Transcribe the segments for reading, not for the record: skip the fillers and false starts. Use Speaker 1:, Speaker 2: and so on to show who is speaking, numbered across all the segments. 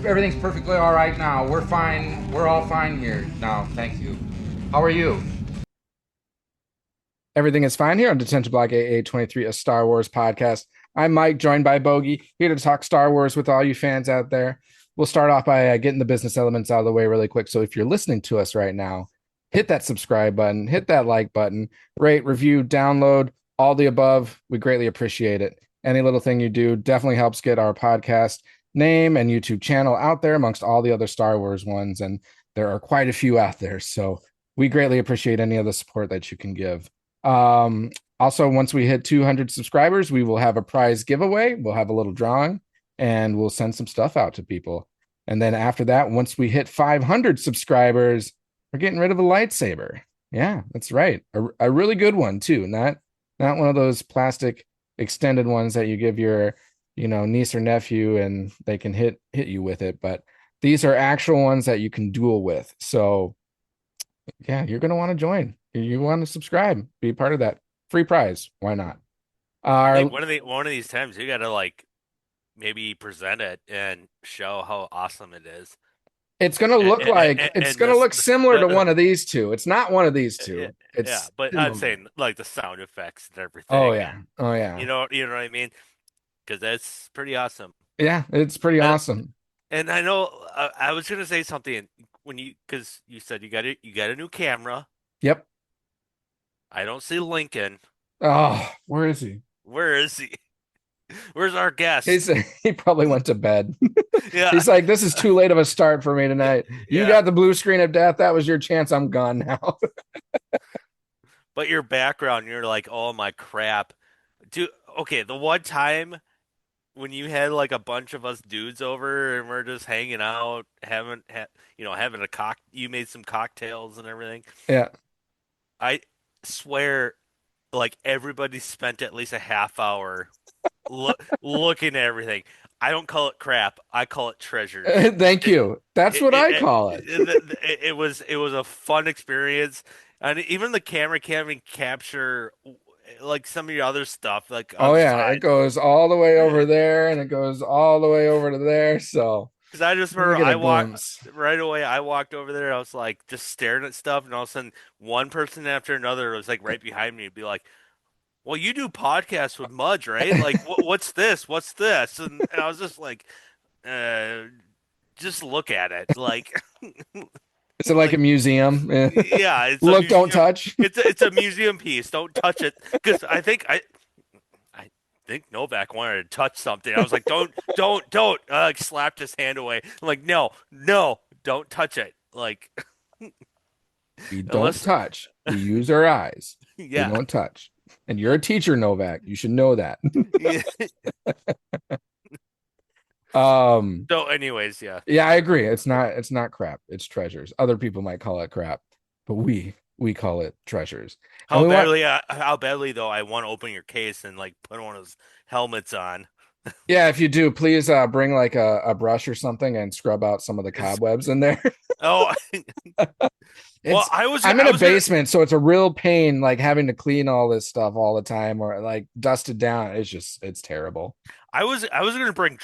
Speaker 1: everything's perfectly all right now. We're fine. We're all fine here now. Thank you. How are you?
Speaker 2: Everything is fine here on Detention Block AA23, a Star Wars podcast. I'm Mike, joined by Bogey, here to talk Star Wars with all you fans out there. We'll start off by getting the business elements out of the way really quick. So if you're listening to us right now, hit that subscribe button, hit that like button, rate, review, download, all the above. We greatly appreciate it. Any little thing you do definitely helps get our podcast name and YouTube channel out there amongst all the other Star Wars ones. And there are quite a few out there. So we greatly appreciate any of the support that you can give. Also, once we hit 200 subscribers, we will have a prize giveaway. We'll have a little drawing and we'll send some stuff out to people. And then after that, once we hit 500 subscribers, we're getting rid of a lightsaber. Yeah, that's right. A really good one too. Not one of those plastic extended ones that you give your, niece or nephew and they can hit you with it, but these are actual ones that you can duel with. So yeah, you're going to want to join. You want to subscribe, be part of that free prize. Why not?
Speaker 3: I think
Speaker 2: Uh,
Speaker 3: one of these times you gotta like maybe present it and show how awesome it is.
Speaker 2: it's going to look like it's
Speaker 3: And
Speaker 2: going to look similar to
Speaker 3: the
Speaker 2: one of these two. It's not one of these
Speaker 3: yeah,
Speaker 2: two.
Speaker 3: yeah,
Speaker 2: It's
Speaker 3: but I'm
Speaker 2: similar.
Speaker 3: saying like the sound effects and
Speaker 2: Oh
Speaker 3: everything,
Speaker 2: yeah.
Speaker 3: and
Speaker 2: Oh yeah.
Speaker 3: you know what I mean? Because that's pretty awesome.
Speaker 2: Yeah, it's pretty
Speaker 3: Uh,
Speaker 2: awesome.
Speaker 3: and I know I was gonna say something when because you said you got a new camera.
Speaker 2: Yep.
Speaker 3: I don't see Lincoln.
Speaker 2: Oh, where is he?
Speaker 3: Where is he? Where's our
Speaker 2: He's
Speaker 3: guest?
Speaker 2: he probably went to bed.
Speaker 3: Yeah,
Speaker 2: He's like, this is too late of a start for me tonight. You
Speaker 3: yeah.
Speaker 2: got the blue screen of death. That was your chance. I'm gone now.
Speaker 3: But your background, you're like, oh my crap. Dude, okay, the one time when you had like a bunch of us dudes over and we're just hanging out, having you made some cocktails and everything.
Speaker 2: Yeah.
Speaker 3: I swear, like everybody spent at least a half hour looking at everything. I don't call it crap. I call it treasures.
Speaker 2: Thank
Speaker 3: It,
Speaker 2: you. That's what I call it.
Speaker 3: it was a fun experience, and even the camera can't even capture like some of your other stuff like on
Speaker 2: Oh
Speaker 3: the
Speaker 2: yeah, it
Speaker 3: side.
Speaker 2: goes all the way over there and it goes all the way over to there. So
Speaker 3: Because I just
Speaker 2: we
Speaker 3: remember
Speaker 2: get a
Speaker 3: I walked
Speaker 2: glimpse.
Speaker 3: right away. I walked over there. I was like just staring at stuff, and all of a sudden, one person after another was like right behind me, and be like, "Well, you do podcasts with Mudge, right? Like, what's this? What's this?" And I was just like, uh, "Just look at it, like,
Speaker 2: Is it like a
Speaker 3: like."
Speaker 2: museum?
Speaker 3: Yeah, it's a
Speaker 2: Look, don't
Speaker 3: museum.
Speaker 2: touch.
Speaker 3: It's a museum piece. Don't touch it because I think Novak wanted to touch something. I was like, don't. I like slapped his hand away. I'm like, no, no, don't touch it. Like
Speaker 2: We don't
Speaker 3: unless,
Speaker 2: touch. We use our eyes. We
Speaker 3: yeah,
Speaker 2: don't touch. And you're a teacher, Novak. You should know that.
Speaker 3: yeah.
Speaker 2: um,
Speaker 3: So, anyways, yeah.
Speaker 2: yeah, I agree. It's not crap. It's treasures. Other people might call it crap, but we call it treasures. And we want
Speaker 3: How badly though? I want to open your case and like put one of those helmets on.
Speaker 2: yeah, if you do, please bring like a brush or something and scrub out some of the
Speaker 3: It's,
Speaker 2: cobwebs in there.
Speaker 3: oh, well,
Speaker 2: It's I'm in
Speaker 3: I
Speaker 2: a
Speaker 3: was gonna.
Speaker 2: basement, so it's a real pain like having to clean all this stuff all the time or like dust it down. It's terrible.
Speaker 3: I was gonna bring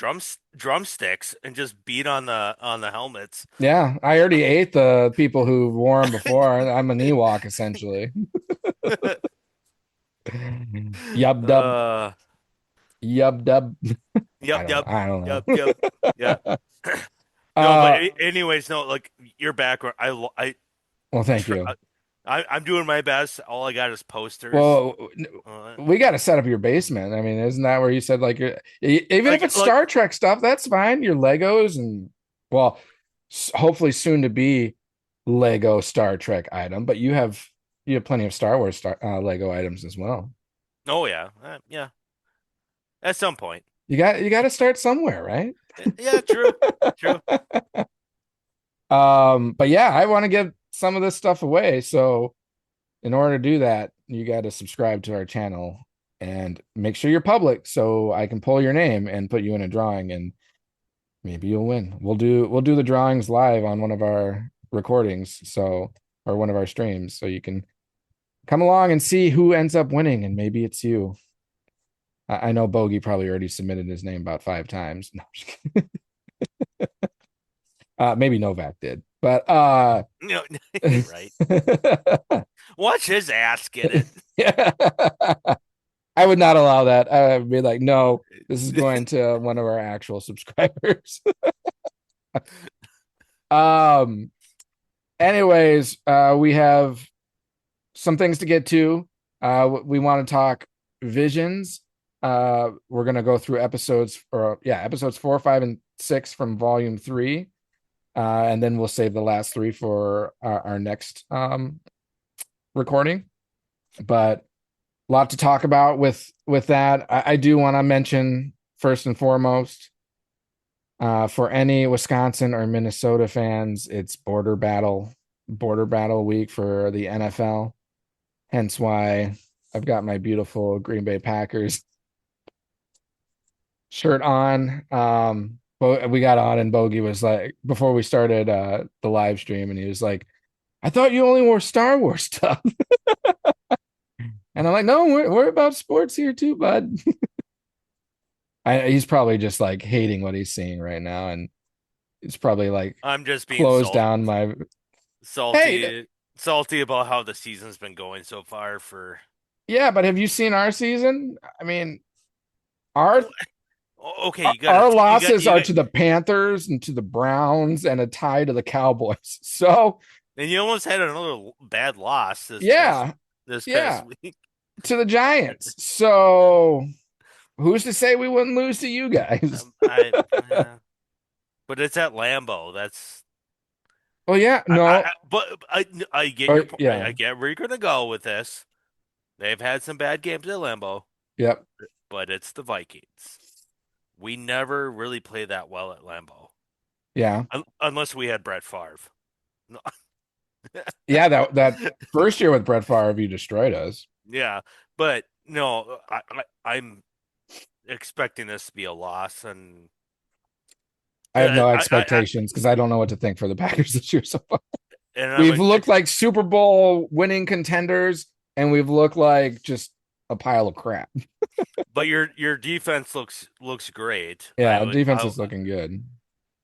Speaker 3: drumsticks and just beat on the helmets.
Speaker 2: Yeah, I already ate the people who wore them before. I'm an Ewok essentially. Yub dub,
Speaker 3: Uh,
Speaker 2: yub dub.
Speaker 3: yep, yep,
Speaker 2: I don't
Speaker 3: yep,
Speaker 2: know.
Speaker 3: yep, yeah. No, but
Speaker 2: uh,
Speaker 3: anyways, no, like your background,
Speaker 2: well, thank
Speaker 3: tr
Speaker 2: you.
Speaker 3: I'm doing my best. All I got is posters.
Speaker 2: Well,
Speaker 3: Uh,
Speaker 2: we got to set up your basement. I mean, isn't that where you said like even if it's
Speaker 3: like
Speaker 2: Star Trek stuff, that's fine. Your Legos and well, hopefully soon to be Lego Star Trek item, but you have plenty of Star Wars Lego items as well.
Speaker 3: oh yeah, yeah. At some point,
Speaker 2: You got to start somewhere, right?
Speaker 3: yeah, true, true.
Speaker 2: But yeah, I want to give some of this stuff away. So in order to do that, you got to subscribe to our channel and make sure you're public so I can pull your name and put you in a drawing and maybe you'll win. We'll do the drawings live on one of our recordings, so or one of our streams, so you can come along and see who ends up winning, and maybe it's you. I know Bogey probably already submitted his name about 5 times. No, Maybe Novak did, but
Speaker 3: No, right. Watch his ass get it.
Speaker 2: yeah. I would not allow that. I would be like, no, this is going to one of our actual subscribers. um, anyways, we have some things to get to. We want to talk visions. We're gonna go through episodes 4, 5, and 6 from volume 3. And then we'll save the last 3 for our next recording. But a lot to talk about with that. I do want to mention first and foremost, for any Wisconsin or Minnesota fans, it's border battle week for the NFL. Hence why I've got my beautiful Green Bay Packers shirt on. But we got on and Bogey was like, before we started the live stream, and he was like, I thought you only wore Star Wars stuff. And I'm like, no, we're about sports here too, bud. He's probably just like hating what he's seeing right now, and it's probably like
Speaker 3: I'm just being
Speaker 2: closed down my. Hey,
Speaker 3: salty about how the season's been going so far for.
Speaker 2: yeah, but have you seen our season? I mean, our
Speaker 3: Okay,
Speaker 2: our losses are to the Panthers and to the Browns and a tie to the Cowboys. So,
Speaker 3: and you almost had another bad loss this
Speaker 2: yeah,
Speaker 3: past week
Speaker 2: to the Giants. So, who's to say we wouldn't lose to you guys?
Speaker 3: Yeah. But it's at Lambeau. That's
Speaker 2: Well, yeah, no,
Speaker 3: I get your point.
Speaker 2: yeah,
Speaker 3: I get where you're gonna go with this. They've had some bad games at Lambeau,
Speaker 2: yep,
Speaker 3: but it's the Vikings. We never really play that well at Lambeau,
Speaker 2: yeah,
Speaker 3: unless we had Brett Favre. No.
Speaker 2: yeah. That first year with Brett Favre, you destroyed us.
Speaker 3: Yeah, but no, I'm expecting this to be a loss, and
Speaker 2: I have no expectations because I don't know what to think for the Packers this year so far. We've looked like Super Bowl winning contenders, and we've looked like just a pile of crap.
Speaker 3: But your defense looks great.
Speaker 2: Yeah, defense is looking good.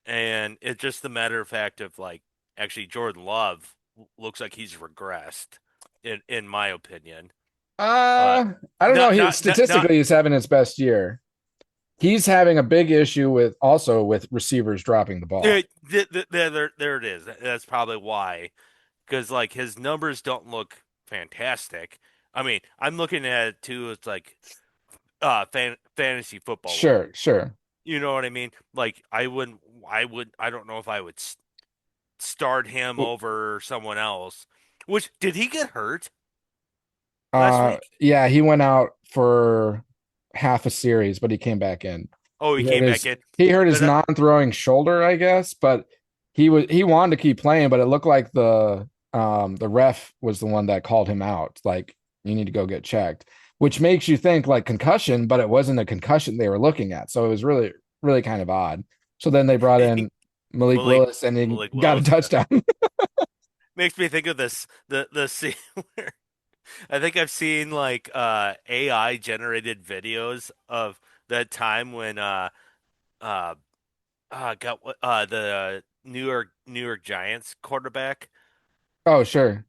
Speaker 3: And it's just a matter of fact of like actually Jordan Love looks like he's regressed in my opinion.
Speaker 2: I don't know. Statistically, he's having his best year. He's having a big issue with receivers dropping the ball.
Speaker 3: There it is. That's probably why, because like his numbers don't look fantastic. I mean, I'm looking at it too. It's like fantasy football.
Speaker 2: Sure.
Speaker 3: You know what I mean? Like I don't know if I would start him over someone else. Which did he get hurt last week?
Speaker 2: Yeah, he went out for half a series, but he came back in.
Speaker 3: Oh, he came back in.
Speaker 2: He hurt his non-throwing shoulder, I guess, but he wanted to keep playing, but it looked like the ref was the one that called him out. Like, you need to go get checked, which makes you think like concussion, but it wasn't a concussion they were looking at. So it was really, really kind of odd. So then they brought in Malik Willis, and he got a touchdown.
Speaker 3: Makes me think of the scene where I think I've seen like AI generated videos of that time when the New York Giants quarterback.
Speaker 2: Oh, sure.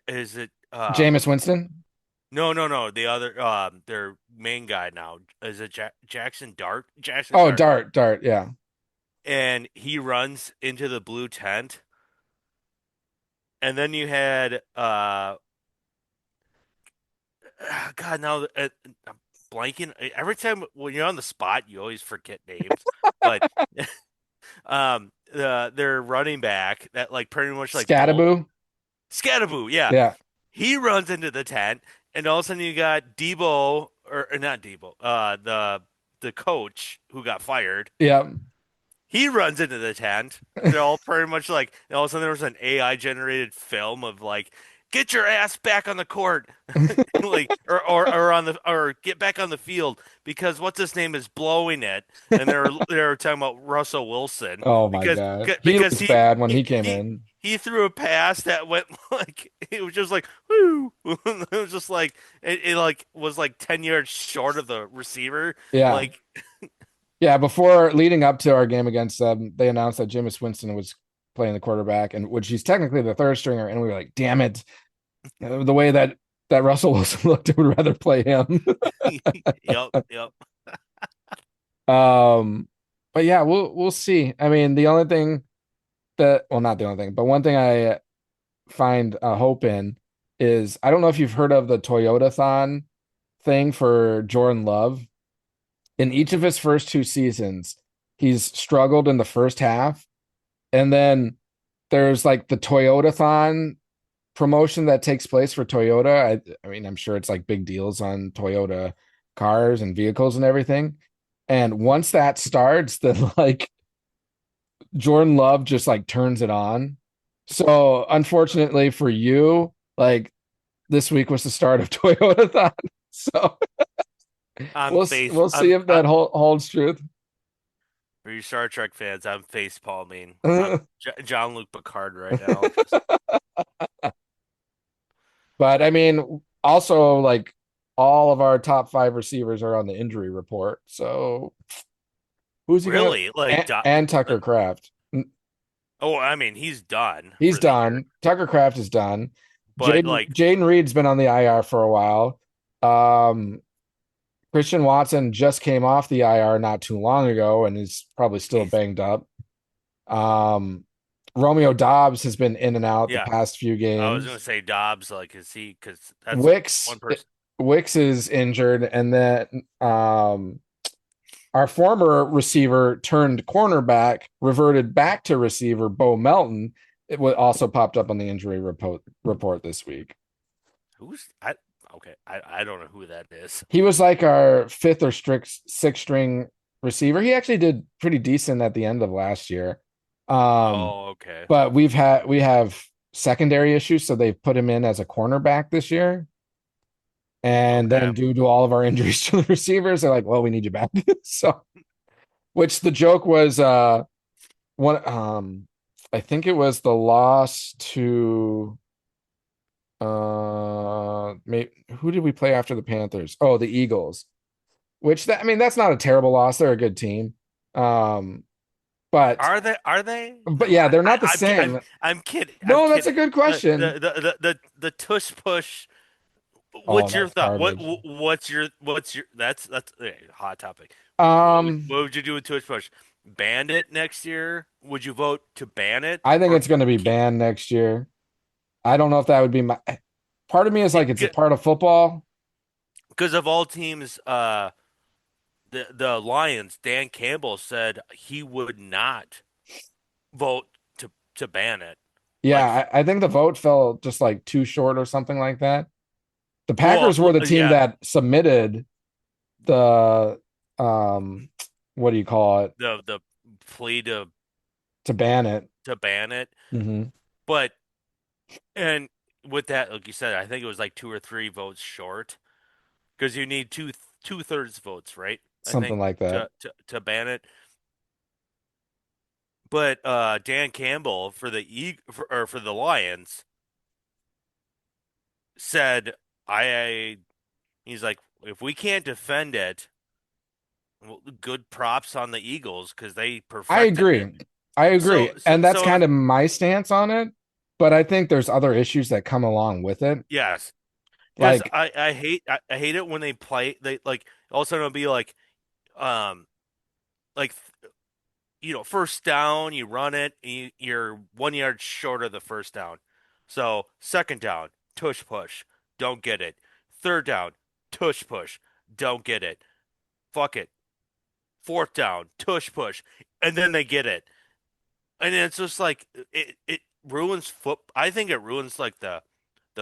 Speaker 3: Is it
Speaker 2: Jameis Winston?
Speaker 3: No. The other their main guy now is it Jackson Dart?
Speaker 2: Dart, yeah.
Speaker 3: And he runs into the blue tent. And then you had God, now I'm blanking. Every time when you're on the spot, you always forget names. But their running back that like pretty much like Scattaboo, yeah.
Speaker 2: Yeah.
Speaker 3: He runs into the tent, and all of a sudden you got Debo or not Debo, the coach who got fired.
Speaker 2: Yeah.
Speaker 3: He runs into the tent. They're all pretty much like, and all of a sudden there was an AI generated film of like, get your ass back on the court, like, or get back on the field because what's his name is blowing it, and they're talking about Russell Wilson.
Speaker 2: Oh my god, he was bad when he came in.
Speaker 3: He threw a pass that went like it was just like whoo. It was just like it like was like 10 yards short of the receiver.
Speaker 2: Yeah,
Speaker 3: like
Speaker 2: Yeah, before leading up to our game against them, they announced that Jameis Winston was playing the quarterback, and which he's technically the third stringer, and we were like, damn it. The way that Russell Wilson looked, I would rather play him.
Speaker 3: Yep.
Speaker 2: But yeah, we'll see. I mean, the only thing that, well, not the only thing, but one thing I find hope in is I don't know if you've heard of the Toyota-thon thing for Jordan Love. In each of his first two seasons, he's struggled in the first half, and then there's like the Toyota-thon promotion that takes place for Toyota. I mean, I'm sure it's like big deals on Toyota cars and vehicles and everything. And once that starts, then like Jordan Love just like turns it on. So unfortunately for you, like this week was the start of Toyota Thon. So we'll see if that holds truth.
Speaker 3: For you Star Trek fans, I'm face palming. I'm John Luke Picard right now.
Speaker 2: But I mean, also like all of our top five receivers are on the injury report. So who's he
Speaker 3: Really?
Speaker 2: gonna
Speaker 3: Like,
Speaker 2: and Tucker Kraft.
Speaker 3: oh, I mean, he's done.
Speaker 2: He's
Speaker 3: for the year.
Speaker 2: done. Tucker Kraft is done.
Speaker 3: But like,
Speaker 2: Jaden Reed's been on the IR for a while. Christian Watson just came off the IR not too long ago and is probably still banged up. Romeo Dobbs has been in and out the past few games.
Speaker 3: I was gonna say Dobbs, like, is he? Because that's one person.
Speaker 2: Wicks is injured, and then our former receiver turned cornerback, reverted back to receiver, Bo Melton. It also popped up on the injury report this week.
Speaker 3: I don't know who that is.
Speaker 2: He was like our fifth or sixth string receiver. He actually did pretty decent at the end of last year.
Speaker 3: Okay.
Speaker 2: But we have secondary issues, so they've put him in as a cornerback this year. And then due to all of our injuries to the receivers, they're like, well, we need you back. So, which the joke was, I think it was the loss to, who did we play after the Panthers? Oh, the Eagles, I mean, that's not a terrible loss. They're a good team. But
Speaker 3: are they?
Speaker 2: But yeah, they're not the same.
Speaker 3: I'm kidding.
Speaker 2: No, that's a good question.
Speaker 3: The tush push. What's your thought? What's your that's hot topic. What would you do with tush push? Ban it next year? Would you vote to ban it?
Speaker 2: I think it's going to be banned next year. I don't know if that would be part of me is like it's a part of football.
Speaker 3: Because of all teams, the Lions, Dan Campbell said he would not vote to ban it.
Speaker 2: Yeah, I think the vote fell just like too short or something like that. The Packers were the team that submitted the what do you call it?
Speaker 3: The plea to
Speaker 2: ban it.
Speaker 3: To ban it.
Speaker 2: Mm-hmm.
Speaker 3: But and with that, like you said, I think it was like 2 or 3 votes short because you need two-thirds votes, right?
Speaker 2: Something like that
Speaker 3: to ban it. But Dan Campbell for the Lions said, he's like, if we can't defend it, well, good props on the Eagles because they perfected
Speaker 2: I agree.
Speaker 3: it.
Speaker 2: And that's kind of my stance on it. But I think there's other issues that come along with it.
Speaker 3: Yes. Because I hate it when they play, they like all of a sudden it'll be like first down, you run it, you're 1 yard short of the first down. So second down, tush push, don't get it. Third down, tush push, don't get it. Fuck it. Fourth down, tush push, and then they get it. And it's just like it ruins I think it ruins like the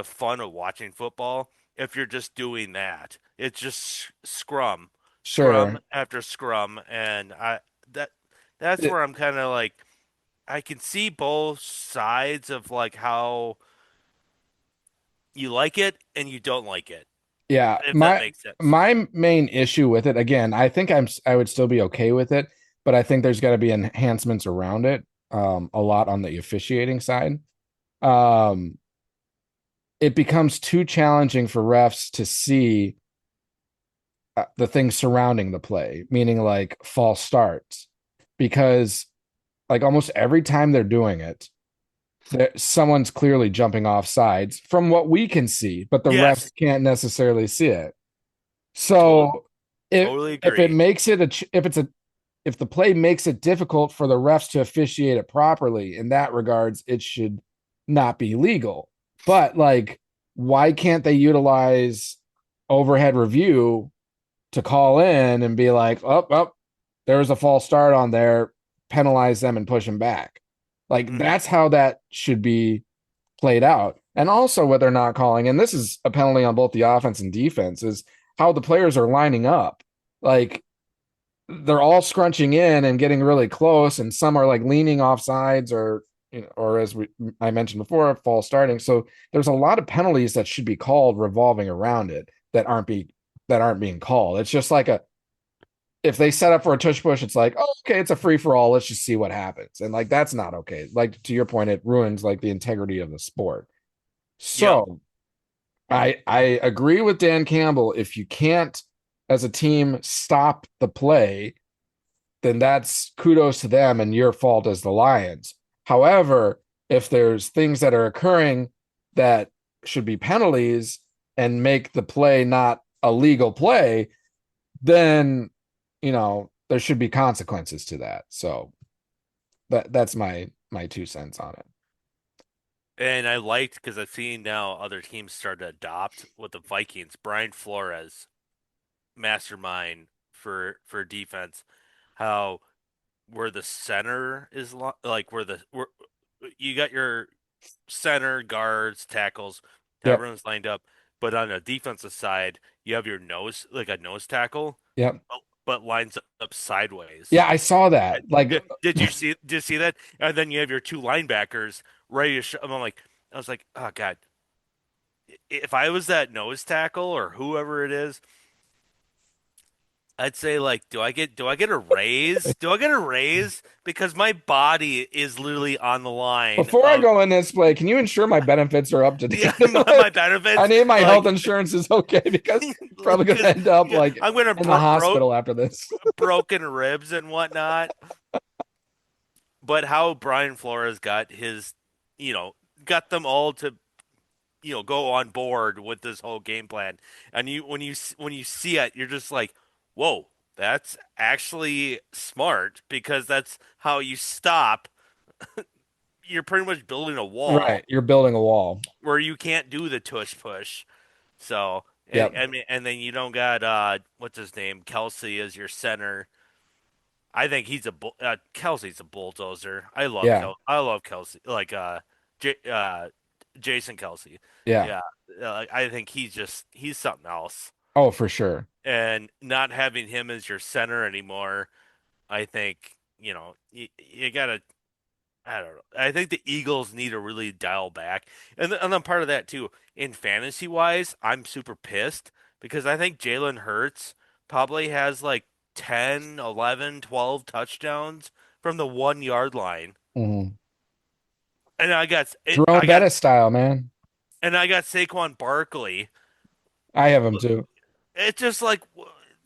Speaker 3: fun of watching football if you're just doing that. It's just scrum after scrum, and that's where I'm kind of like I can see both sides of like how you like it and you don't like it.
Speaker 2: Yeah,
Speaker 3: if that makes sense.
Speaker 2: My main issue with it, again, I think I would still be okay with it, but I think there's got to be enhancements around it. A lot on the officiating side. It becomes too challenging for refs to see the things surrounding the play, meaning like false starts, because like almost every time they're doing it, someone's clearly jumping off sides from what we can see, but the
Speaker 3: Yes,
Speaker 2: refs can't necessarily see it.
Speaker 3: totally,
Speaker 2: So
Speaker 3: totally
Speaker 2: if it
Speaker 3: agree.
Speaker 2: makes it if the play makes it difficult for the refs to officiate it properly in that regards, it should not be legal. But like, why can't they utilize overhead review to call in and be like, oh, there was a false start on there, penalize them and push them back. Like
Speaker 3: Hmm.
Speaker 2: that's how that should be played out. And also what they're not calling, and this is a penalty on both the offense and defense, is how the players are lining up. Like they're all scrunching in and getting really close, and some are like leaning off sides or or as I mentioned before, false starting. So there's a lot of penalties that should be called revolving around it that aren't being called. It's just like a if they set up for a tush push, it's like, oh, okay, it's a free for all. Let's just see what happens. And like that's not okay. Like to your point, it ruins like the integrity of the sport.
Speaker 3: Yep.
Speaker 2: So I agree with Dan Campbell. If you can't, as a team, stop the play, then that's kudos to them and your fault as the Lions. However, if there's things that are occurring that should be penalties and make the play not a legal play, then there should be consequences to that. So that's my 2 cents on it.
Speaker 3: And I liked because I've seen now other teams start to adopt with the Vikings. Brian Flores, mastermind for defense, how where the center is like where you got your center guards tackles,
Speaker 2: Yep.
Speaker 3: everyone's lined up, but on the defensive side you have your nose like a nose tackle,
Speaker 2: Yep.
Speaker 3: but lines up sideways.
Speaker 2: Yeah, I saw that. Like,
Speaker 3: Did you see that? And then you have your two linebackers ready to I'm like, I was like, oh God, if I was that nose tackle or whoever it is, I'd say like, do I get a raise? Do I get a raise? Because my body is literally on the line
Speaker 2: before I
Speaker 3: of
Speaker 2: go in this play, can you ensure my benefits are up to
Speaker 3: yeah,
Speaker 2: date?
Speaker 3: my
Speaker 2: Like, I
Speaker 3: benefits.
Speaker 2: need my health
Speaker 3: Like,
Speaker 2: insurance is okay because I'm probably gonna
Speaker 3: because
Speaker 2: end up like
Speaker 3: I'm gonna
Speaker 2: in the hospital after this.
Speaker 3: broken ribs and whatnot. But how Brian Flores got his, you know, got them all to go on board with this whole game plan. And when you see it, you're just like, "Whoa, that's actually smart because that's how you stop. You're pretty much building a
Speaker 2: Right,
Speaker 3: wall
Speaker 2: you're building a wall.
Speaker 3: where you can't do the tush push." So,
Speaker 2: Yep.
Speaker 3: I mean, and then you don't got what's his name, Kelsey as your center. I think Kelsey's a bulldozer.
Speaker 2: Yeah.
Speaker 3: I love Kelsey, like J, Jason Kelsey.
Speaker 2: Yeah.
Speaker 3: Yeah, I think he's something else.
Speaker 2: Oh, for sure.
Speaker 3: And not having him as your center anymore, I think you gotta. I don't know. I think the Eagles need to really dial back, and then part of that too, in fantasy wise, I'm super pissed because I think Jalen Hurts probably has like 10, 11, 12 touchdowns from the 1 yard line,
Speaker 2: Mhm.
Speaker 3: and I got
Speaker 2: Jerome Bettis style, man.
Speaker 3: Saquon Barkley.
Speaker 2: I have him too.
Speaker 3: It's just like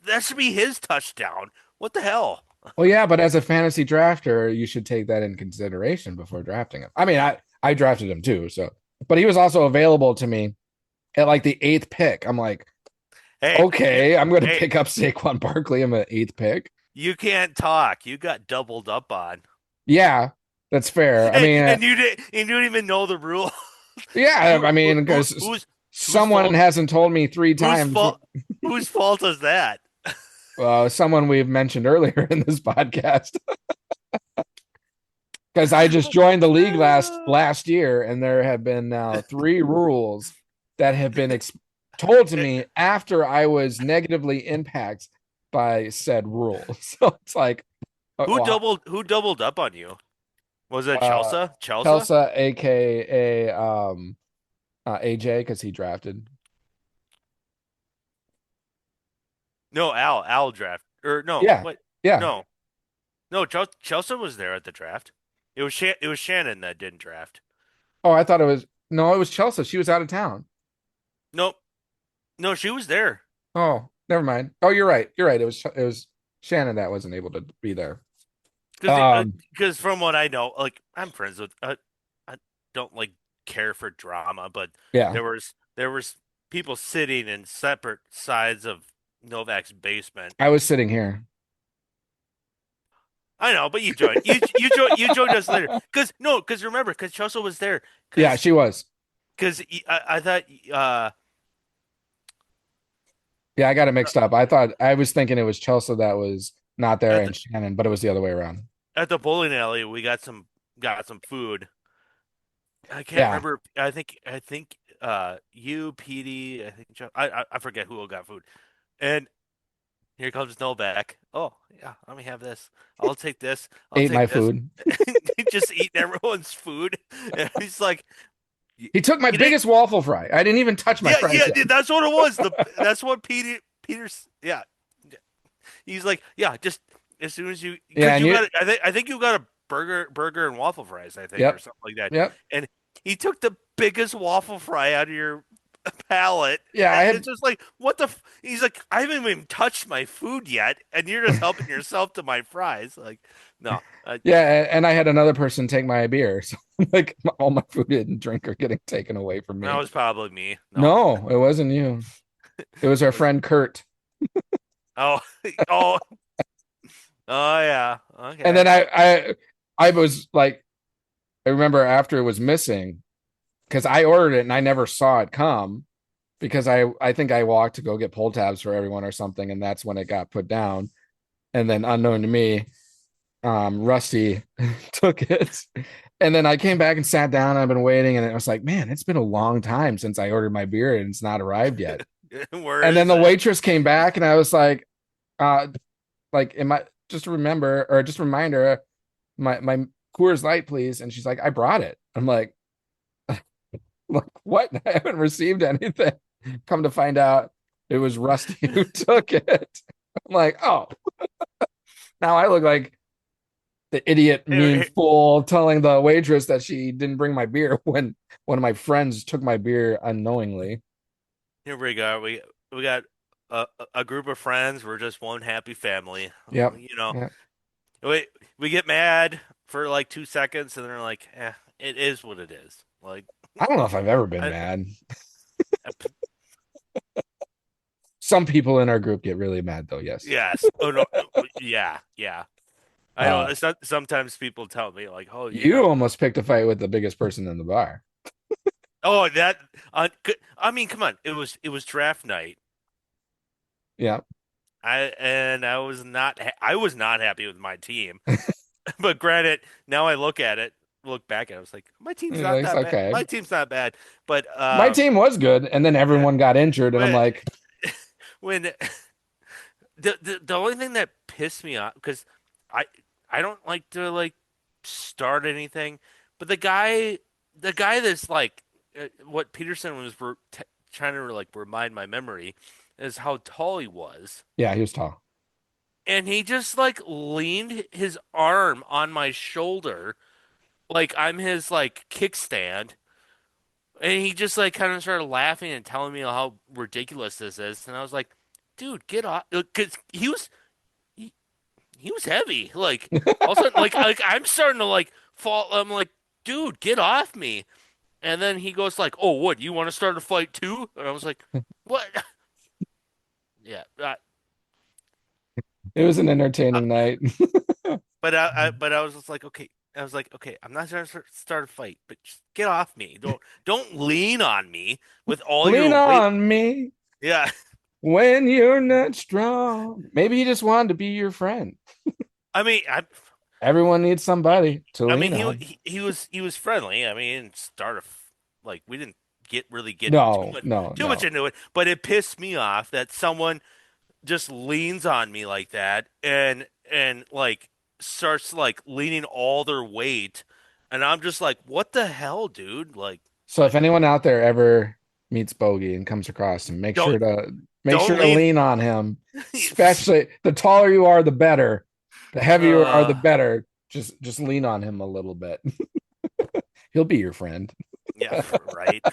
Speaker 3: that should be his touchdown. What the hell?
Speaker 2: Well, yeah, but as a fantasy drafter, you should take that in consideration before drafting him. I mean, I drafted him too, so but he was also available to me at like the eighth pick. I'm like,
Speaker 3: Hey,
Speaker 2: okay, I'm going to
Speaker 3: hey,
Speaker 2: pick up Saquon Barkley. I'm an eighth pick.
Speaker 3: you can't talk. You got doubled up on.
Speaker 2: Yeah, that's fair. I
Speaker 3: Hey,
Speaker 2: mean,
Speaker 3: and you didn't even know the rule.
Speaker 2: yeah,
Speaker 3: Who,
Speaker 2: I mean,
Speaker 3: who,
Speaker 2: because
Speaker 3: whose
Speaker 2: someone
Speaker 3: fault?
Speaker 2: hasn't told me three
Speaker 3: Whose
Speaker 2: times.
Speaker 3: fault? Whose fault is that?
Speaker 2: Someone we've mentioned earlier in this podcast, because I just joined the league last year, and there have been now 3 rules that have been told to me after I was negatively impacted by said rule. So it's like, well,
Speaker 3: Who doubled up on you? Was it
Speaker 2: uh,
Speaker 3: Chelsea? Chelsea?
Speaker 2: Kelsa, aka AJ, because he drafted.
Speaker 3: No, Al draft. Or no,
Speaker 2: Yeah,
Speaker 3: what?
Speaker 2: yeah.
Speaker 3: No. No, Chelsea was there at the draft. It was Shannon that didn't draft.
Speaker 2: Oh, I thought it was no, it was Chelsea. She was out of town.
Speaker 3: Nope. No, she was there.
Speaker 2: Oh, Never mind. Oh, you're right. You're right. It was Shannon that wasn't able to be there.
Speaker 3: Because from what I know, like I'm friends with, I don't like care for drama, but
Speaker 2: Yeah,
Speaker 3: there was people sitting in separate sides of Novak's basement.
Speaker 2: I was sitting here.
Speaker 3: I know, but you joined. You joined us later. Because no, because remember, because Chelsea was there.
Speaker 2: Yeah, she was.
Speaker 3: Because I thought
Speaker 2: Yeah, I got it mixed up. I was thinking it was Chelsea that was not there
Speaker 3: at the
Speaker 2: and Shannon, but it was the other way around.
Speaker 3: at the bowling alley we got some food. I can't
Speaker 2: Yeah.
Speaker 3: remember. I think you, Petey, I think I forget who got food. And here comes Novak. Oh yeah, let me have this. I'll take this. I'll
Speaker 2: Ate my
Speaker 3: take this.
Speaker 2: food.
Speaker 3: Just eating everyone's food. And he's like, "You
Speaker 2: He took my
Speaker 3: you didn't."
Speaker 2: biggest waffle fry. I didn't even touch my
Speaker 3: Yeah,
Speaker 2: fries
Speaker 3: yeah,
Speaker 2: yet.
Speaker 3: that's what it was. That's what Peter's. Yeah, he's like, yeah, just as soon as you,
Speaker 2: Yeah,
Speaker 3: because
Speaker 2: and
Speaker 3: you
Speaker 2: you
Speaker 3: got, I think you got a burger and waffle fries, I think, or
Speaker 2: yep,
Speaker 3: something like that.
Speaker 2: yep.
Speaker 3: And he took the biggest waffle fry out of your palate,
Speaker 2: Yeah, I
Speaker 3: and
Speaker 2: had
Speaker 3: it's just like, what the? He's like, I haven't even touched my food yet, and you're just helping yourself to my fries. Like, no,
Speaker 2: yeah, and I had another person take my beer. So like all my food and drink are getting taken away from
Speaker 3: that
Speaker 2: me.
Speaker 3: was probably me. No,
Speaker 2: No, it wasn't you. It was our
Speaker 3: was
Speaker 2: friend Kurt.
Speaker 3: oh, oh, oh yeah,
Speaker 2: And
Speaker 3: okay.
Speaker 2: then I was like, I remember after it was missing because I ordered it and I never saw it come because I think I walked to go get pull tabs for everyone or something, and that's when it got put down. And then unknown to me, Rusty took it. And then I came back and sat down. I've been waiting, and I was like, man, it's been a long time since I ordered my beer and it's not arrived yet.
Speaker 3: Where
Speaker 2: And then
Speaker 3: is
Speaker 2: the
Speaker 3: it?
Speaker 2: waitress came back, and I was uh, like, am I just remember or just a reminder, my Coors Light, please. And she's like, I brought it. I'm like, what? I haven't received anything. Come to find out, it was Rusty who took it. I'm like, oh, now I look like the idiot, mean
Speaker 3: Here,
Speaker 2: fool telling the waitress that she didn't bring my beer when one of my friends took my beer unknowingly.
Speaker 3: here we go. We got a group of friends. We're just one happy family.
Speaker 2: Yep. Yeah.
Speaker 3: We get mad for like 2 seconds, and then we're like, it is what it is. Like,
Speaker 2: I don't know if I've ever been
Speaker 3: I,
Speaker 2: mad.
Speaker 3: I,
Speaker 2: Some people in our group get really mad though. Yes.
Speaker 3: yes. Oh no. Yeah. Yeah. I know.
Speaker 2: Uh,
Speaker 3: Sometimes people tell me like, oh, you
Speaker 2: you
Speaker 3: got.
Speaker 2: almost picked a fight with the biggest person in the bar.
Speaker 3: Oh, that. I mean, come on. It was draft night.
Speaker 2: Yeah.
Speaker 3: I was not happy with my team. But granted, now I look back at it, I was like, my team's not
Speaker 2: It's
Speaker 3: that bad.
Speaker 2: okay.
Speaker 3: My team's not bad. But
Speaker 2: My team was good, and then
Speaker 3: yeah,
Speaker 2: everyone got injured, and I'm
Speaker 3: when
Speaker 2: like,
Speaker 3: when the only thing that pissed me off, because I I don't like to like start anything, but the guy that's like what Peterson was trying to like remind my memory is how tall he was.
Speaker 2: yeah, he was tall.
Speaker 3: And he just like leaned his arm on my shoulder like I'm his like kickstand, and he just like kind of started laughing and telling me how ridiculous this is, and I was like, dude, get off, because he, he was heavy. Like all of a sudden, like I'm starting to like fall. I'm like, dude, get off me. And then he goes like, oh, what? You want to start a fight too? And I was like, what? Yeah,
Speaker 2: It was an
Speaker 3: uh,
Speaker 2: entertaining night.
Speaker 3: but I was just like, okay. I was like, okay, I'm not trying to start a fight, but just get off me. Don't lean on me with all
Speaker 2: Lean
Speaker 3: your weight.
Speaker 2: on me
Speaker 3: Yeah.
Speaker 2: when you're not strong. Maybe he just wanted to be your friend.
Speaker 3: I mean,
Speaker 2: Everyone needs somebody to
Speaker 3: I mean,
Speaker 2: lean
Speaker 3: he
Speaker 2: on.
Speaker 3: he was friendly. I mean, like we didn't really get too
Speaker 2: No,
Speaker 3: much
Speaker 2: no,
Speaker 3: too much
Speaker 2: no.
Speaker 3: into it, but it pissed me off that someone just leans on me like that and like starts like leaning all their weight, and I'm just like, what the hell, dude?
Speaker 2: So if anyone out there ever meets Bogey and comes across him,
Speaker 3: Don't
Speaker 2: make sure
Speaker 3: don't
Speaker 2: to
Speaker 3: lean.
Speaker 2: lean on him. Especially the taller you are, the better. The heavier you are, the
Speaker 3: uh,
Speaker 2: better. Just lean on him a little bit. He'll be your friend.
Speaker 3: yeah, right.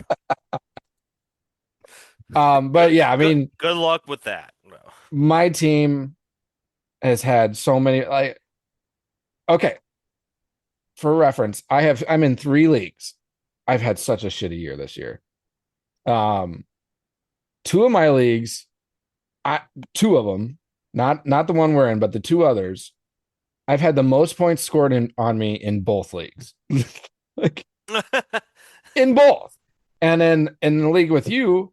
Speaker 2: But
Speaker 3: Good
Speaker 2: yeah, I
Speaker 3: good
Speaker 2: mean,
Speaker 3: good luck with that. No.
Speaker 2: My team has had so many okay, for reference, I'm in 3 leagues. I've had such a shitty year this year. Um, 2 of my leagues, I 2 of them, not the one we're in, but the 2 others, I've had the most points scored on me in both leagues. Like in both. And then in the league with you,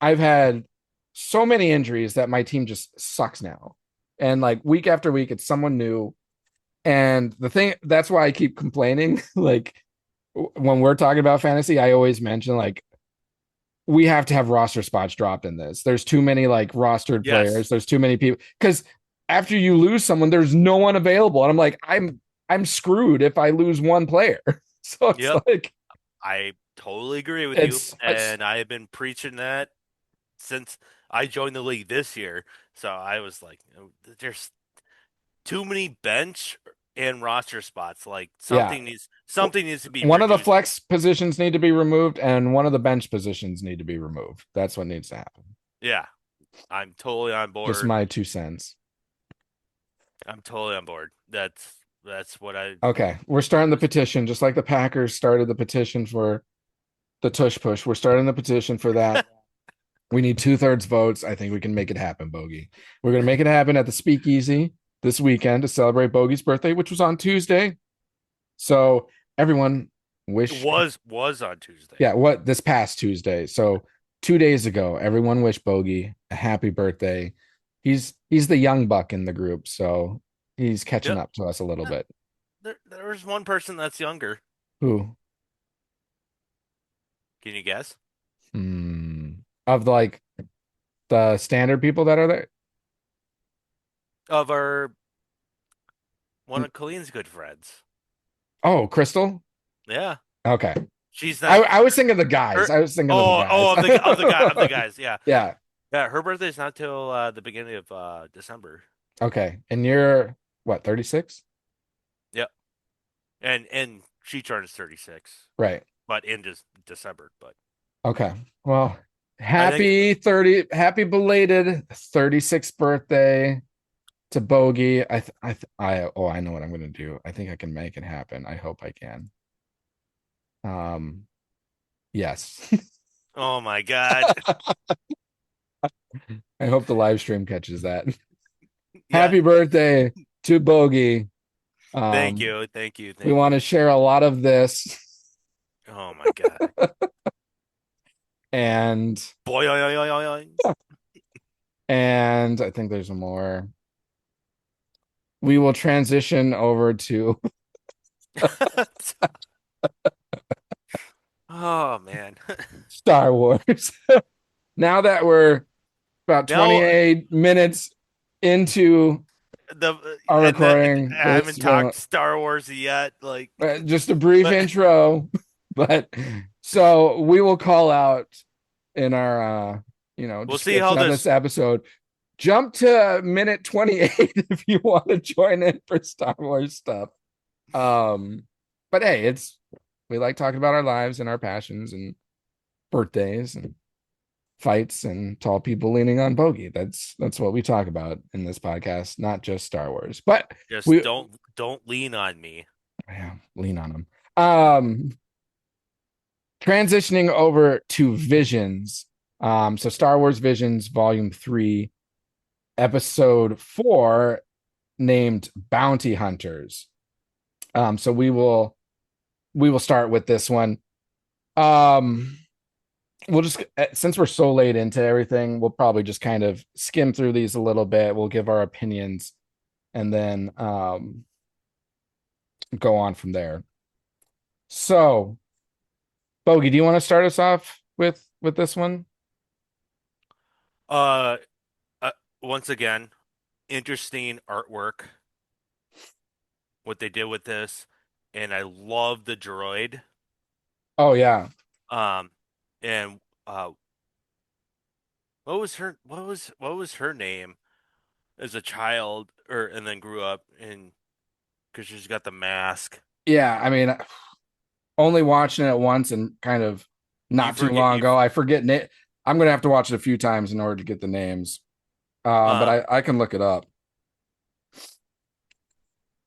Speaker 2: I've had so many injuries that my team just sucks now. And like week after week, it's someone new. And the thing that's why I keep complaining. Like when we're talking about fantasy, I always mention like we have to have roster spots dropped in this. There's too many like rostered
Speaker 3: Yes.
Speaker 2: players. There's too many people because after you lose someone, there's no one available. And I'm like, I'm screwed if I lose one player. So it's
Speaker 3: Yep.
Speaker 2: like
Speaker 3: I totally agree with you,
Speaker 2: it's
Speaker 3: and I have been preaching that since I joined the league this year. So I was like, there's too many bench and roster spots. Like
Speaker 2: yeah.
Speaker 3: something needs to be
Speaker 2: One of the
Speaker 3: reduced.
Speaker 2: flex positions need to be removed, and one of the bench positions need to be removed. That's what needs to happen.
Speaker 3: Yeah, I'm totally on
Speaker 2: Just
Speaker 3: board.
Speaker 2: my 2 cents.
Speaker 3: I'm totally on board. That's what I
Speaker 2: Okay, we're starting the
Speaker 3: was.
Speaker 2: petition, just like the Packers started the petition for the tush push. We're starting the petition for that. We need 2/3 votes. I think we can make it happen, Bogey. We're gonna make it happen at the Speakeasy this weekend to celebrate Bogey's birthday, which was on Tuesday. So everyone
Speaker 3: It
Speaker 2: wish,
Speaker 3: was on Tuesday.
Speaker 2: yeah, what this past Tuesday. So 2 days ago, everyone wished Bogey a happy birthday. He's the young buck in the group, so he's catching
Speaker 3: Yep.
Speaker 2: up to us a little bit.
Speaker 3: There was one person that's younger.
Speaker 2: Who?
Speaker 3: Can you guess?
Speaker 2: Of like the standard people that are there?
Speaker 3: Of our one of Colleen's good friends.
Speaker 2: Oh, Crystal?
Speaker 3: Yeah.
Speaker 2: Okay.
Speaker 3: She's
Speaker 2: I,
Speaker 3: not
Speaker 2: I was thinking of the guys.
Speaker 3: her.
Speaker 2: I was thinking of the guys.
Speaker 3: Of the guys. Yeah.
Speaker 2: Yeah.
Speaker 3: Yeah. Her birthday's not till the beginning of December.
Speaker 2: Okay. And you're what, 36?
Speaker 3: Yep. And she turns 36,
Speaker 2: Right.
Speaker 3: but in just December. But
Speaker 2: Okay. Well,
Speaker 3: I think
Speaker 2: happy belated 36th birthday to Bogey. I know what I'm gonna do. I think I can make it happen. I hope I can. Yes.
Speaker 3: oh my God.
Speaker 2: I hope the live stream catches that.
Speaker 3: Yeah.
Speaker 2: Happy birthday to Bogey.
Speaker 3: Thank you. Thank you.
Speaker 2: We
Speaker 3: Thank
Speaker 2: want
Speaker 3: you.
Speaker 2: to share a lot of this.
Speaker 3: Oh my God.
Speaker 2: And
Speaker 3: Boy, oy, oy, oy, oy,
Speaker 2: and I think there's more. We will transition over to
Speaker 3: oy. Oh man.
Speaker 2: Star Wars. Now that we're about
Speaker 3: No,
Speaker 2: 28 minutes into
Speaker 3: the
Speaker 2: our
Speaker 3: and that
Speaker 2: recording,
Speaker 3: I
Speaker 2: this
Speaker 3: haven't
Speaker 2: will
Speaker 3: talked Star Wars yet. Like,
Speaker 2: just a brief
Speaker 3: but
Speaker 2: intro, but so we will call out in our
Speaker 3: we'll see how
Speaker 2: description of
Speaker 3: this.
Speaker 2: this episode. Jump to minute 28 if you want to join in for Star Wars stuff. But hey, we like talking about our lives and our passions and birthdays and fights and tall people leaning on Bogey. That's what we talk about in this podcast, not just Star Wars. But
Speaker 3: Just
Speaker 2: we
Speaker 3: don't lean on me.
Speaker 2: yeah, lean on them. Transitioning over to Visions. So Star Wars Visions Volume 3, Episode 4, named Bounty Hunters. So we will start with this one. We'll just, since we're so late into everything, we'll probably just kind of skim through these a little bit. We'll give our opinions and then go on from there. So, Bogey, do you want to start us off with this one?
Speaker 3: Uh, Once again, interesting artwork. What they did with this, and I love the droid.
Speaker 2: Oh yeah.
Speaker 3: Um, and what was her name as a child, or and then grew up and because she's got the mask.
Speaker 2: Yeah, I mean, only watching it once and kind of
Speaker 3: You
Speaker 2: not too
Speaker 3: forget
Speaker 2: long
Speaker 3: you
Speaker 2: ago. I forget I'm gonna have to watch it a few times in order to get the names. But
Speaker 3: Um,
Speaker 2: I can look it up.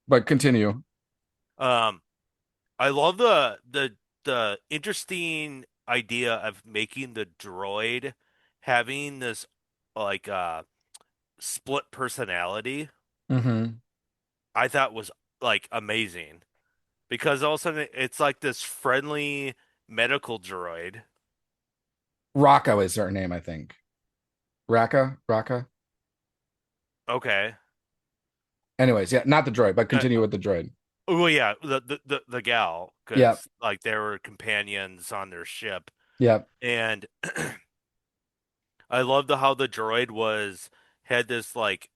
Speaker 2: But continue.
Speaker 3: um, I love the interesting idea of making the droid having this like split personality.
Speaker 2: Hmm.
Speaker 3: I thought was like amazing because all of a sudden it's like this friendly medical droid.
Speaker 2: Raka is her name, I think. Raka.
Speaker 3: Okay.
Speaker 2: Anyways, yeah, not the droid, but continue with the droid.
Speaker 3: Well, yeah, the gal,
Speaker 2: Yep,
Speaker 3: because like they were companions on their ship,
Speaker 2: yep.
Speaker 3: and I loved how the droid was had this like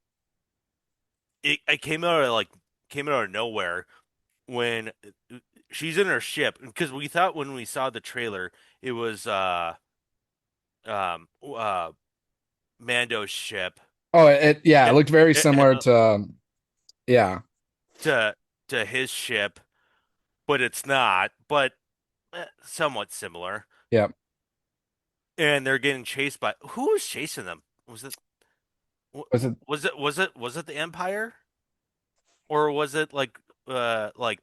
Speaker 3: it came out of nowhere when she's in her ship because we thought when we saw the trailer it was um uh Mando's ship
Speaker 2: Oh, it yeah, it
Speaker 3: eh,
Speaker 2: looked very
Speaker 3: eh,
Speaker 2: similar to yeah,
Speaker 3: to his ship, but it's not, but somewhat similar.
Speaker 2: yep.
Speaker 3: And they're getting chased by who was chasing them? Was it
Speaker 2: Was it
Speaker 3: was it the Empire or was it like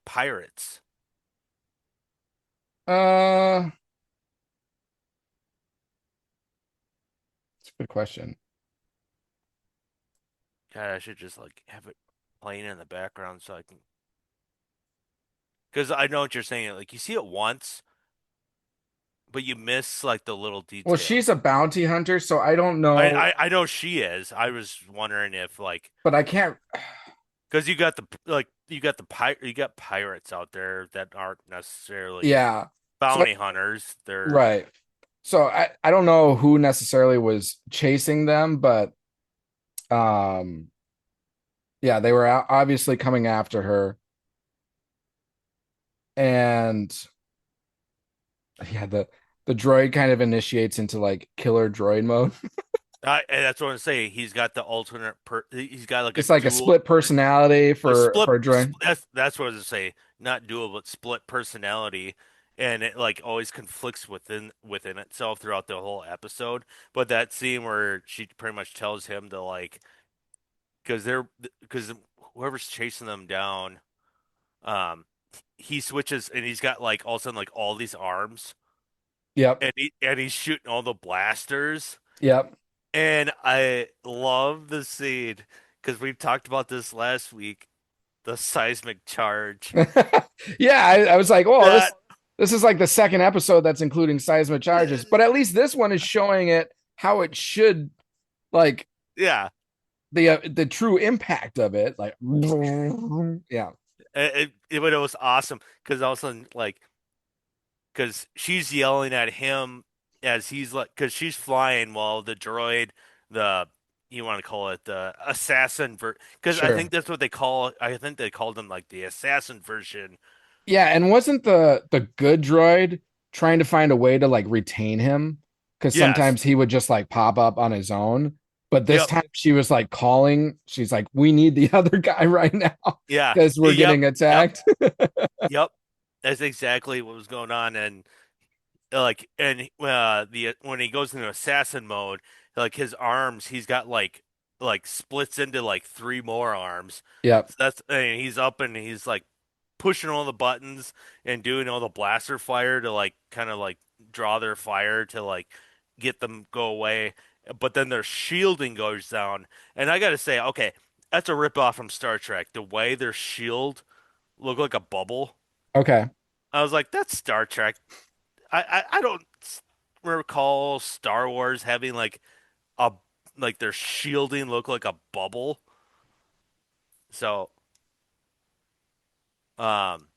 Speaker 3: pirates?
Speaker 2: uh it's a good question.
Speaker 3: God, I should just like have it playing in the background so I can because I know what you're saying. Like you see it once, but you miss like the little
Speaker 2: Well,
Speaker 3: details.
Speaker 2: she's a bounty hunter, so I don't know,
Speaker 3: I know she is. I was wondering if like
Speaker 2: but I can't
Speaker 3: because you got pirates out there that aren't necessarily
Speaker 2: yeah. So
Speaker 3: bounty hunters. They're
Speaker 2: right. So I don't know who necessarily was chasing them, but um yeah, they were obviously coming after her. And yeah, the droid kind of initiates into like killer droid mode.
Speaker 3: and that's what I'm saying. He's got the alternate he's got like a
Speaker 2: It's like a
Speaker 3: dual
Speaker 2: split personality
Speaker 3: a split
Speaker 2: for a droid.
Speaker 3: that's what I was gonna say. Not dual, but split personality. And it like always conflicts within itself throughout the whole episode. But that scene where she pretty much tells him to like because whoever's chasing them down, um, he switches and he's got like all of a sudden like all these arms
Speaker 2: Yep.
Speaker 3: and he's shooting all the blasters.
Speaker 2: Yep.
Speaker 3: And I love the scene because we talked about this last week, the seismic charge.
Speaker 2: Yeah, I was like, oh,
Speaker 3: That
Speaker 2: this is like the second episode that's including seismic charges, but at least this one is showing it how it should like
Speaker 3: yeah,
Speaker 2: the true impact of it. Like, yeah,
Speaker 3: it was awesome because all of a sudden like because she's yelling at him as he's like because she's flying while the droid the you want to call it the assassin because I
Speaker 2: sure.
Speaker 3: think that's what they call I think they called him like the assassin version.
Speaker 2: Yeah, and wasn't the good droid trying to find a way to like retain him? Because
Speaker 3: Yes.
Speaker 2: sometimes he would just like pop up on his own. But this
Speaker 3: Yep.
Speaker 2: time she was like calling. She's like, "We need the other guy right now
Speaker 3: Yeah.
Speaker 2: because we're
Speaker 3: Yep.
Speaker 2: getting
Speaker 3: Yep.
Speaker 2: attacked."
Speaker 3: Yep. That's exactly what was going on, and the when he goes into assassin mode, like his arms, he's got like splits into like three more arms.
Speaker 2: Yep.
Speaker 3: So that's and he's up and he's like pushing all the buttons and doing all the blaster fire to like kind of like draw their fire to like get them go away. But then their shielding goes down, and I gotta say, okay, that's a ripoff from Star Trek. The way their shield looked like a bubble.
Speaker 2: Okay.
Speaker 3: I was like, that's Star Trek. I don't recall Star Wars having a like their shielding look like a bubble. So um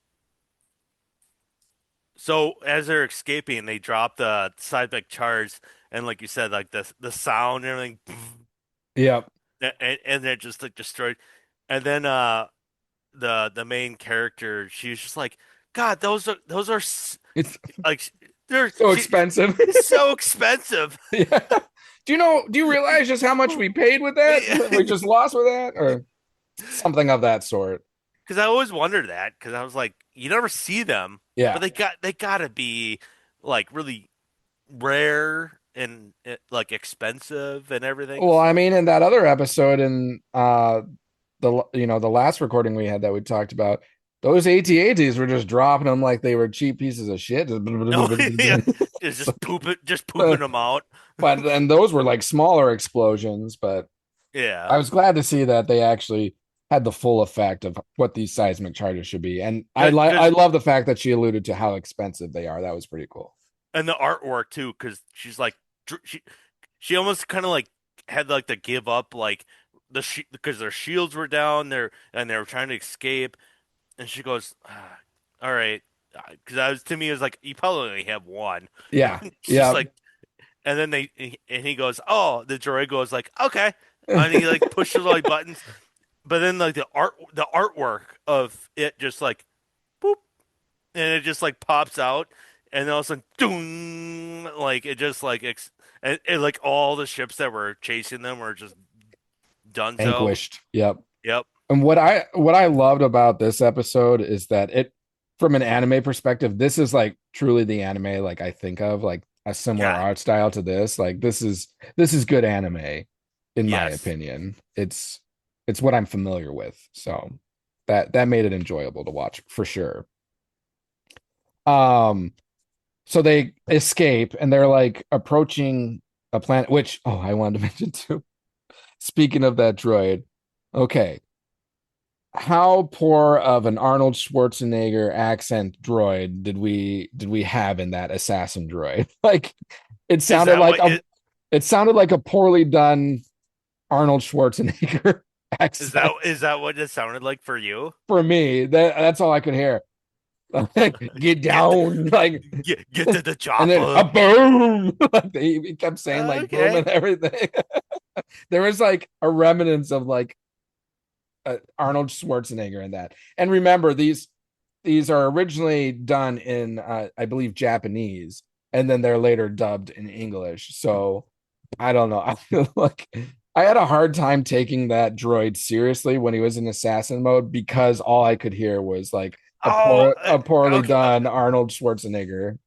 Speaker 3: so as they're escaping, they drop the seismic charge and like you said, like the sound and everything,
Speaker 2: Yep.
Speaker 3: and they're just like destroyed. And then the main character, she's just like, God,
Speaker 2: It's
Speaker 3: like they're
Speaker 2: so expensive.
Speaker 3: it's so expensive.
Speaker 2: Yeah. Do you realize just how much we paid with that? We just lost with that or something of that sort.
Speaker 3: Because I always wondered that because I was like, you never see them, but
Speaker 2: Yeah.
Speaker 3: they gotta be like really rare like expensive and everything.
Speaker 2: Well, I
Speaker 3: So
Speaker 2: mean, in that other episode in the last recording we had that we talked about, those AT-ATs were just dropping them like they were cheap pieces of shit.
Speaker 3: no, yeah, it's
Speaker 2: So,
Speaker 3: just pooping them out.
Speaker 2: but and those were like smaller explosions, but
Speaker 3: Yeah,
Speaker 2: I was glad to see that they actually had the full effect of what these seismic charges should be. And I
Speaker 3: because
Speaker 2: love the fact that she alluded to how expensive they are. That was pretty cool.
Speaker 3: and the artwork too, because she's like she almost kind of like had like to give up like because their shields were down there and they were trying to escape, and she goes, "All right," because I was to me it was like you probably only have one.
Speaker 2: Yeah.
Speaker 3: It's just
Speaker 2: Yeah.
Speaker 3: like, and then and he goes, "Oh," the droid goes like, "Okay," and he like pushes all the buttons, but then like the artwork of it just like boop, and it just like pops out, and then all of a sudden, doom, like it just like like all the ships that were chasing them were just done so.
Speaker 2: Vanquished. Yep.
Speaker 3: Yep.
Speaker 2: And what I loved about this episode is that it from an anime perspective, this is like truly the anime like I think of, like a similar
Speaker 3: Yeah.
Speaker 2: art style to this. Like this is good anime, in my
Speaker 3: Yes.
Speaker 2: opinion. It's what I'm familiar with. So that made it enjoyable to watch for sure. Um, so they escape and they're like approaching a planet, which I wanted to mention too. Speaking of that droid, okay, how poor of an Arnold Schwarzenegger accent droid did we have in that assassin droid? Like it
Speaker 3: Is
Speaker 2: sounded
Speaker 3: that
Speaker 2: like
Speaker 3: what
Speaker 2: a it sounded like a poorly done Arnold Schwarzenegger accent
Speaker 3: is that what it sounded like for you?
Speaker 2: for me. That's all I could hear. Like, get
Speaker 3: Get the,
Speaker 2: down, like,
Speaker 3: get to the
Speaker 2: and then a
Speaker 3: chopper.
Speaker 2: boom. Like he kept saying like boom
Speaker 3: Okay.
Speaker 2: and everything. There was like a remnants of like Arnold Schwarzenegger in that. And remember, these are originally done in I believe Japanese, and then they're later dubbed in English. So I don't know. I feel like I had a hard time taking that droid seriously when he was in assassin mode because all I could hear was like
Speaker 3: Oh,
Speaker 2: a poorly
Speaker 3: okay.
Speaker 2: done Arnold Schwarzenegger.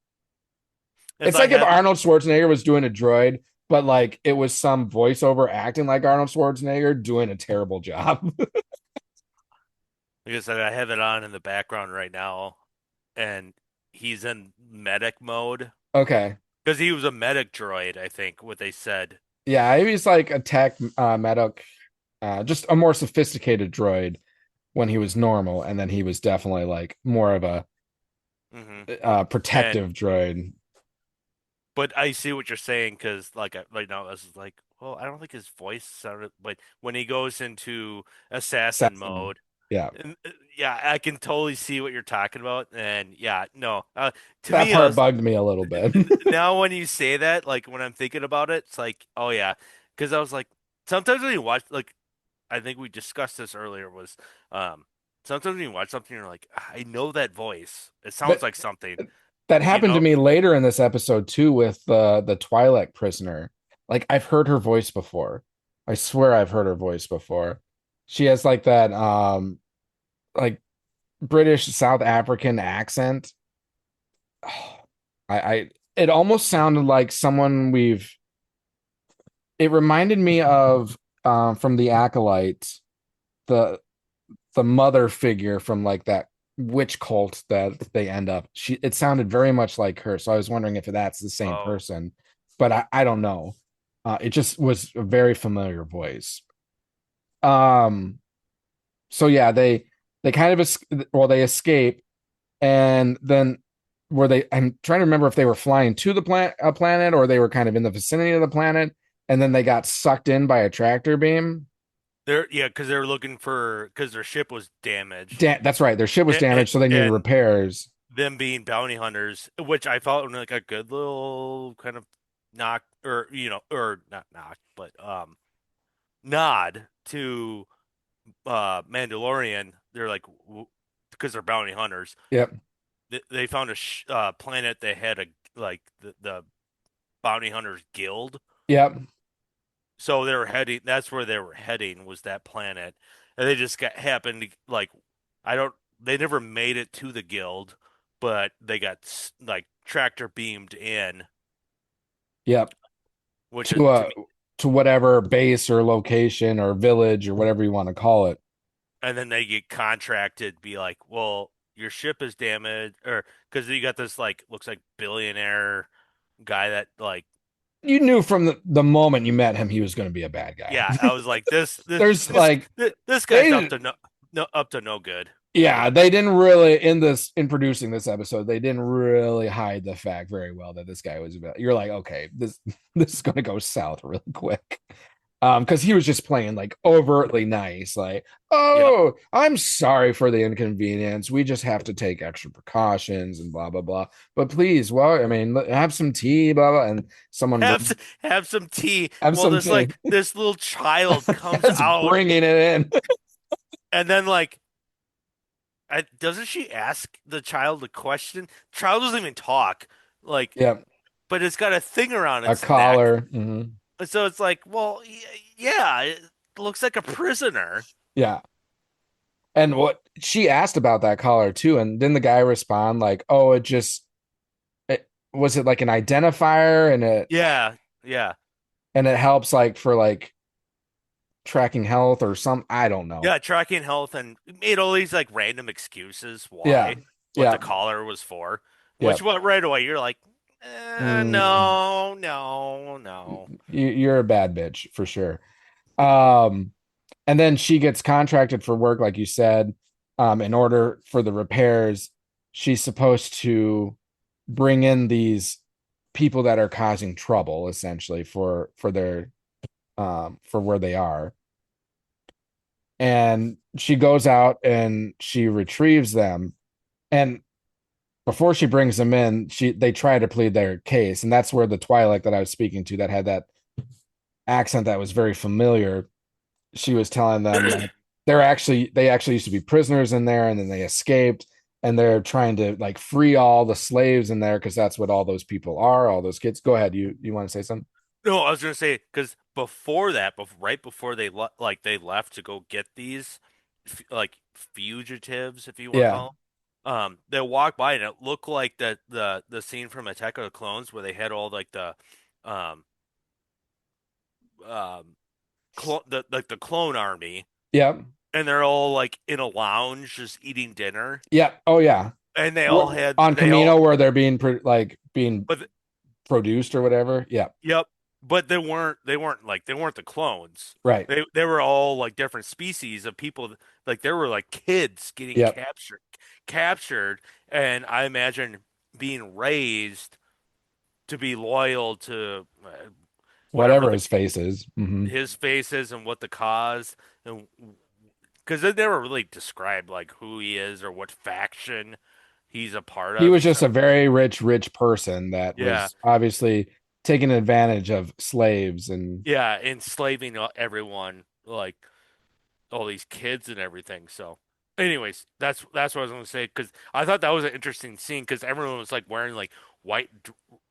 Speaker 3: It's
Speaker 2: It's
Speaker 3: like
Speaker 2: like if
Speaker 3: have
Speaker 2: Arnold Schwarzenegger was doing a droid, but like it was some voiceover acting like Arnold Schwarzenegger doing a terrible job.
Speaker 3: like I said, I have it on in the background right now, and he's in medic mode
Speaker 2: Okay.
Speaker 3: because he was a medic droid, I think, what they said.
Speaker 2: Yeah, he's like a tech medic, just a more sophisticated droid when he was normal, and then he was definitely like more of a
Speaker 3: Hmm. And
Speaker 2: protective droid.
Speaker 3: but I see what you're saying because like right now I was like, well, I don't think his voice sounded, but when he goes into assassin
Speaker 2: Assassin.
Speaker 3: mode,
Speaker 2: Yeah,
Speaker 3: and, yeah, I can totally see what you're talking about. And yeah, no, to
Speaker 2: that
Speaker 3: me, I
Speaker 2: part
Speaker 3: was
Speaker 2: bugged me a little bit.
Speaker 3: now when you say that, like when I'm thinking about it, it's like, oh yeah, because I was like, sometimes when you watch, like I think we discussed this earlier, was um, sometimes when you watch something, you're like, I know that voice. It sounds
Speaker 2: That
Speaker 3: like something,
Speaker 2: that
Speaker 3: you
Speaker 2: happened to
Speaker 3: know?
Speaker 2: me later in this episode too with the Twi'lek prisoner. Like I've heard her voice before. I swear I've heard her voice before. She has like that like British South African accent. I it almost sounded like someone we've it reminded me of from the Acolyte, the mother figure from like that witch cult that they end up. It sounded very much like her. So I was wondering if that's the same
Speaker 3: Oh,
Speaker 2: person, but I don't know. It just was a very familiar voice. Um, so yeah, they kind of they escape, and then were they I'm trying to remember if they were flying to the planet or they were kind of in the vicinity of the planet, and then they got sucked in by a tractor beam.
Speaker 3: they're yeah, because they're looking for because their ship was damaged,
Speaker 2: That's right, their ship was
Speaker 3: and,
Speaker 2: damaged, so they needed
Speaker 3: and
Speaker 2: repairs.
Speaker 3: them being bounty hunters, which I thought like a good little kind of knock or or not knock, but nod to Mandalorian. They're like because they're bounty hunters.
Speaker 2: Yep.
Speaker 3: They found a planet that had a like the bounty hunters guild.
Speaker 2: Yep.
Speaker 3: So they were heading. That's where they were heading was that planet, and they just got happened to like I don't. They never made it to the guild, but they got like tractor beamed in,
Speaker 2: Yep.
Speaker 3: which is
Speaker 2: to
Speaker 3: to
Speaker 2: a
Speaker 3: me.
Speaker 2: to whatever base or location or village or whatever you want to call it.
Speaker 3: And then they get contracted to be like, well, your ship is damaged, or because you got this like looks like billionaire guy that like,
Speaker 2: You knew from the moment you met him he was going to be a bad guy.
Speaker 3: yeah, I was like,
Speaker 2: There's like
Speaker 3: this guy's up
Speaker 2: they
Speaker 3: to no good.
Speaker 2: yeah, they didn't really in producing this episode, they didn't really hide the fact very well that this guy was about. You're like, okay, this is going to go south really quick. Because he was just playing like overtly nice, like,
Speaker 3: Yep.
Speaker 2: oh, I'm sorry for the inconvenience. We just have to take extra precautions and blah blah blah. But please, well, I mean, have some tea, blah blah. And someone
Speaker 3: Have some tea.
Speaker 2: have
Speaker 3: Well,
Speaker 2: some
Speaker 3: this
Speaker 2: tea.
Speaker 3: like this little child comes
Speaker 2: That's
Speaker 3: out,
Speaker 2: bringing it in.
Speaker 3: and then like, doesn't she ask the child a question? Child doesn't even talk, like,
Speaker 2: Yeah,
Speaker 3: but it's got a thing around
Speaker 2: a
Speaker 3: its neck.
Speaker 2: collar. Mhm.
Speaker 3: So it's like, well, yeah, it looks like a prisoner.
Speaker 2: Yeah. And what she asked about that collar too, and then the guy respond like, "Oh, it was it like an identifier,
Speaker 3: Yeah, yeah,
Speaker 2: and it helps like for like tracking health or some I don't know."
Speaker 3: yeah. Tracking health and made all these like random excuses
Speaker 2: Yeah,
Speaker 3: why what
Speaker 2: yeah,
Speaker 3: the collar was for.
Speaker 2: yeah.
Speaker 3: Which what right away you're like,
Speaker 2: Mm,
Speaker 3: no, no, no.
Speaker 2: you're a bad bitch for sure. Um, and then she gets contracted for work, like you said. In order for the repairs, she's supposed to bring in these people that are causing trouble, essentially for their for where they are. And she goes out and she retrieves them. And before she brings them in, they try to plead their case, and that's where the Twilight that I was speaking to, that had that accent that was very familiar, she was telling them that they actually used to be prisoners in there, and then they escaped, and they're trying to like free all the slaves in there because that's what all those people are, all those kids. Go ahead, you want to say something?
Speaker 3: No, I was gonna say because before that, right before they left to go get these like fugitives, if you want to
Speaker 2: Yeah,
Speaker 3: call them, they walked by and it looked like the scene from Attack of the Clones where they had all like the um um the like the clone army
Speaker 2: yeah,
Speaker 3: and they're all like in a lounge just eating dinner
Speaker 2: yeah. Oh yeah.
Speaker 3: and
Speaker 2: On
Speaker 3: they all
Speaker 2: Camino where they're being
Speaker 3: but
Speaker 2: produced or whatever. Yeah,
Speaker 3: yep. But they weren't the clones.
Speaker 2: right.
Speaker 3: They were all like different species of people. Like there were like kids getting
Speaker 2: Yep.
Speaker 3: captured, and I imagine being raised to be loyal to whatever
Speaker 2: Whatever his face is. Hmm.
Speaker 3: his face is and what the cause, and because they never really described like who he is or what faction he's a part
Speaker 2: He
Speaker 3: of.
Speaker 2: was
Speaker 3: He
Speaker 2: just
Speaker 3: said,
Speaker 2: a very rich person that
Speaker 3: yeah,
Speaker 2: was obviously taking advantage of slaves and
Speaker 3: yeah, enslaving everyone like all these kids and everything. So, anyways, that's what I was gonna say because I thought that was an interesting scene because everyone was like wearing like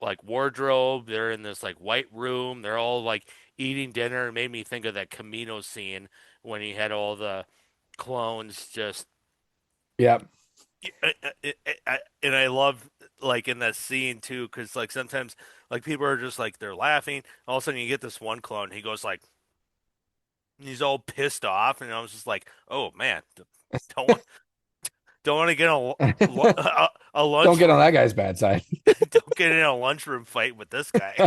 Speaker 3: like wardrobe. They're in this like white room. They're all like eating dinner. It made me think of that Camino scene when he had all the clones just.
Speaker 2: yep.
Speaker 3: And I love like in that scene too because like sometimes like people are just like they're laughing. All of a sudden you get this one clone. He goes like he's all pissed off, and I was just like, "Oh man, don't want, don't want to get a
Speaker 2: Don't get on
Speaker 3: lunchroom,
Speaker 2: that guy's bad side.
Speaker 3: don't get in a lunchroom fight with this guy."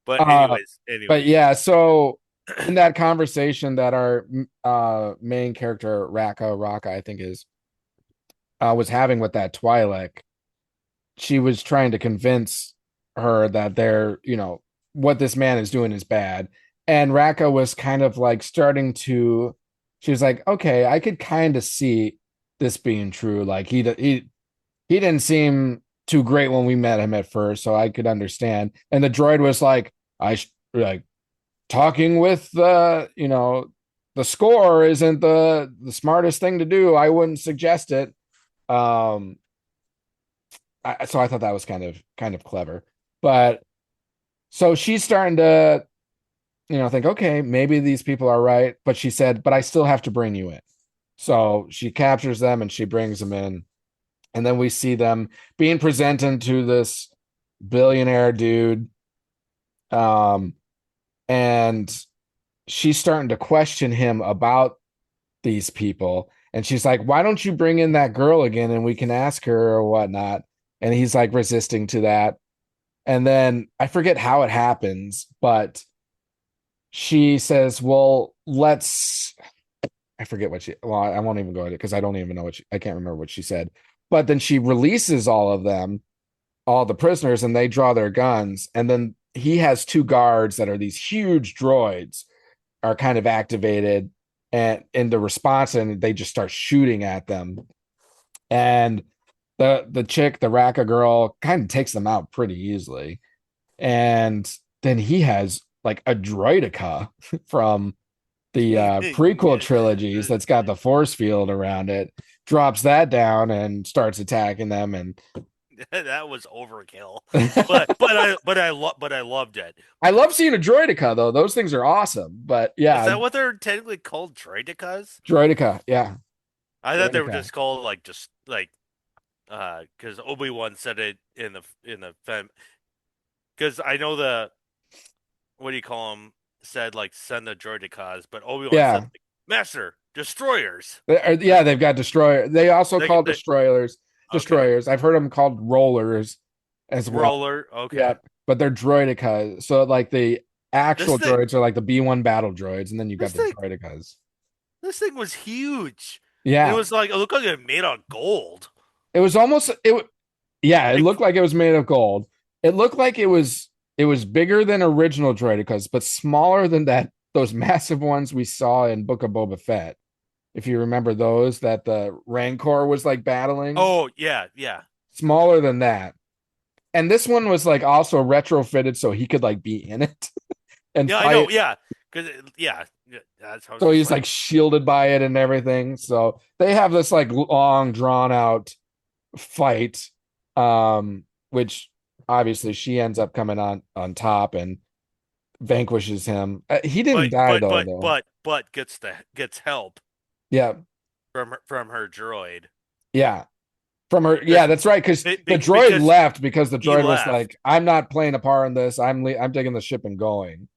Speaker 3: But
Speaker 2: uh, but
Speaker 3: anyways,
Speaker 2: yeah, so in that conversation that our main character Raka I think is was having with that Twi'lek, she was trying to convince her that what this man is doing is bad. And Raka was kind of like she was like, okay, I could kind of see this being true. Like he didn't seem too great when we met him at first, so I could understand. And the droid was like, like talking with the score isn't the smartest thing to do. I wouldn't suggest it. Um, so I thought that was kind of clever. But so she's starting to think, okay, maybe these people are right. But she said, but I still have to bring you in. So she captures them and she brings them in, and then we see them being presented to billionaire dude. Um, and she's starting to question him about these people. And she's like, why don't you bring in that girl again and we can ask her or whatnot? And he's like resisting to that. And then I forget how it happens, but she says, well, I forget what I won't even go into it because I don't even know I can't remember what she said. But then she releases all of them, all the prisoners, and they draw their guns. And then he has two guards that are these huge droids are kind of activated and in the response, and they just start shooting at them. And the chick, the Raka girl, kind of takes them out pretty easily. And then he has like a droidica from the prequel trilogies that's got the force field around it, drops that down and starts attacking them. And
Speaker 3: that was overkill. But I loved it.
Speaker 2: I love seeing a droidica though. Those things are awesome. But yeah,
Speaker 3: Is that what they're technically called, droidicas?
Speaker 2: droidica, yeah.
Speaker 3: I thought they were
Speaker 2: Droidica.
Speaker 3: just called like just like because Obi-Wan said it in the film. Because I know the what do you call them said like send the droidicas, but Obi-Wan said
Speaker 2: Yeah.
Speaker 3: like, Master Destroyers.
Speaker 2: Yeah, they've got destroyer. They also call
Speaker 3: They
Speaker 2: destroyers
Speaker 3: okay
Speaker 2: destroyers. I've heard them called rollers as well.
Speaker 3: roller okay.
Speaker 2: Yeah, but they're droidica. So like the
Speaker 3: This
Speaker 2: actual
Speaker 3: thing
Speaker 2: droids are like the B1 battle droids, and then you've got
Speaker 3: this
Speaker 2: the
Speaker 3: thing
Speaker 2: droidicas.
Speaker 3: this thing was huge. And it
Speaker 2: Yeah,
Speaker 3: was like it looked like it made out of gold.
Speaker 2: it was almost it. Yeah, it
Speaker 3: Like
Speaker 2: looked like it was made of gold. It looked like it was bigger than original droidicas, but smaller than that. Those massive ones we saw in Book of Boba Fett. If you remember those that the Rancor was like battling,
Speaker 3: oh yeah.
Speaker 2: smaller than that. And this one was like also retrofitted so he could like be in it and
Speaker 3: Yeah, I know.
Speaker 2: fight.
Speaker 3: Yeah, because that's how I was
Speaker 2: So
Speaker 3: just
Speaker 2: he's
Speaker 3: like,
Speaker 2: like shielded by it and everything. So they have this like long drawn out fight, which obviously she ends up coming on top and vanquishes him. He didn't die though.
Speaker 3: but gets help
Speaker 2: Yeah,
Speaker 3: from her droid
Speaker 2: yeah. From her, yeah,
Speaker 3: because
Speaker 2: that's right. Because the droid
Speaker 3: because
Speaker 2: left because the
Speaker 3: he
Speaker 2: droid was
Speaker 3: left
Speaker 2: like, "I'm not playing a part in this. I'm taking the ship and going."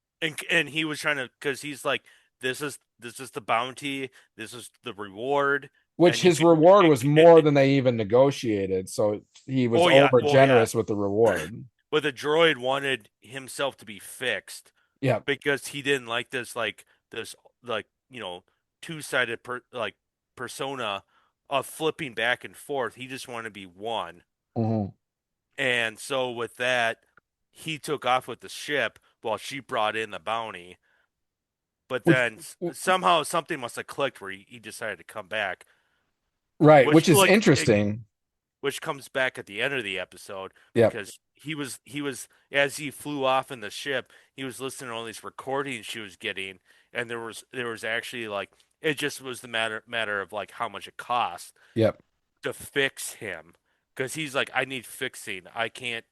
Speaker 3: and he was trying to because he's like this is the bounty, this is the reward,
Speaker 2: Which
Speaker 3: and you
Speaker 2: his
Speaker 3: can
Speaker 2: reward was more than they even negotiated, so he was over
Speaker 3: oh yeah,
Speaker 2: generous with the reward.
Speaker 3: but the droid wanted himself to be fixed
Speaker 2: Yeah.
Speaker 3: because he didn't like this like two-sided persona of flipping back and forth. He just wanted to be one.
Speaker 2: Mhm.
Speaker 3: And so with that, he took off with the ship while she brought in the bounty. But
Speaker 2: Which,
Speaker 3: then somehow something must have clicked where he decided to come back,
Speaker 2: right,
Speaker 3: which
Speaker 2: which is
Speaker 3: like
Speaker 2: interesting.
Speaker 3: which comes back at the end of the episode
Speaker 2: Yep.
Speaker 3: because he was as he flew off in the ship, he was listening to all these recordings she was getting, and there was actually like it just was the matter of like how much it cost
Speaker 2: Yep.
Speaker 3: to fix him because he's like I need fixing. I can't.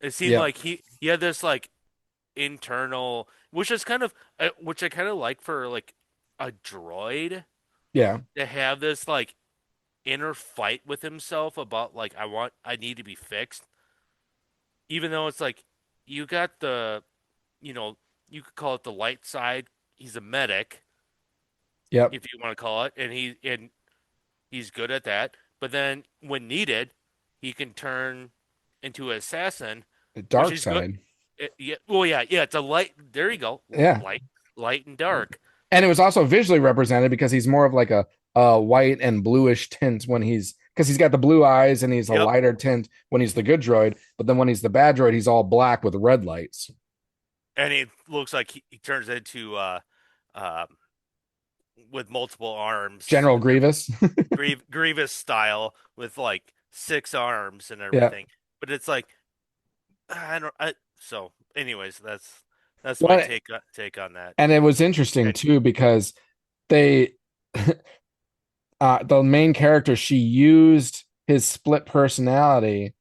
Speaker 3: It seemed
Speaker 2: Yep.
Speaker 3: like he had this like internal, which is kind of which I kind of like for like a droid
Speaker 2: Yeah.
Speaker 3: to have this like inner fight with himself about like I need to be fixed, even though it's like you got the you know you could call it the light side. He's a medic
Speaker 2: Yep.
Speaker 3: if you want to call it, and he's good at that. But then when needed, he can turn into an assassin,
Speaker 2: The
Speaker 3: which
Speaker 2: dark
Speaker 3: is good.
Speaker 2: side.
Speaker 3: Yeah, well, yeah. It's a light. There you go.
Speaker 2: Yeah.
Speaker 3: Light and dark.
Speaker 2: And it was also visually represented because he's more of like a white and bluish tint when because he's got the blue eyes and he's a
Speaker 3: Yep.
Speaker 2: lighter tint when he's the good droid, but then when he's the bad droid, he's all black with red lights.
Speaker 3: And it looks like he turns into uh, with multiple arms,
Speaker 2: General Grievous.
Speaker 3: Grievous style with like six arms and
Speaker 2: Yeah.
Speaker 3: everything. But it's like I don't. So, anyways, that's my
Speaker 2: Well,
Speaker 3: take on that.
Speaker 2: and it was interesting too because they the main character, she used his split personality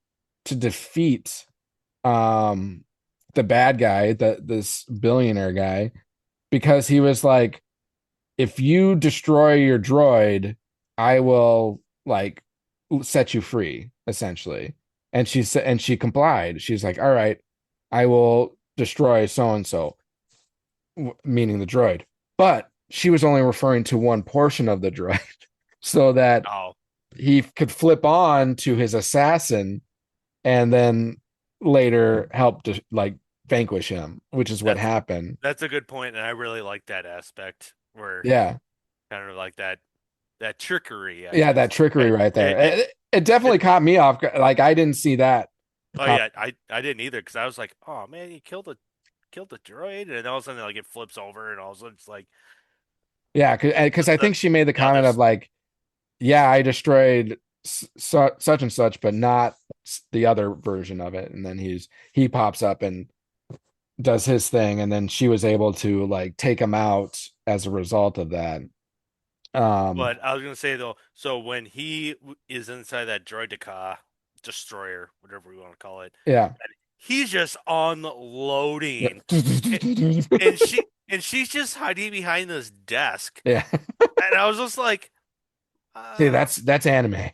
Speaker 2: to defeat um the bad guy, this billionaire guy, because he was like, if you destroy your droid, I will like set you free, essentially. And she said, and she complied. She's like, all right, I will destroy so and so, meaning the droid. But she was only referring to one portion of the droid, so that
Speaker 3: Oh,
Speaker 2: he could flip on to his assassin and then later help to like vanquish him, which is what
Speaker 3: that's
Speaker 2: happened.
Speaker 3: that's a good point, and I really like that aspect where
Speaker 2: Yeah.
Speaker 3: kind of like that trickery, I
Speaker 2: Yeah, that
Speaker 3: guess.
Speaker 2: trickery
Speaker 3: It,
Speaker 2: right there.
Speaker 3: it,
Speaker 2: It
Speaker 3: it,
Speaker 2: definitely caught me off. Like I didn't see that.
Speaker 3: oh
Speaker 2: Cop-
Speaker 3: yeah, I didn't either because I was like, oh man, he killed the droid, and all of a sudden like it flips over, and all of a sudden it's like
Speaker 2: Yeah, because I
Speaker 3: the
Speaker 2: think she made the
Speaker 3: the other.
Speaker 2: comment of like, yeah, I destroyed such and such, but not the other version of it. And then he pops up and does his thing, and then she was able to like take him out as a result of that.
Speaker 3: But I was gonna say though, so when he is inside that droideka destroyer, whatever we want to call it,
Speaker 2: Yeah.
Speaker 3: and he's just
Speaker 2: Yeah.
Speaker 3: unloading, a- and she's just hiding behind this desk,
Speaker 2: Yeah.
Speaker 3: and I was just like,
Speaker 2: See,
Speaker 3: uh,
Speaker 2: that's anime.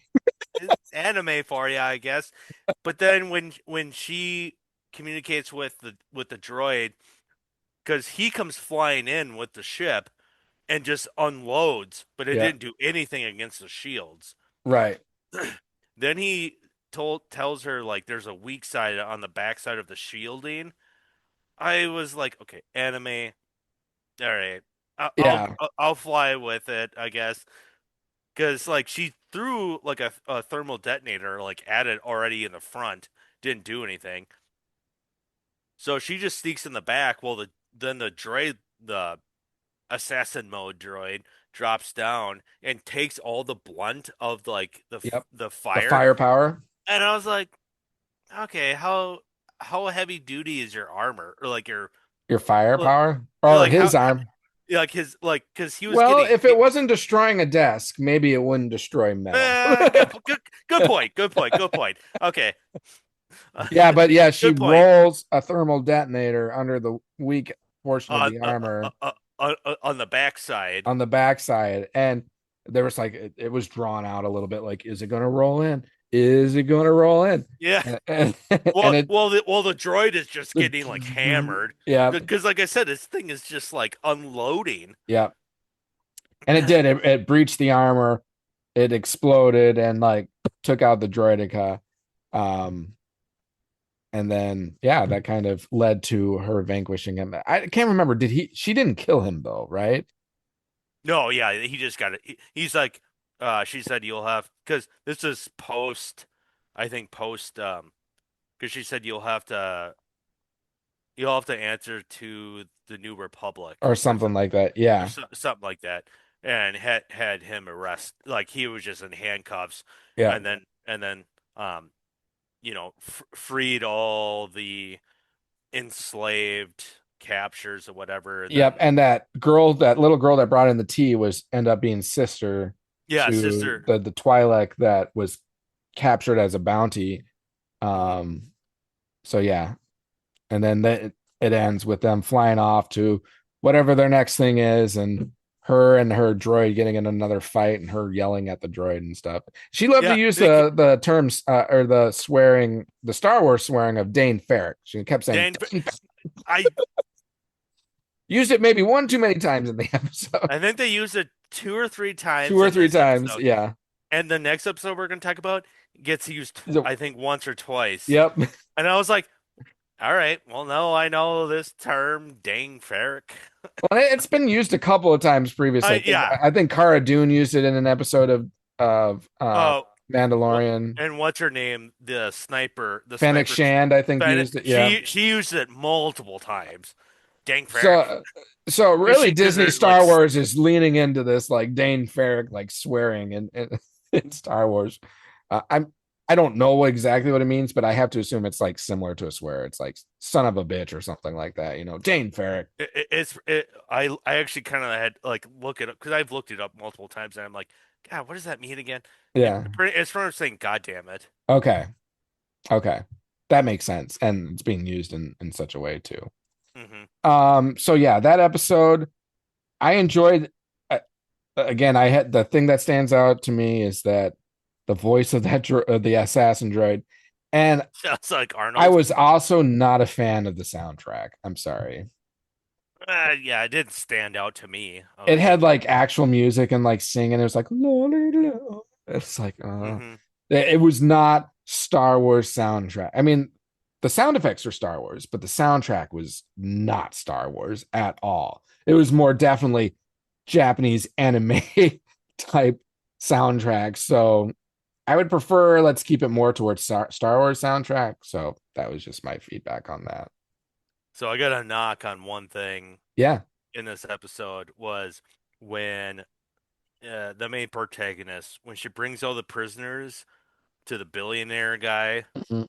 Speaker 3: it's anime for you, I guess. But then when she communicates with the droid, because he comes flying in with the ship and just unloads, but it
Speaker 2: Yeah.
Speaker 3: didn't do anything against the shields.
Speaker 2: Right.
Speaker 3: Then he tells her like there's a weak side on the backside of the shielding. I was like, okay, anime, all right,
Speaker 2: Yeah.
Speaker 3: I'll fly with it, I guess, because like she threw like a thermal detonator like at it already in the front, didn't do anything. So she just sneaks in the back. Well, the droid, the assassin mode droid, drops down and takes all the blunt of like
Speaker 2: Yep.
Speaker 3: the
Speaker 2: The
Speaker 3: fire.
Speaker 2: firepower,
Speaker 3: And I was like, okay, how heavy duty is your armor or like your
Speaker 2: your
Speaker 3: like
Speaker 2: firepower, or
Speaker 3: how
Speaker 2: his arm.
Speaker 3: like his like because he was
Speaker 2: Well,
Speaker 3: getting
Speaker 2: if it wasn't destroying a desk, maybe it wouldn't destroy metal.
Speaker 3: good point, good point. Okay,
Speaker 2: Yeah, but yeah, she
Speaker 3: good point.
Speaker 2: rolls a thermal detonator under the weak portion of
Speaker 3: On
Speaker 2: the armor
Speaker 3: on the backside.
Speaker 2: on the backside, and there was like it was drawn out a little bit. Like, is it going to roll in? Is it going to roll in?
Speaker 3: Yeah.
Speaker 2: And it,
Speaker 3: Well, the droid is just getting like hammered
Speaker 2: yeah,
Speaker 3: because, like I said, this thing is just like unloading.
Speaker 2: yeah, and it did. It breached the armor. It exploded and like took out the droideka. Um, and then yeah, that kind of led to her vanquishing him. I can't remember. Did he? She didn't kill him though, right?
Speaker 3: No, yeah, he just got it. He's like, she said you'll have because this is post, I think post, because she said you'll have to answer to the New Republic
Speaker 2: Or
Speaker 3: or
Speaker 2: something like that. Yeah,
Speaker 3: something like that, and had him arrest like he was just in handcuffs,
Speaker 2: yeah.
Speaker 3: and then freed all the enslaved captures or whatever, and
Speaker 2: Yep,
Speaker 3: then
Speaker 2: and that girl, that little girl that brought in the tea was end up being sister
Speaker 3: yeah,
Speaker 2: to
Speaker 3: sister.
Speaker 2: the Twi'lek that was captured as a bounty.
Speaker 3: Mhm.
Speaker 2: Um, so yeah, and then it ends with them flying off to whatever their next thing is, and her droid getting in another fight, and her yelling at the droid and stuff. She loved to
Speaker 3: Yeah,
Speaker 2: use the terms or the swearing, the Star Wars swearing of Dane Ferrick. She kept saying
Speaker 3: Dan,
Speaker 2: Dane
Speaker 3: I
Speaker 2: used it maybe one too many times in the episode.
Speaker 3: I think they used it two or three
Speaker 2: Two
Speaker 3: times
Speaker 2: or
Speaker 3: in
Speaker 2: three
Speaker 3: this
Speaker 2: times.
Speaker 3: episode,
Speaker 2: Yeah.
Speaker 3: and the next episode we're going to talk about gets used,
Speaker 2: So,
Speaker 3: I think, once or twice.
Speaker 2: yep.
Speaker 3: And I was like, all right, well, no, I know this term, dang ferric.
Speaker 2: Well, it's been used a couple of times previously.
Speaker 3: Yeah.
Speaker 2: I think Cara Dune used it in an episode of
Speaker 3: Oh,
Speaker 2: Mandalorian.
Speaker 3: and what's her name? The
Speaker 2: Fennec
Speaker 3: sniper.
Speaker 2: Shand, I think, used it. Yeah.
Speaker 3: She used it multiple times. Dang ferric.
Speaker 2: So really,
Speaker 3: Because
Speaker 2: Disney
Speaker 3: they're like,
Speaker 2: Star Wars is leaning into this like Dane Ferrick like swearing in Star Wars. I don't know exactly what it means, but I have to assume it's like similar to a swear. It's like son of a bitch or something like that. You know, Dane Ferrick.
Speaker 3: I actually kind of had like look it up because I've looked it up multiple times and I'm like, God, what does that mean again? And
Speaker 2: Yeah.
Speaker 3: it's from saying, God damn it.
Speaker 2: Okay. Okay. That makes sense. And it's being used in such a way too. So yeah, that episode I enjoyed. Again, I had the thing that stands out to me is that the voice of that the assassin droid, And
Speaker 3: Sounds like
Speaker 2: I
Speaker 3: Arnold.
Speaker 2: was also not a fan of the soundtrack. I'm sorry.
Speaker 3: Yeah, it didn't stand out to me. I
Speaker 2: It
Speaker 3: was
Speaker 2: had
Speaker 3: like,
Speaker 2: like actual music and like singing. It was like, la, la, la. It's like,
Speaker 3: mm-hmm.
Speaker 2: it was not Star Wars soundtrack. I mean, the sound effects are Star Wars, but the soundtrack was not Star Wars at all. It was more definitely Japanese anime type soundtrack. So I would prefer let's keep it more towards Star Wars soundtrack. So that was just my feedback on that.
Speaker 3: So I got a knock on one thing
Speaker 2: Yeah.
Speaker 3: in this episode was when the main protagonist, when she brings all the prisoners to the billionaire guy,
Speaker 2: Mhm.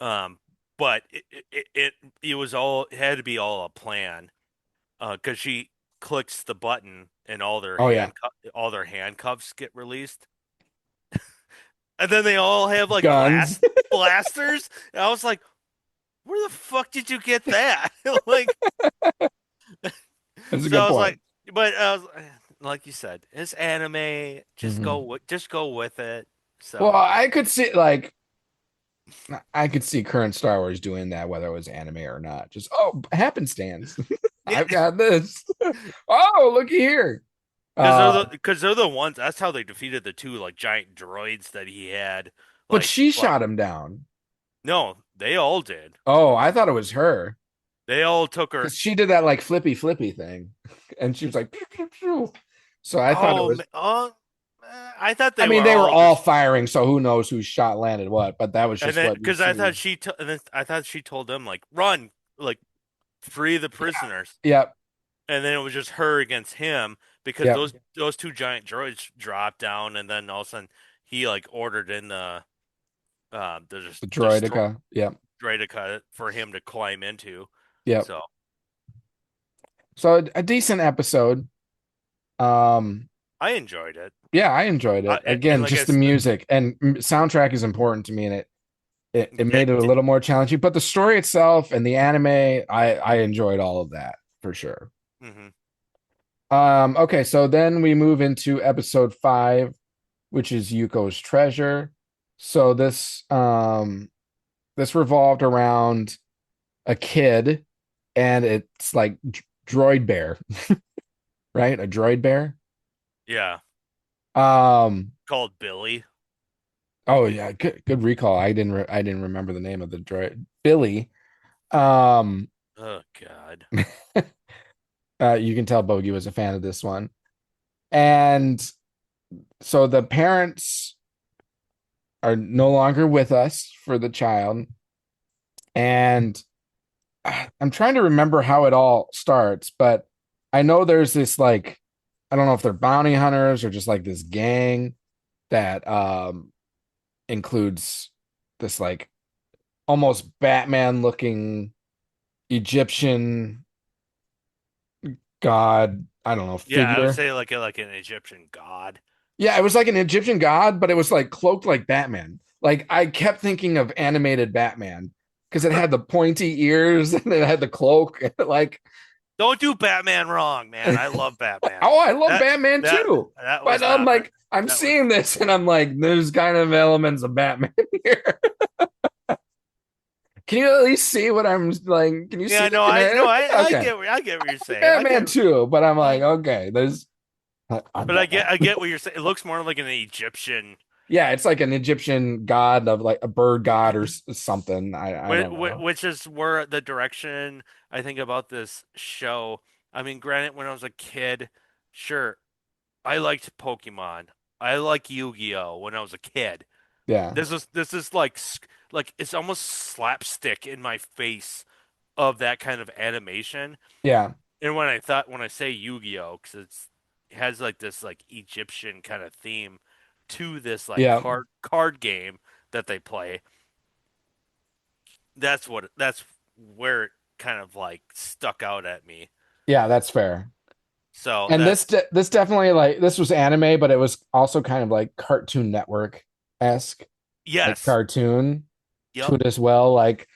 Speaker 3: um, but it was all it had to be all a plan, because she clicks the button and
Speaker 2: Oh yeah.
Speaker 3: all their handcuffs get released, and then they all have like
Speaker 2: Guns.
Speaker 3: blasters, and I was like, where the fuck did you get that? Like,
Speaker 2: That's a
Speaker 3: so
Speaker 2: good
Speaker 3: I was
Speaker 2: point.
Speaker 3: like, but I was like you said, it's anime.
Speaker 2: Mhm.
Speaker 3: Just go with it.
Speaker 2: Well,
Speaker 3: So
Speaker 2: I could see current Star Wars doing that, whether it was anime or not. Just happenstance.
Speaker 3: yeah,
Speaker 2: I've got this. Oh, looky here. Uh,
Speaker 3: because they're the ones. That's how they defeated the two like giant droids that he had.
Speaker 2: but
Speaker 3: Like,
Speaker 2: she
Speaker 3: well,
Speaker 2: shot him down.
Speaker 3: no, they all did.
Speaker 2: Oh, I thought it was her
Speaker 3: They all took her.
Speaker 2: because she did that like flippy flippy thing, and she was like, pew, pew, pew. So I thought it
Speaker 3: Oh,
Speaker 2: was.
Speaker 3: I thought
Speaker 2: I
Speaker 3: they
Speaker 2: mean,
Speaker 3: were
Speaker 2: they were
Speaker 3: all
Speaker 2: all
Speaker 3: just.
Speaker 2: firing, so who knows whose shot landed what? But that was
Speaker 3: And
Speaker 2: just
Speaker 3: then
Speaker 2: what you
Speaker 3: because I thought
Speaker 2: see.
Speaker 3: and then I thought she told them like run, like free the
Speaker 2: Yeah.
Speaker 3: prisoners.
Speaker 2: Yep.
Speaker 3: And then it was just her against him because
Speaker 2: Yep.
Speaker 3: those two giant droids dropped down, and then all of a sudden he like ordered in
Speaker 2: The
Speaker 3: the
Speaker 2: droidica. Yep.
Speaker 3: droidica for him to climb into.
Speaker 2: Yep.
Speaker 3: So
Speaker 2: So a decent episode. Um,
Speaker 3: I enjoyed it.
Speaker 2: yeah, I enjoyed it.
Speaker 3: And
Speaker 2: Again,
Speaker 3: like I
Speaker 2: just the
Speaker 3: said,
Speaker 2: music and soundtrack is important to me, and it
Speaker 3: yeah,
Speaker 2: made it a little more challenging. But the story itself and the anime, I enjoyed all of that for sure.
Speaker 3: hmm
Speaker 2: Okay, so then we move into episode 5, which is Yuko's treasure. So this revolved around a kid, and it's like droid bear, right? A droid bear.
Speaker 3: yeah,
Speaker 2: Um,
Speaker 3: called Billy.
Speaker 2: oh yeah, good recall. I didn't remember the name of the droid. Billy. Um,
Speaker 3: Oh God.
Speaker 2: you can tell Bogey was a fan of this one. And so the parents are no longer with us for the child. And I'm trying to remember how it all starts, but I know there's this like, I don't know if they're bounty hunters or just like this gang that includes this like almost Batman looking Egyptian god, I don't know,
Speaker 3: Yeah, I would
Speaker 2: figure.
Speaker 3: say like an Egyptian god.
Speaker 2: Yeah, it was like an Egyptian god, but it was like cloaked like Batman. Like I kept thinking of animated Batman because it had the pointy ears and it had the cloak. Like,
Speaker 3: Don't do Batman wrong, man. I love Batman.
Speaker 2: oh, I love
Speaker 3: That
Speaker 2: Batman
Speaker 3: that
Speaker 2: too.
Speaker 3: that
Speaker 2: But
Speaker 3: was
Speaker 2: I'm
Speaker 3: not my
Speaker 2: like, I'm
Speaker 3: that was
Speaker 2: seeing this and I'm like, there's kind of elements of Batman here. Can you at least see what I'm like? Can you see
Speaker 3: Yeah,
Speaker 2: it?
Speaker 3: no,
Speaker 2: Can okay.
Speaker 3: I get what you're saying.
Speaker 2: Batman too, but I'm like,
Speaker 3: I
Speaker 2: okay, there's I'm
Speaker 3: but
Speaker 2: Batman.
Speaker 3: I get what you're saying. It looks more like an Egyptian.
Speaker 2: Yeah, it's like an Egyptian god of like a bird god or something. I don't know.
Speaker 3: Which is where the direction I think about this show. I mean, granted, when I was a kid, sure, I liked Pokemon. I like Yu-Gi-Oh when I was a kid.
Speaker 2: Yeah,
Speaker 3: This is like like it's almost slapstick in my face of that kind of animation.
Speaker 2: yeah,
Speaker 3: And when I say Yu-Gi-Oh, because it has like this like Egyptian kind of theme to this like
Speaker 2: yeah,
Speaker 3: card game that they play. That's where it kind of like stuck out at me.
Speaker 2: yeah. That's fair.
Speaker 3: So
Speaker 2: And
Speaker 3: that's
Speaker 2: this definitely like this was anime, but it was also kind of like Cartoon Network esque, like
Speaker 3: yes,
Speaker 2: cartoon to
Speaker 3: yep,
Speaker 2: it as well. Like,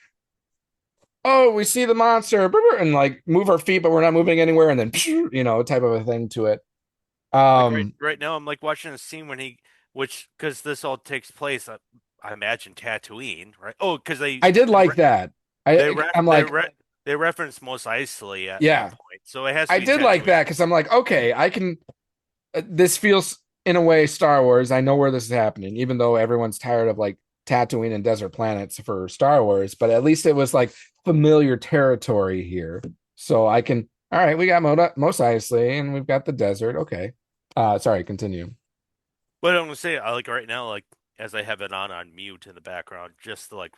Speaker 2: oh, we see the monster, and like move our feet, but we're not moving anywhere, and then type of a thing to it.
Speaker 3: like
Speaker 2: Um,
Speaker 3: right now I'm like watching a scene when which because this all takes place. I imagine Tatooine, right? Oh, because
Speaker 2: I did like that.
Speaker 3: they
Speaker 2: I'm
Speaker 3: they
Speaker 2: like,
Speaker 3: they reference Mos Eisley at one
Speaker 2: yeah,
Speaker 3: point, so it has to
Speaker 2: I
Speaker 3: be
Speaker 2: did like
Speaker 3: Tatooine.
Speaker 2: that because I'm like, okay, I can. This feels in a way Star Wars. I know where this is happening, even though everyone's tired of like Tatooine and desert planets for Star Wars. But at least it was like familiar territory here, so I can. All right, we got Mos Eisley and we've got the desert. Okay, sorry, continue.
Speaker 3: But I'm gonna say, I like right now, like as I have it on mute in the background, just to like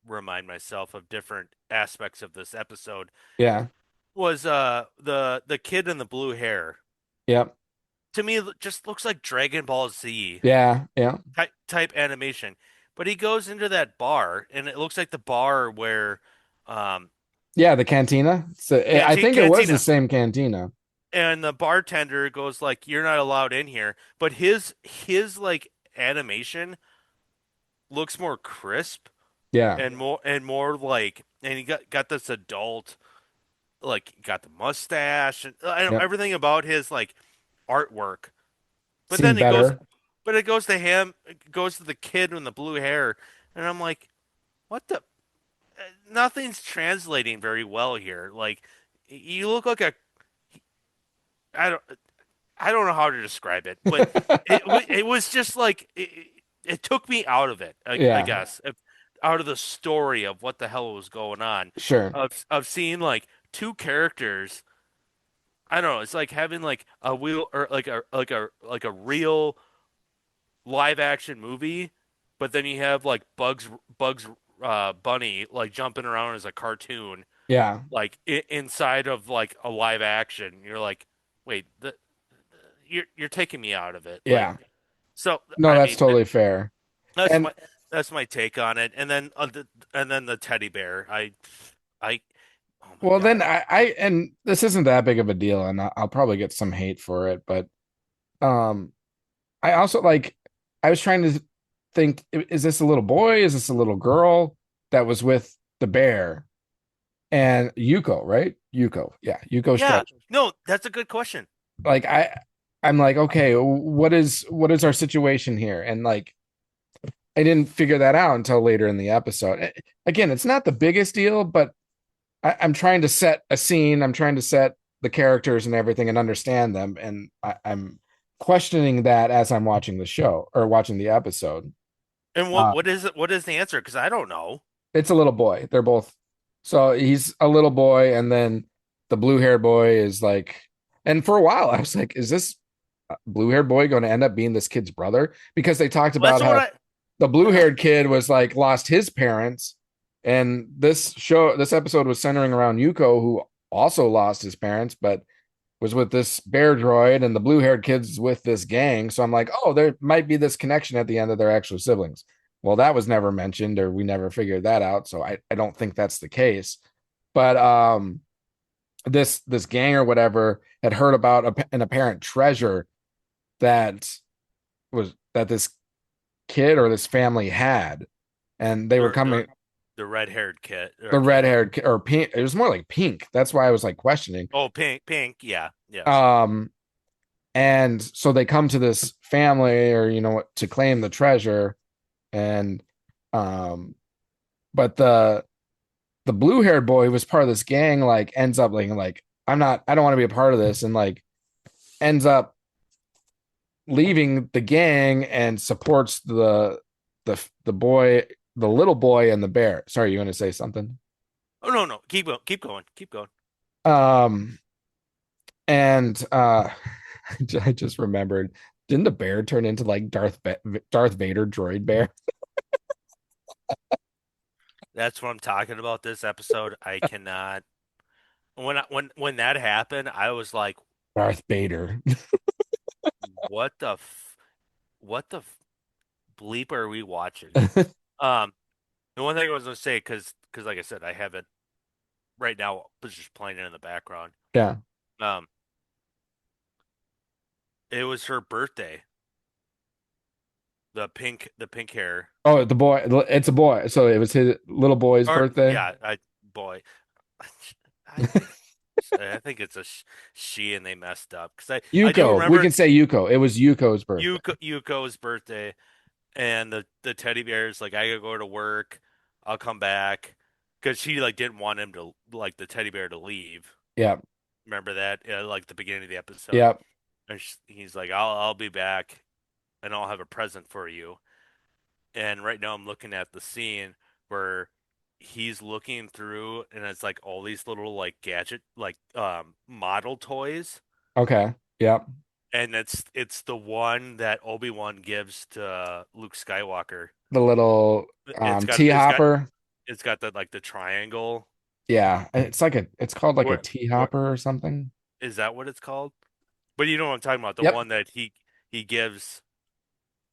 Speaker 3: remind myself of different aspects of this episode,
Speaker 2: Yeah,
Speaker 3: was the kid in the blue hair.
Speaker 2: yep,
Speaker 3: To me, it just looks like Dragon Ball Z
Speaker 2: yeah,
Speaker 3: type animation. But he goes into that bar, and it looks like the bar where, um,
Speaker 2: yeah. The cantina. So I think it was the
Speaker 3: Cantina,
Speaker 2: same cantina.
Speaker 3: and the bartender goes like, "You're not allowed in here." But his like animation looks more crisp
Speaker 2: Yeah,
Speaker 3: and more like, and he got this adult, like got the mustache and
Speaker 2: yep.
Speaker 3: everything about his like artwork. But then
Speaker 2: Seemed
Speaker 3: it goes,
Speaker 2: better.
Speaker 3: but it goes to him, it goes to the kid with the blue hair, and I'm like, what the? Nothing's translating very well here. Like, you look like a, I don't, I don't know how to describe it, but it was just like it took me out of it. I
Speaker 2: Yeah,
Speaker 3: guess out of the story of what the hell was going on,
Speaker 2: sure.
Speaker 3: of seeing like two characters. I don't know. It's like having like a wheel or like a real live action movie, but then you have like Bugs Bunny like jumping around as a cartoon,
Speaker 2: Yeah,
Speaker 3: like inside of like a live action. You're like, wait, you're taking me out of it. Like,
Speaker 2: yeah.
Speaker 3: so
Speaker 2: No,
Speaker 3: I
Speaker 2: that's
Speaker 3: mean,
Speaker 2: totally fair.
Speaker 3: that's
Speaker 2: And
Speaker 3: my that's my take on it. And then the teddy bear. I oh my
Speaker 2: well, then
Speaker 3: God.
Speaker 2: and this isn't that big of a deal, and I'll probably get some hate for it, but um, I also like. I was trying to think: is this a little boy? Is this a little girl that was with the bear and Yuko? Right? Yuko, yeah, Yuko
Speaker 3: Yeah,
Speaker 2: Stretch.
Speaker 3: no, that's a good question.
Speaker 2: Like I'm like, okay, what is our situation here? And like, I didn't figure that out until later in the episode. Again, it's not the biggest deal, but I'm trying to set a scene. I'm trying to set the characters and everything and understand them. And I'm questioning that as I'm watching the show or watching the episode.
Speaker 3: And
Speaker 2: Uh,
Speaker 3: what is it? What is the answer? Because I don't know.
Speaker 2: it's a little boy. They're both. So he's a little boy. And then the blue haired boy is like, and for a while, I was like, is this blue haired boy going to end up being this kid's brother? Because they talked
Speaker 3: Well, that's
Speaker 2: about
Speaker 3: what
Speaker 2: how
Speaker 3: I.
Speaker 2: the blue haired kid was like lost his parents. And this episode was centering around Yuko, who also lost his parents, but was with this bear droid, and the blue haired kids with this gang. So I'm like, oh, there might be this connection at the end that they're actual siblings. Well, that was never mentioned, or we never figured that out. So I don't think that's the case. But this gang or whatever had heard about an apparent treasure that that this kid or this family had, and they were
Speaker 3: The
Speaker 2: coming.
Speaker 3: the red-haired kid or
Speaker 2: The red
Speaker 3: kid.
Speaker 2: haired or pink. It was more like pink. That's why I was like questioning.
Speaker 3: Oh, pink. Yeah, yes.
Speaker 2: Um, and so they come to this family, or to claim the treasure, and um, but the blue haired boy who was part of this gang like ends up like I don't want to be a part of this, and like ends up leaving the gang and supports the boy, the little boy and the bear. Sorry, you want to say something?
Speaker 3: Oh no, no. Keep going.
Speaker 2: Um, and I just remembered, didn't the bear turn into like Darth Vader droid bear?
Speaker 3: That's what I'm talking about this episode. I cannot. When that happened, I was like,
Speaker 2: Darth Vader.
Speaker 3: what the what the bleep are we watching? Um, the one thing I was gonna say, because like I said, I have it right now, was just playing it in the background.
Speaker 2: Yeah.
Speaker 3: Um, it was her birthday. The pink hair.
Speaker 2: Oh, the boy. It's a boy. So it was his little boy's
Speaker 3: Or
Speaker 2: birthday.
Speaker 3: yeah, boy, I think I think it's a she, and they messed up because I do
Speaker 2: Yuko. We
Speaker 3: remember
Speaker 2: can say Yuko. It was Yuko's birthday.
Speaker 3: Yuko's birthday. and the teddy bear's like, I gotta go to work. I'll come back because she like didn't want him to like the teddy bear to leave.
Speaker 2: Yep.
Speaker 3: Remember that? Like the beginning of the episode.
Speaker 2: Yep.
Speaker 3: And he's like, I'll be back and I'll have a present for you. And right now I'm looking at the scene where he's looking through and it's like all these little like gadget like model toys.
Speaker 2: Okay. Yep.
Speaker 3: And it's the one that Obi-Wan gives to Luke Skywalker.
Speaker 2: The little
Speaker 3: It's got
Speaker 2: tea
Speaker 3: it's got
Speaker 2: hopper.
Speaker 3: it's got the like the triangle.
Speaker 2: Yeah. It's called like a
Speaker 3: What
Speaker 2: tea
Speaker 3: what
Speaker 2: hopper or something.
Speaker 3: is that what it's called? But you know what I'm talking about, the
Speaker 2: Yep.
Speaker 3: one that he gives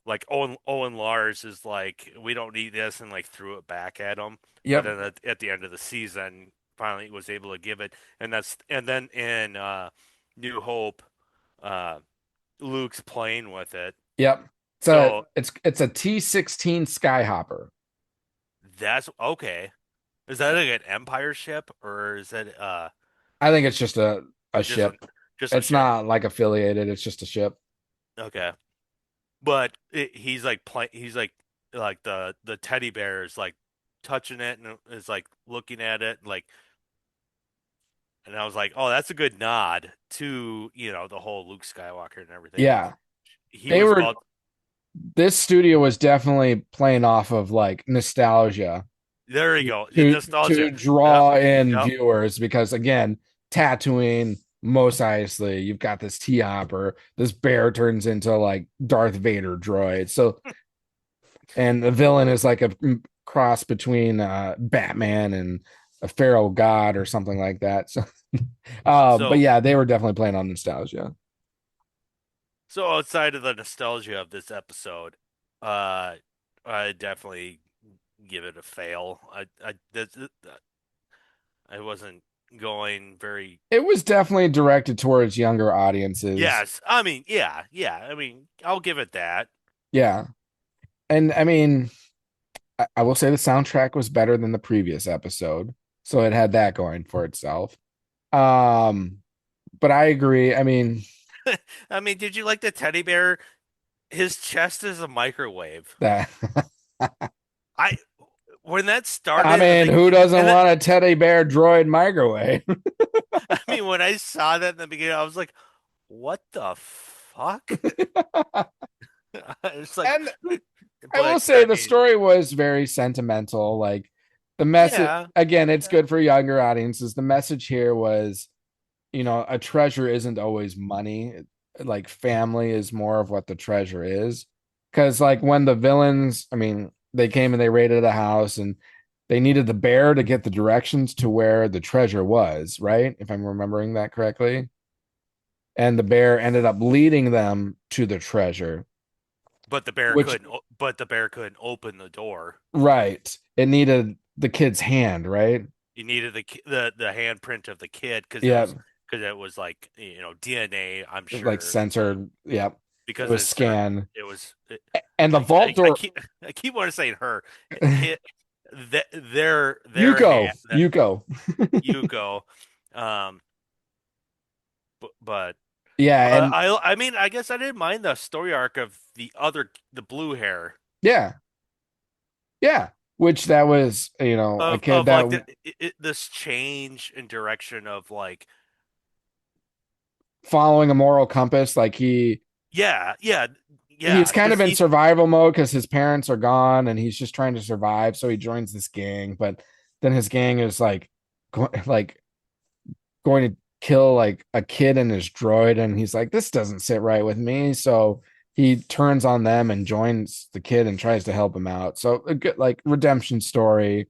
Speaker 3: like Owen Lars is like, we don't need this, and like threw it back at him. But
Speaker 2: Yep.
Speaker 3: then at the end of the season, finally was able to give it, and then in New Hope, uh, Luke's playing with it.
Speaker 2: Yep.
Speaker 3: So
Speaker 2: It's a T-16 Skyhopper.
Speaker 3: that's okay. Is that like an Empire ship or is that
Speaker 2: I think it's just a
Speaker 3: just
Speaker 2: ship.
Speaker 3: just a
Speaker 2: It's
Speaker 3: ship?
Speaker 2: not like affiliated. It's just a ship.
Speaker 3: Okay, but he's like he's like the teddy bear is like touching it and is like looking at it like, and I was like, oh, that's a good nod to, the whole Luke Skywalker and everything.
Speaker 2: Yeah.
Speaker 3: He
Speaker 2: They
Speaker 3: was
Speaker 2: were
Speaker 3: about
Speaker 2: This studio was definitely playing off of like nostalgia
Speaker 3: there we go.
Speaker 2: to
Speaker 3: Nostalgia. Yep.
Speaker 2: draw in
Speaker 3: Yep.
Speaker 2: viewers because again, Tatooine, Mos Eisley, you've got this tea hopper, this bear turns into like Darth Vader droid. So and the villain is like a cross between Batman and a feral god or something like that. So but
Speaker 3: So
Speaker 2: yeah, they were definitely playing on nostalgia.
Speaker 3: so outside of the nostalgia of this episode, uh I definitely give it a fail. I wasn't going very.
Speaker 2: It was definitely directed towards younger audiences.
Speaker 3: Yes, I mean, yeah. I mean, I'll give it that.
Speaker 2: Yeah. And I mean, I will say the soundtrack was better than the previous episode, so it had that going for itself. Um, but I agree. I mean,
Speaker 3: I mean, did you like the teddy bear? His chest is a microwave.
Speaker 2: that
Speaker 3: I when that
Speaker 2: I
Speaker 3: started,
Speaker 2: mean, who doesn't
Speaker 3: and then,
Speaker 2: want a teddy bear droid microwave?
Speaker 3: I mean, when I saw that in the beginning, I was like, "What the fuck?" It's like,
Speaker 2: And I will
Speaker 3: but
Speaker 2: say
Speaker 3: I
Speaker 2: the
Speaker 3: mean,
Speaker 2: story was very sentimental. Like the message,
Speaker 3: yeah,
Speaker 2: again, it's good for younger audiences. The message here was, a treasure isn't always money. Like family is more of what the treasure is. Because like when the villains, I mean, they came and they raided the house and they needed the bear to get the directions to where the treasure was, right? If I'm remembering that correctly. And the bear ended up leading them to the treasure,
Speaker 3: but the bear
Speaker 2: which,
Speaker 3: couldn't. But the bear couldn't open the door.
Speaker 2: right, it needed the kid's hand, right?
Speaker 3: You needed the handprint of the kid
Speaker 2: Yeah,
Speaker 3: because it was like, DNA. I'm
Speaker 2: like
Speaker 3: sure
Speaker 2: censored. Yeah, it
Speaker 3: because
Speaker 2: was scanned.
Speaker 3: it was.
Speaker 2: And the vault door,
Speaker 3: I keep wanting to say her. Hit
Speaker 2: you
Speaker 3: their
Speaker 2: go,
Speaker 3: hand.
Speaker 2: you go.
Speaker 3: You go. Um, but
Speaker 2: Yeah, and
Speaker 3: I mean, I guess I didn't mind the story arc of the blue hair
Speaker 2: yeah, yeah, which that was, a kid
Speaker 3: of like
Speaker 2: that
Speaker 3: this change in direction of like,
Speaker 2: following a moral compass, like
Speaker 3: yeah, yeah,
Speaker 2: he's
Speaker 3: yeah,
Speaker 2: kind of
Speaker 3: because
Speaker 2: in survival mode because his parents are gone and he's just trying to survive. So he joins this gang, but then his gang is like going to kill like a kid and his droid, and he's like, this doesn't sit right with me. So he turns on them and joins the kid and tries to help him out. So a good like redemption story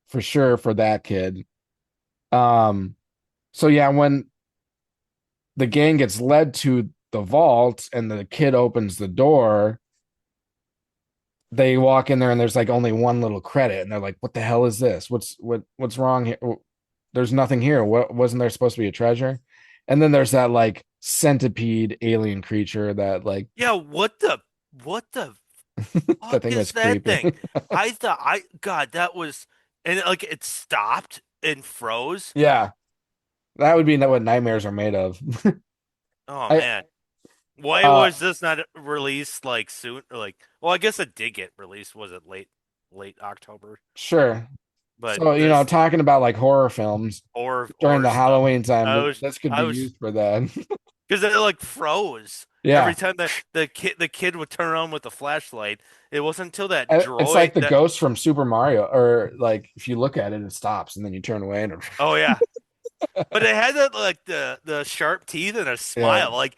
Speaker 2: for sure for that kid. Um, so yeah, when the gang gets led to the vault and the kid opens the door, they walk in there and there's like only one little credit and they're like, what the hell is this? What's wrong here? There's nothing here. What wasn't there supposed to be a treasure? And then there's that like centipede alien creature that like
Speaker 3: yeah, what the
Speaker 2: that
Speaker 3: fuck
Speaker 2: thing was
Speaker 3: is that
Speaker 2: creepy.
Speaker 3: thing? I thought God, that was, and like it stopped and froze.
Speaker 2: Yeah, that would be what nightmares are made of.
Speaker 3: Oh
Speaker 2: I
Speaker 3: man. Why
Speaker 2: Uh,
Speaker 3: was this not released like soon? Or like, well, I guess it did get released. Was it late October?
Speaker 2: sure.
Speaker 3: But
Speaker 2: So,
Speaker 3: this
Speaker 2: talking about like horror films during
Speaker 3: or
Speaker 2: the
Speaker 3: stuff.
Speaker 2: Halloween time,
Speaker 3: I was
Speaker 2: this could
Speaker 3: I
Speaker 2: be
Speaker 3: was
Speaker 2: used for that.
Speaker 3: because it like froze every
Speaker 2: Yeah.
Speaker 3: time the kid would turn on with the flashlight. It wasn't until that
Speaker 2: It's like
Speaker 3: droid
Speaker 2: the
Speaker 3: that
Speaker 2: ghost from Super Mario, or like if you look at it, it stops and then you turn away and
Speaker 3: oh yeah, but it had that like the sharp teeth and a
Speaker 2: yeah.
Speaker 3: smile like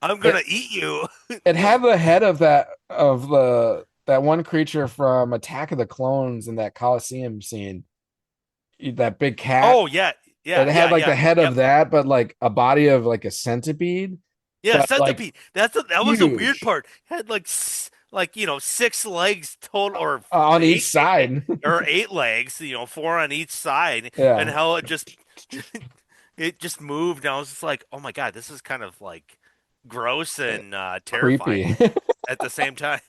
Speaker 3: I'm
Speaker 2: It
Speaker 3: gonna eat you.
Speaker 2: it
Speaker 3: Like
Speaker 2: had the head of that one creature from Attack of the Clones in that Coliseum scene, that big cat.
Speaker 3: oh yeah
Speaker 2: It
Speaker 3: yeah
Speaker 2: had
Speaker 3: yeah
Speaker 2: like
Speaker 3: yeah
Speaker 2: the head
Speaker 3: yep
Speaker 2: of that, but like a body of like a centipede,
Speaker 3: yeah
Speaker 2: but like
Speaker 3: centipede. That was the weird
Speaker 2: huge
Speaker 3: part. Had like like 6 legs total or
Speaker 2: on each
Speaker 3: eight,
Speaker 2: side.
Speaker 3: or 8 legs, four on each side, and
Speaker 2: Yeah,
Speaker 3: how it just it just moved. And I was just like, oh my God, this is kind of like gross and terrifying
Speaker 2: creepy.
Speaker 3: at the same time.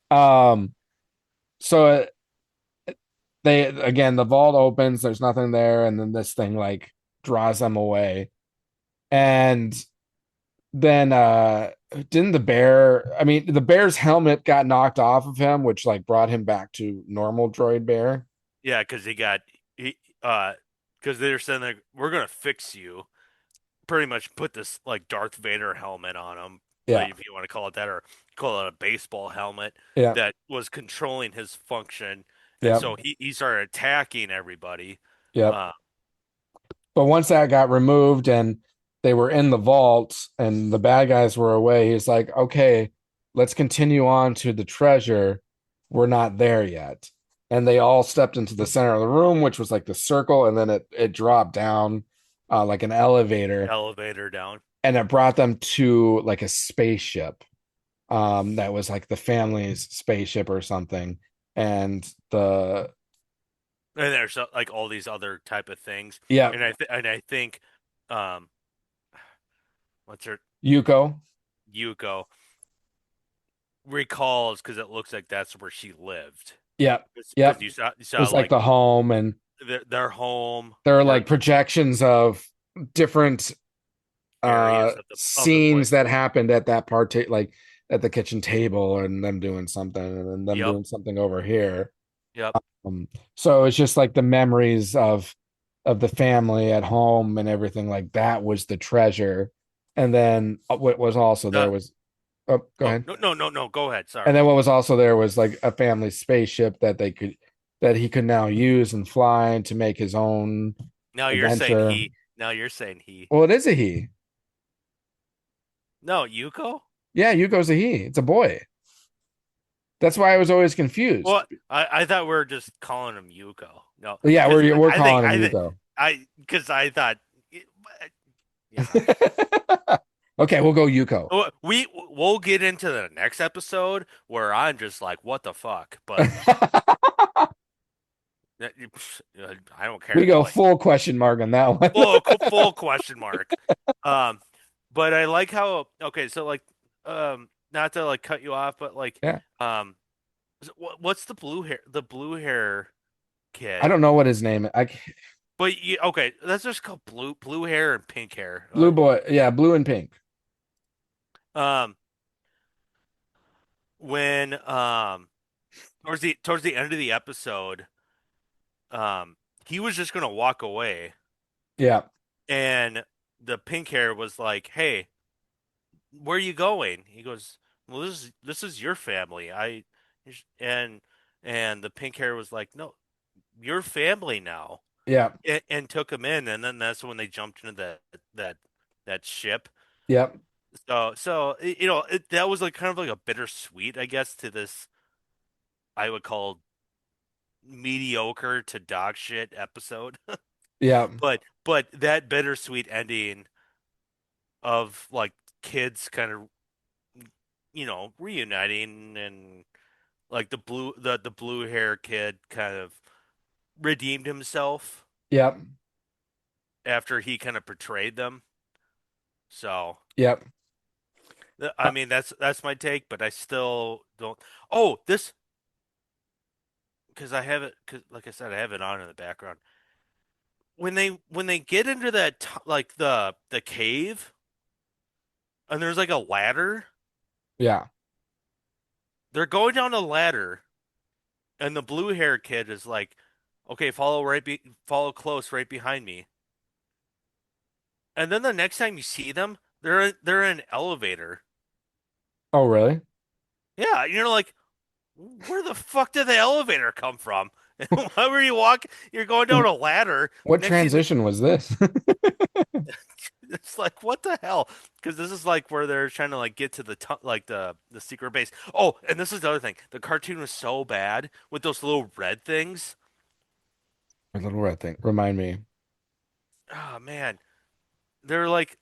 Speaker 2: Um, so they again, the vault opens, there's nothing there, and then this thing like draws them away. And then didn't the bear, I mean, the bear's helmet got knocked off of him, which like brought him back to normal droid bear.
Speaker 3: Yeah, because because they're saying that we're gonna fix you. Pretty much put this like Darth Vader helmet on him,
Speaker 2: Yeah,
Speaker 3: if you want to call it that, or call it a baseball helmet
Speaker 2: yeah,
Speaker 3: that was controlling his function, and
Speaker 2: yeah,
Speaker 3: so he started attacking everybody.
Speaker 2: yeah.
Speaker 3: Uh,
Speaker 2: But once that got removed and they were in the vault and the bad guys were away, he's like, okay, let's continue on to the treasure. We're not there yet. And they all stepped into the center of the room, which was like the circle, and then it dropped down like an elevator,
Speaker 3: elevator down.
Speaker 2: and it brought them to like a spaceship. That was like the family's spaceship or something. And the
Speaker 3: And there's like all these other type of things,
Speaker 2: yeah,
Speaker 3: and I think, um, what's her
Speaker 2: Yuko.
Speaker 3: Yuko recalls because it looks like that's where she lived.
Speaker 2: Yep.
Speaker 3: Because
Speaker 2: Yep.
Speaker 3: you saw
Speaker 2: It's like
Speaker 3: like
Speaker 2: the home, and
Speaker 3: their home
Speaker 2: there are
Speaker 3: or
Speaker 2: like projections of different
Speaker 3: areas of the
Speaker 2: scenes
Speaker 3: place.
Speaker 2: that happened at that part, like at the kitchen table, and them doing something, and then them
Speaker 3: Yep,
Speaker 2: doing something over here.
Speaker 3: yep.
Speaker 2: So it's just like the memories of the family at home and everything like that was the treasure. And then what was also there
Speaker 3: The
Speaker 2: was, oh, go
Speaker 3: Oh,
Speaker 2: ahead.
Speaker 3: no, no, no, no. Go ahead.
Speaker 2: And
Speaker 3: Sorry.
Speaker 2: then what was also there was like a family spaceship that he could now use and fly to make his own
Speaker 3: Now you're saying
Speaker 2: adventure.
Speaker 3: he. Now you're saying he.
Speaker 2: Well, it is a he.
Speaker 3: No, Yuko?
Speaker 2: Yeah, Yuko's a he. It's a boy. That's why I was always confused.
Speaker 3: Well, I thought we were just calling him Yuko. No,
Speaker 2: But yeah,
Speaker 3: because
Speaker 2: we're
Speaker 3: I think
Speaker 2: calling him
Speaker 3: I think
Speaker 2: Yuko.
Speaker 3: because I thought, yeah.
Speaker 2: Okay, we'll go Yuko.
Speaker 3: We'll get into the next episode where I'm just like, what the fuck? But I don't
Speaker 2: We
Speaker 3: care.
Speaker 2: go
Speaker 3: Like
Speaker 2: full question mark on that one.
Speaker 3: full question mark. Um, but I like how okay, so like not to like cut you off, but like
Speaker 2: Yeah.
Speaker 3: um what's the blue hair
Speaker 2: I
Speaker 3: kid?
Speaker 2: don't know what his name is.
Speaker 3: But okay, let's just call blue hair and pink hair.
Speaker 2: Blue boy. Yeah, blue and pink.
Speaker 3: Um when towards the end of the episode, he was just gonna walk away,
Speaker 2: Yeah.
Speaker 3: and the pink hair was like, "Hey, where are you going?" He goes, "Well, this is your family. And the pink hair was like, "No, your family now."
Speaker 2: Yeah.
Speaker 3: And took him in, and then that's when they jumped into that that ship.
Speaker 2: Yep.
Speaker 3: That was like kind of like a bittersweet, I guess, to this I would call mediocre to dog shit episode.
Speaker 2: Yeah.
Speaker 3: But that bittersweet ending of like kids kind of reuniting, and like the blue hair kid kind of redeemed himself
Speaker 2: Yep.
Speaker 3: after he kind of betrayed them. So
Speaker 2: Yep.
Speaker 3: I mean that's my take, but I still don't. Oh, this because I have it, cause like I said, I have it on in the background. When they get into that like the cave, and there's like a ladder.
Speaker 2: Yeah.
Speaker 3: They're going down a ladder, and the blue hair kid is like, "Okay, follow close right behind me." And then the next time you see them, they're in an elevator.
Speaker 2: Oh, really?
Speaker 3: Yeah, you're like, where the fuck did the elevator come from? Why were you walking? You're going down a ladder.
Speaker 2: What
Speaker 3: Next thing
Speaker 2: transition was this?
Speaker 3: it's like, what the hell? Because this is like where they're trying to like get to like the secret base. Oh, and this is the other thing. The cartoon was so bad with those little red things.
Speaker 2: A little red thing. Remind me.
Speaker 3: Oh man, they're like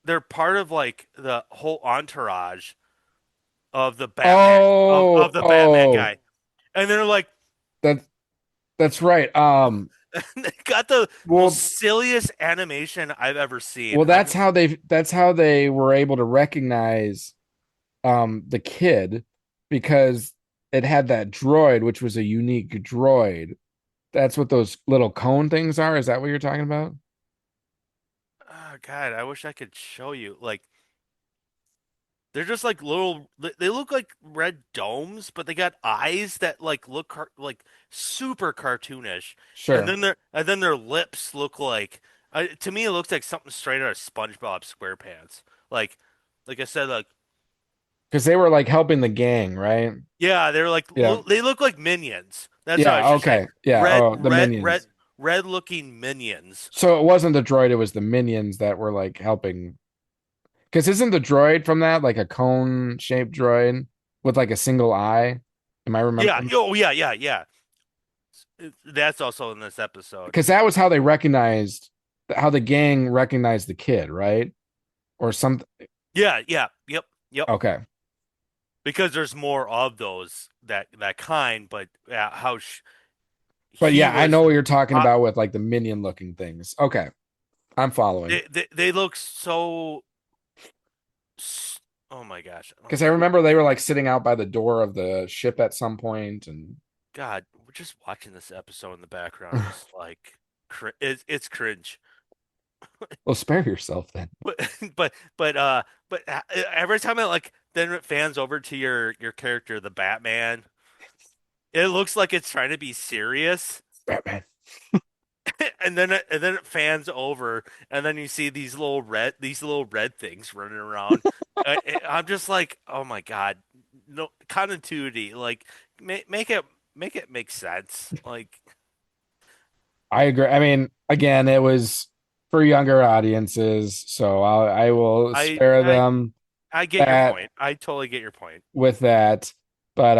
Speaker 3: they're part of like the whole entourage of the Batman
Speaker 2: Oh,
Speaker 3: of the Batman
Speaker 2: oh,
Speaker 3: guy, and they're like
Speaker 2: that that's right.
Speaker 3: they got the most
Speaker 2: Well,
Speaker 3: silliest animation I've ever seen.
Speaker 2: well,
Speaker 3: I'm just
Speaker 2: that's how they were able to recognize the kid because it had that droid, which was a unique droid. That's what those little cone things are. Is that what you're talking about?
Speaker 3: oh God, I wish I could show you. Like they're just like little. They look like red domes, but they got eyes that like look like super cartoonish.
Speaker 2: Sure.
Speaker 3: And then their lips look like. To me, it looks like something straight out of SpongeBob SquarePants. Like, like I said, like
Speaker 2: Because they were like helping the gang, right?
Speaker 3: yeah, they're like
Speaker 2: Yeah.
Speaker 3: they look like minions. That's how I
Speaker 2: Yeah.
Speaker 3: should say.
Speaker 2: Okay. Yeah.
Speaker 3: Red,
Speaker 2: Oh, the
Speaker 3: red, red,
Speaker 2: minions.
Speaker 3: red looking minions.
Speaker 2: So it wasn't the droid, it was the minions that were like helping. Because isn't the droid from that like a cone shaped droid with like a single eye? Am I
Speaker 3: Yeah.
Speaker 2: remembering?
Speaker 3: Oh, yeah, yeah, yeah. That's also in this episode.
Speaker 2: Because that was how they recognized how the gang recognized the kid, right? Or something.
Speaker 3: Yeah, yeah, yep, yep.
Speaker 2: Okay.
Speaker 3: Because there's more of those that kind, but
Speaker 2: But
Speaker 3: he
Speaker 2: yeah, I
Speaker 3: was
Speaker 2: know what you're talking
Speaker 3: uh,
Speaker 2: about with like the minion looking things. Okay. I'm following.
Speaker 3: they look so oh my gosh.
Speaker 2: Because I remember they were like sitting out by the door of the ship at some point and
Speaker 3: God, we're just watching this episode in the background is like it's cringe.
Speaker 2: well, spare yourself then.
Speaker 3: But but every time it like then it fans over to your character, the Batman, it looks like it's trying to be serious.
Speaker 2: Batman.
Speaker 3: And then it fans over, and then you see these little red things running around. I'm just like, oh my God, no continuity. Like, make it make sense. Like,
Speaker 2: I agree. I mean, again, it was for younger audiences, so I will
Speaker 3: I
Speaker 2: spare
Speaker 3: I
Speaker 2: them
Speaker 3: I get your
Speaker 2: that
Speaker 3: point. I totally get your point.
Speaker 2: with that. But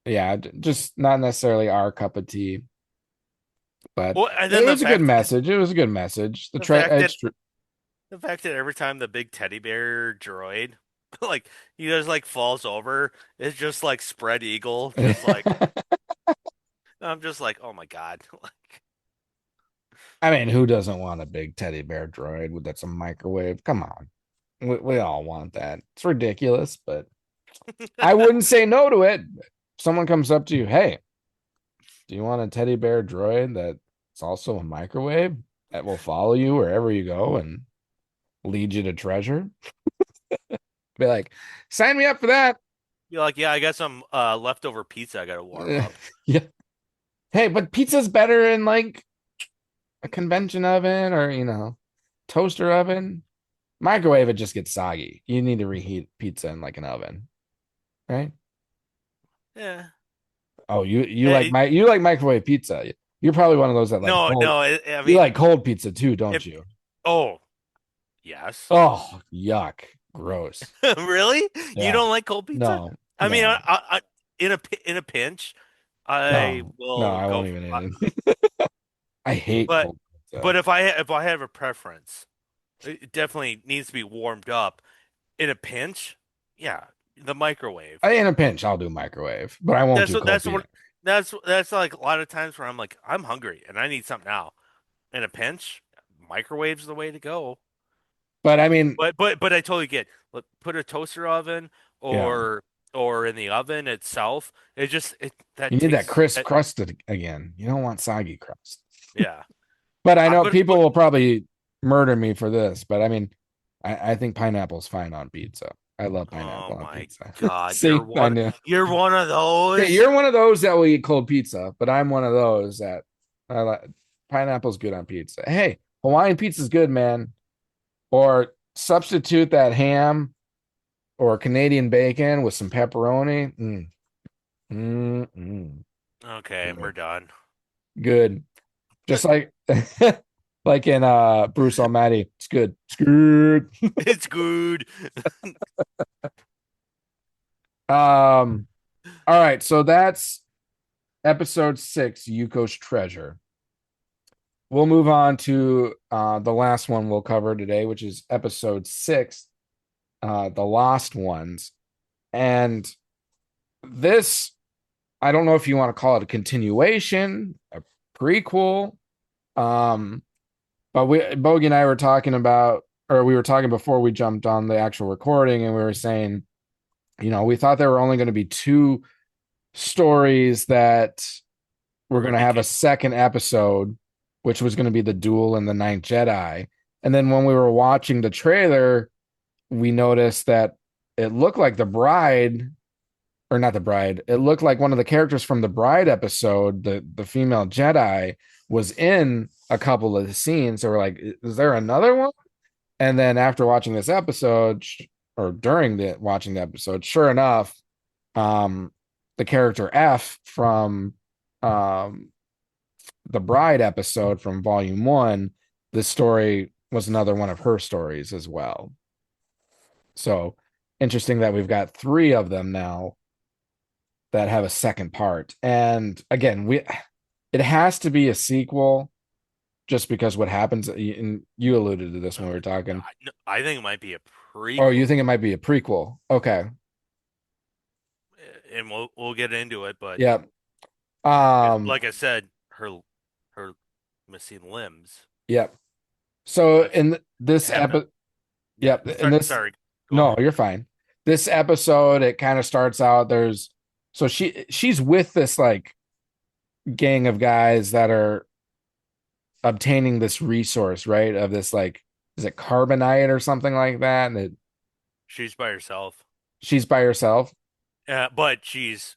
Speaker 2: yeah, just not necessarily our cup of tea. But
Speaker 3: Well, and then
Speaker 2: it was a good message. It was a good message.
Speaker 3: the fact that
Speaker 2: Extra.
Speaker 3: the fact that every time the big teddy bear droid, like he just like falls over, it's just like spread eagle, just like I'm just like, oh my God. Like,
Speaker 2: I mean, who doesn't want a big teddy bear droid with that's a microwave? Come on. We all want that. It's ridiculous, but I wouldn't say no to it. If someone comes up to you, hey, do you want a teddy bear droid that's also a microwave that will follow you wherever you go and lead you to treasure? Be like, sign me up for that.
Speaker 3: be like, yeah, I got some leftover pizza I gotta warm up.
Speaker 2: Yeah. Hey, but pizza's better in like a convention oven or, toaster oven. Microwave, it just gets soggy. You need to reheat pizza in like an oven, right?
Speaker 3: Yeah.
Speaker 2: Oh,
Speaker 3: Yeah,
Speaker 2: you like microwave pizza. You're probably one of those that like
Speaker 3: no,
Speaker 2: cold.
Speaker 3: no. I
Speaker 2: You
Speaker 3: mean,
Speaker 2: like cold pizza too, don't
Speaker 3: if
Speaker 2: you?
Speaker 3: oh yes,
Speaker 2: Oh, yuck. Gross.
Speaker 3: really? You
Speaker 2: Yeah.
Speaker 3: don't like cold pizza?
Speaker 2: No,
Speaker 3: I mean,
Speaker 2: no,
Speaker 3: in a pinch, I
Speaker 2: no,
Speaker 3: will
Speaker 2: I
Speaker 3: go.
Speaker 2: won't even. I hate
Speaker 3: But
Speaker 2: cold pizza.
Speaker 3: if I have a preference, it definitely needs to be warmed up. In a pinch, yeah, the microwave.
Speaker 2: In a pinch, I'll do microwave, but I won't
Speaker 3: That's
Speaker 2: do
Speaker 3: what
Speaker 2: cold
Speaker 3: that's
Speaker 2: pizza.
Speaker 3: what that's like a lot of times where I'm like I'm hungry and I need something now. In a pinch, microwave's the way to go.
Speaker 2: But I mean,
Speaker 3: But I totally get. Put a toaster oven
Speaker 2: yeah,
Speaker 3: or in the oven itself. It just it
Speaker 2: you
Speaker 3: that
Speaker 2: need that
Speaker 3: takes
Speaker 2: crisp crust again. You don't want soggy crust.
Speaker 3: yeah.
Speaker 2: But I know
Speaker 3: But
Speaker 2: people will probably murder me for this, but I mean, I think pineapple's fine on pizza. I love
Speaker 3: Oh
Speaker 2: pineapple on
Speaker 3: my
Speaker 2: pizza.
Speaker 3: God,
Speaker 2: See, I knew.
Speaker 3: you're one of
Speaker 2: Yeah,
Speaker 3: those.
Speaker 2: you're one of those that will eat cold pizza, but I'm one of those that I like. Pineapple's good on pizza. Hey, Hawaiian pizza's good, man. Or substitute that ham or Canadian bacon with some pepperoni. Mm,
Speaker 3: Okay, we're
Speaker 2: good.
Speaker 3: done.
Speaker 2: Good. Just like like in Bruce Almighty. It's good. It's good.
Speaker 3: It's good.
Speaker 2: All right, so that's episode 6, Yuko's Treasure. We'll move on to the last one we'll cover today, which is episode 6, The Lost Ones. And this, I don't know if you want to call it a continuation, a prequel. Um, but Bogey and I were talking about, or we were talking before we jumped on the actual recording, and we were saying, we thought there were only going to be 2 stories that were going to have a second episode, which was going to be the duel and the Ninth Jedi. And then when we were watching the trailer, we noticed that it looked like the bride, or not the bride, it looked like one of the characters from the bride episode, the female Jedi, was in a couple of the scenes. So we're like, is there another one? And then after watching this episode, or during the watching the episode, sure enough, um, the character F from um, the bride episode from volume 1, this story was another one of her stories as well. So interesting that we've got 3 of them now that have a second part. And again, it has to be a sequel just because what happens, and you alluded to this when we were talking.
Speaker 3: I think it might be a
Speaker 2: Oh, you
Speaker 3: prequel,
Speaker 2: think it might be a prequel? Okay.
Speaker 3: and we'll get into it. But
Speaker 2: Yep. Um,
Speaker 3: like I said, her missing limbs.
Speaker 2: yep. So
Speaker 3: That's
Speaker 2: in this
Speaker 3: happened.
Speaker 2: episode, yep, in this,
Speaker 3: Sorry. Go
Speaker 2: no,
Speaker 3: ahead.
Speaker 2: you're fine. This episode, it kind of starts out, so she's with this like gang of guys that are obtaining this resource, right? Of this like, is it carbonite or something like that? And
Speaker 3: She's by herself.
Speaker 2: she's by herself.
Speaker 3: But she's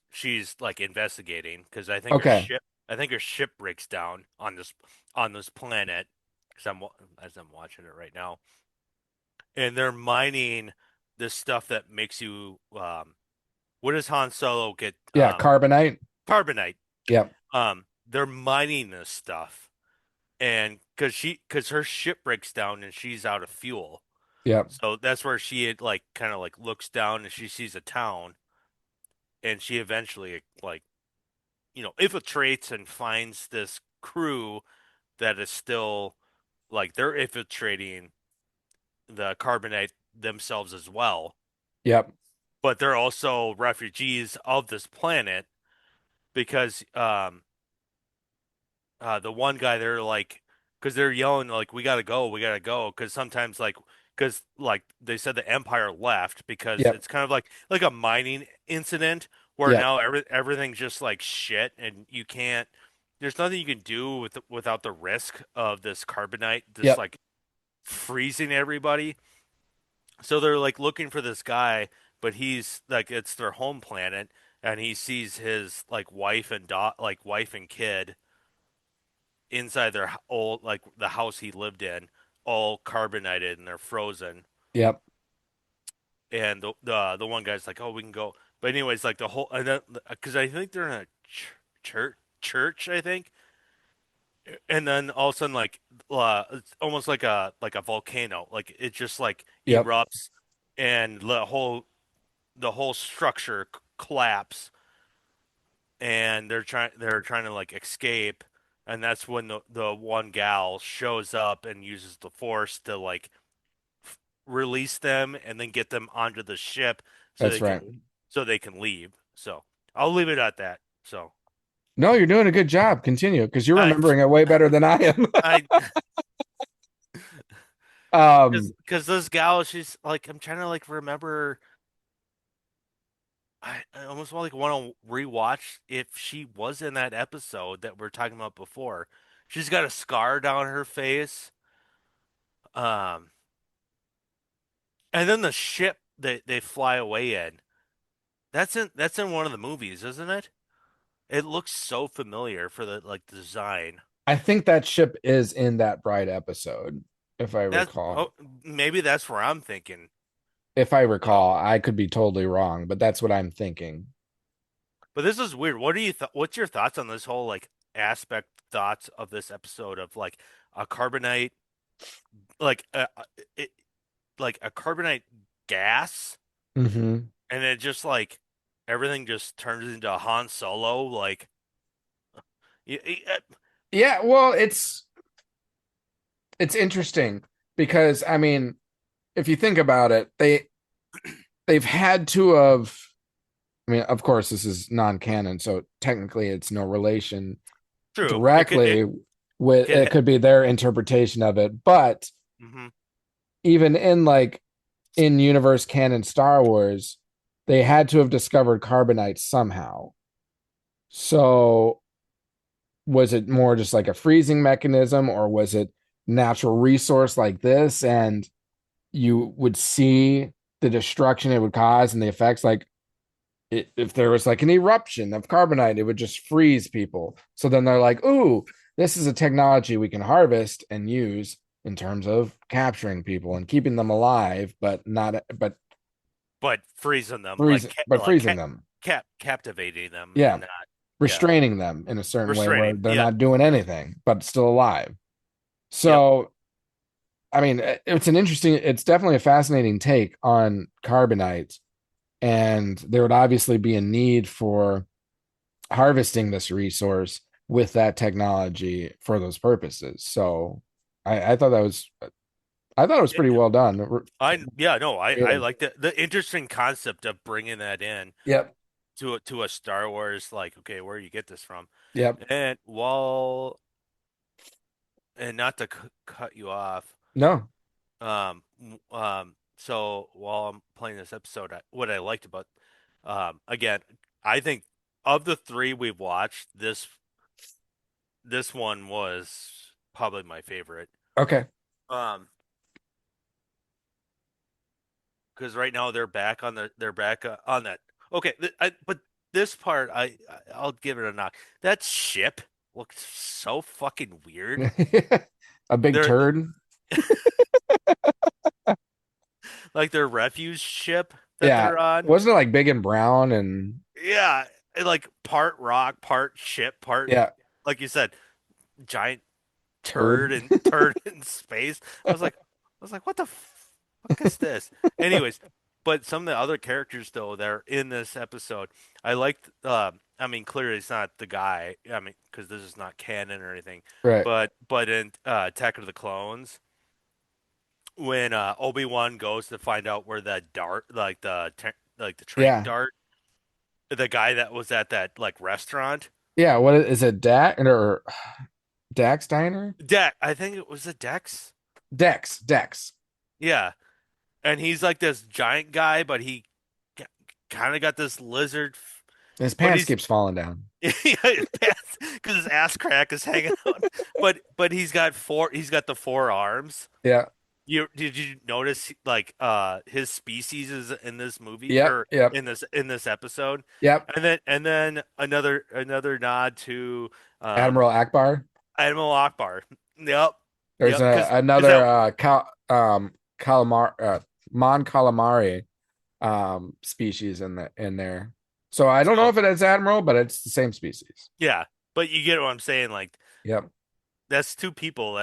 Speaker 3: like investigating because
Speaker 2: Okay.
Speaker 3: I think her ship breaks down on this planet because as I'm watching it right now, and they're mining this stuff that makes you what does Han Solo get
Speaker 2: Yeah, carbonite.
Speaker 3: carbonite.
Speaker 2: Yep.
Speaker 3: They're mining this stuff, and because her ship breaks down and she's out of fuel,
Speaker 2: Yep.
Speaker 3: so that's where she had, like kind of like looks down and she sees a town, and she eventually like infiltrates and finds this crew that is still like they're infiltrating the carbonite themselves as well,
Speaker 2: Yep.
Speaker 3: but they're also refugees of this planet because the one guy they're like because they're yelling like we gotta go because sometimes like because like they said the Empire left because
Speaker 2: Yep.
Speaker 3: it's kind of like a mining incident where
Speaker 2: Yep.
Speaker 3: now everything's just like shit and you can't there's nothing you can do without the risk of this carbonite just
Speaker 2: Yep.
Speaker 3: like freezing everybody. So they're like looking for this guy, but he's like it's their home planet and he sees his like wife and kid inside their old like the house he lived in, all carbonated and they're frozen.
Speaker 2: Yep.
Speaker 3: And the one guy's like, "Oh, we can go." But anyways, like the whole and then because I think they're in a church, I think. And then all of a sudden, like it's almost like a volcano, like it just like
Speaker 2: Yep.
Speaker 3: erupts, and the whole structure collapse, and they're trying to like escape, and that's when the one gal shows up and uses the force to like release them and then get them onto the ship so
Speaker 2: That's right.
Speaker 3: they can leave. So I'll leave it at that. So
Speaker 2: No, you're doing a good job. Continue because you're
Speaker 3: I
Speaker 2: remembering it way better than I am.
Speaker 3: I
Speaker 2: um,
Speaker 3: because this gal she's like I'm trying to like remember. I almost want to rewatch if she was in that episode that we're talking about before. She's got a scar down her face. Um, and then the ship they fly away in. That's in one of the movies, isn't it? It looks so familiar for the like design.
Speaker 2: I think that ship is in that Bride episode, if I
Speaker 3: That
Speaker 2: recall.
Speaker 3: oh, maybe that's where I'm thinking.
Speaker 2: If I
Speaker 3: You know,
Speaker 2: recall, I could be totally wrong, but that's what I'm thinking.
Speaker 3: but this is weird. What do you what's your thoughts on this whole like aspect thoughts of this episode of like a carbonite like it, like a carbonite gas
Speaker 2: Hmm.
Speaker 3: and then just like everything just turns into Han Solo like y- y-
Speaker 2: Yeah, well, it's interesting because I mean, if you think about it, they've had to have. I mean, of course, this is non-canon, so technically, it's no relation
Speaker 3: true.
Speaker 2: directly with
Speaker 3: Could
Speaker 2: it. Could be their interpretation of it, but
Speaker 3: hmm
Speaker 2: even in like in universe canon Star Wars, they had to have discovered carbonite somehow. So was it more just like a freezing mechanism, or was it natural resource like this? And you would see the destruction it would cause and the effects like if there was like an eruption of carbonite, it would just freeze people. So then they're like, ooh, this is a technology we can harvest and use in terms of capturing people and keeping them alive, but not but
Speaker 3: but freezing them like
Speaker 2: freezing them.
Speaker 3: captivating them
Speaker 2: Yeah.
Speaker 3: and not yeah
Speaker 2: Restraining them in a certain way where
Speaker 3: restraining
Speaker 2: they're
Speaker 3: yeah
Speaker 2: not doing anything, but still alive.
Speaker 3: yep
Speaker 2: So I mean, it's definitely a fascinating take on carbonite. And there would obviously be a need for harvesting this resource with that technology for those purposes. So I thought I thought it was pretty well done.
Speaker 3: I yeah no I
Speaker 2: Creative.
Speaker 3: like the interesting concept of bringing that in
Speaker 2: Yep.
Speaker 3: to a Star Wars like okay where you get this from
Speaker 2: Yep.
Speaker 3: and while and not to cut you off
Speaker 2: No.
Speaker 3: so while I'm playing this episode what I liked about again I think of the three we've watched this one was probably my favorite
Speaker 2: Okay.
Speaker 3: um because right now they're back on that okay but this part I'll give it a knock that ship looks so fucking weird
Speaker 2: A big
Speaker 3: they're
Speaker 2: turd.
Speaker 3: like their refuge ship that
Speaker 2: Yeah.
Speaker 3: they're on
Speaker 2: Wasn't it like big and brown and
Speaker 3: yeah like part rock part ship part
Speaker 2: yeah,
Speaker 3: like you said giant
Speaker 2: turd.
Speaker 3: turd in space. I was like, what the fuck is this? Anyways, but some of the other characters though that are in this episode, I liked. I mean, clearly it's not the guy. I mean, because this is not canon or anything.
Speaker 2: Right.
Speaker 3: But in Attack of the Clones, when Obi-Wan goes to find out where the dart, like the trank
Speaker 2: Yeah.
Speaker 3: dart, the guy that was at that like restaurant.
Speaker 2: Yeah. What is it? Dax or Dax Diner?
Speaker 3: I think it was a Dex.
Speaker 2: Dex.
Speaker 3: Yeah, and he's like this giant guy, but he kind of got this lizard,
Speaker 2: His
Speaker 3: but
Speaker 2: pants
Speaker 3: he's
Speaker 2: keeps falling down.
Speaker 3: because his ass crack is hanging out. But he's got the four arms.
Speaker 2: Yeah.
Speaker 3: Did you notice like his species is in this movie
Speaker 2: Yep.
Speaker 3: or
Speaker 2: Yep.
Speaker 3: in this episode,
Speaker 2: Yep.
Speaker 3: and then another nod to
Speaker 2: Admiral Akbar.
Speaker 3: Admiral Akbar. Yep,
Speaker 2: There's
Speaker 3: yep. Because
Speaker 2: another
Speaker 3: that
Speaker 2: calamar Mon calamari species in there. So I don't know
Speaker 3: so
Speaker 2: if it is admiral, but it's the same species.
Speaker 3: yeah, but you get what I'm saying. Like
Speaker 2: Yep.
Speaker 3: that's two people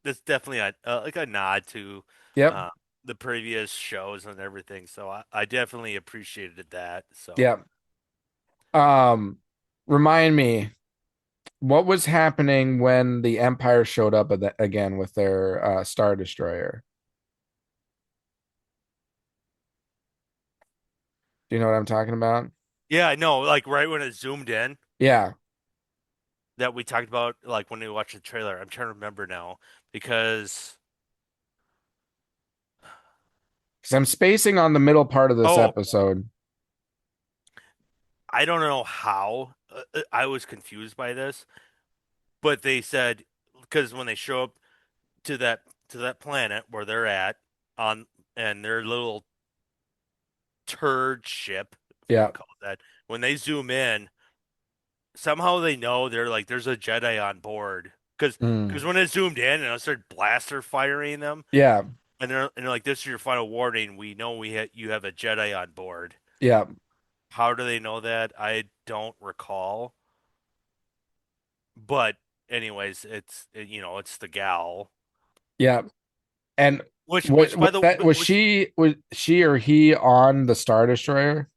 Speaker 3: that's definitely like a nod to
Speaker 2: Yep.
Speaker 3: uh, the previous shows and everything. So I definitely appreciated that. So
Speaker 2: Yep. Um, Remind me, what was happening when the Empire showed up again with their Star Destroyer? Do you know what I'm talking about?
Speaker 3: yeah, I know. Like right when it zoomed in
Speaker 2: Yeah,
Speaker 3: that we talked about, like when we watched the trailer. I'm trying to remember now because
Speaker 2: because I'm spacing on the middle part of this
Speaker 3: oh,
Speaker 2: episode.
Speaker 3: I don't know how I was confused by this, but they said because when they show up to that to that planet where they're at on and their little turd ship, if you
Speaker 2: Yeah.
Speaker 3: want to call it that. When they zoom in, somehow they know they're like there's a Jedi on board because
Speaker 2: Mm.
Speaker 3: when it zoomed in and I started blaster firing them
Speaker 2: Yeah.
Speaker 3: and they're like this is your final warning. We know you have a Jedi on board.
Speaker 2: Yeah.
Speaker 3: How do they know that? I don't recall. But anyways, it's the gal.
Speaker 2: Yeah. And
Speaker 3: Which by the which
Speaker 2: was she or he on the Star Destroyer?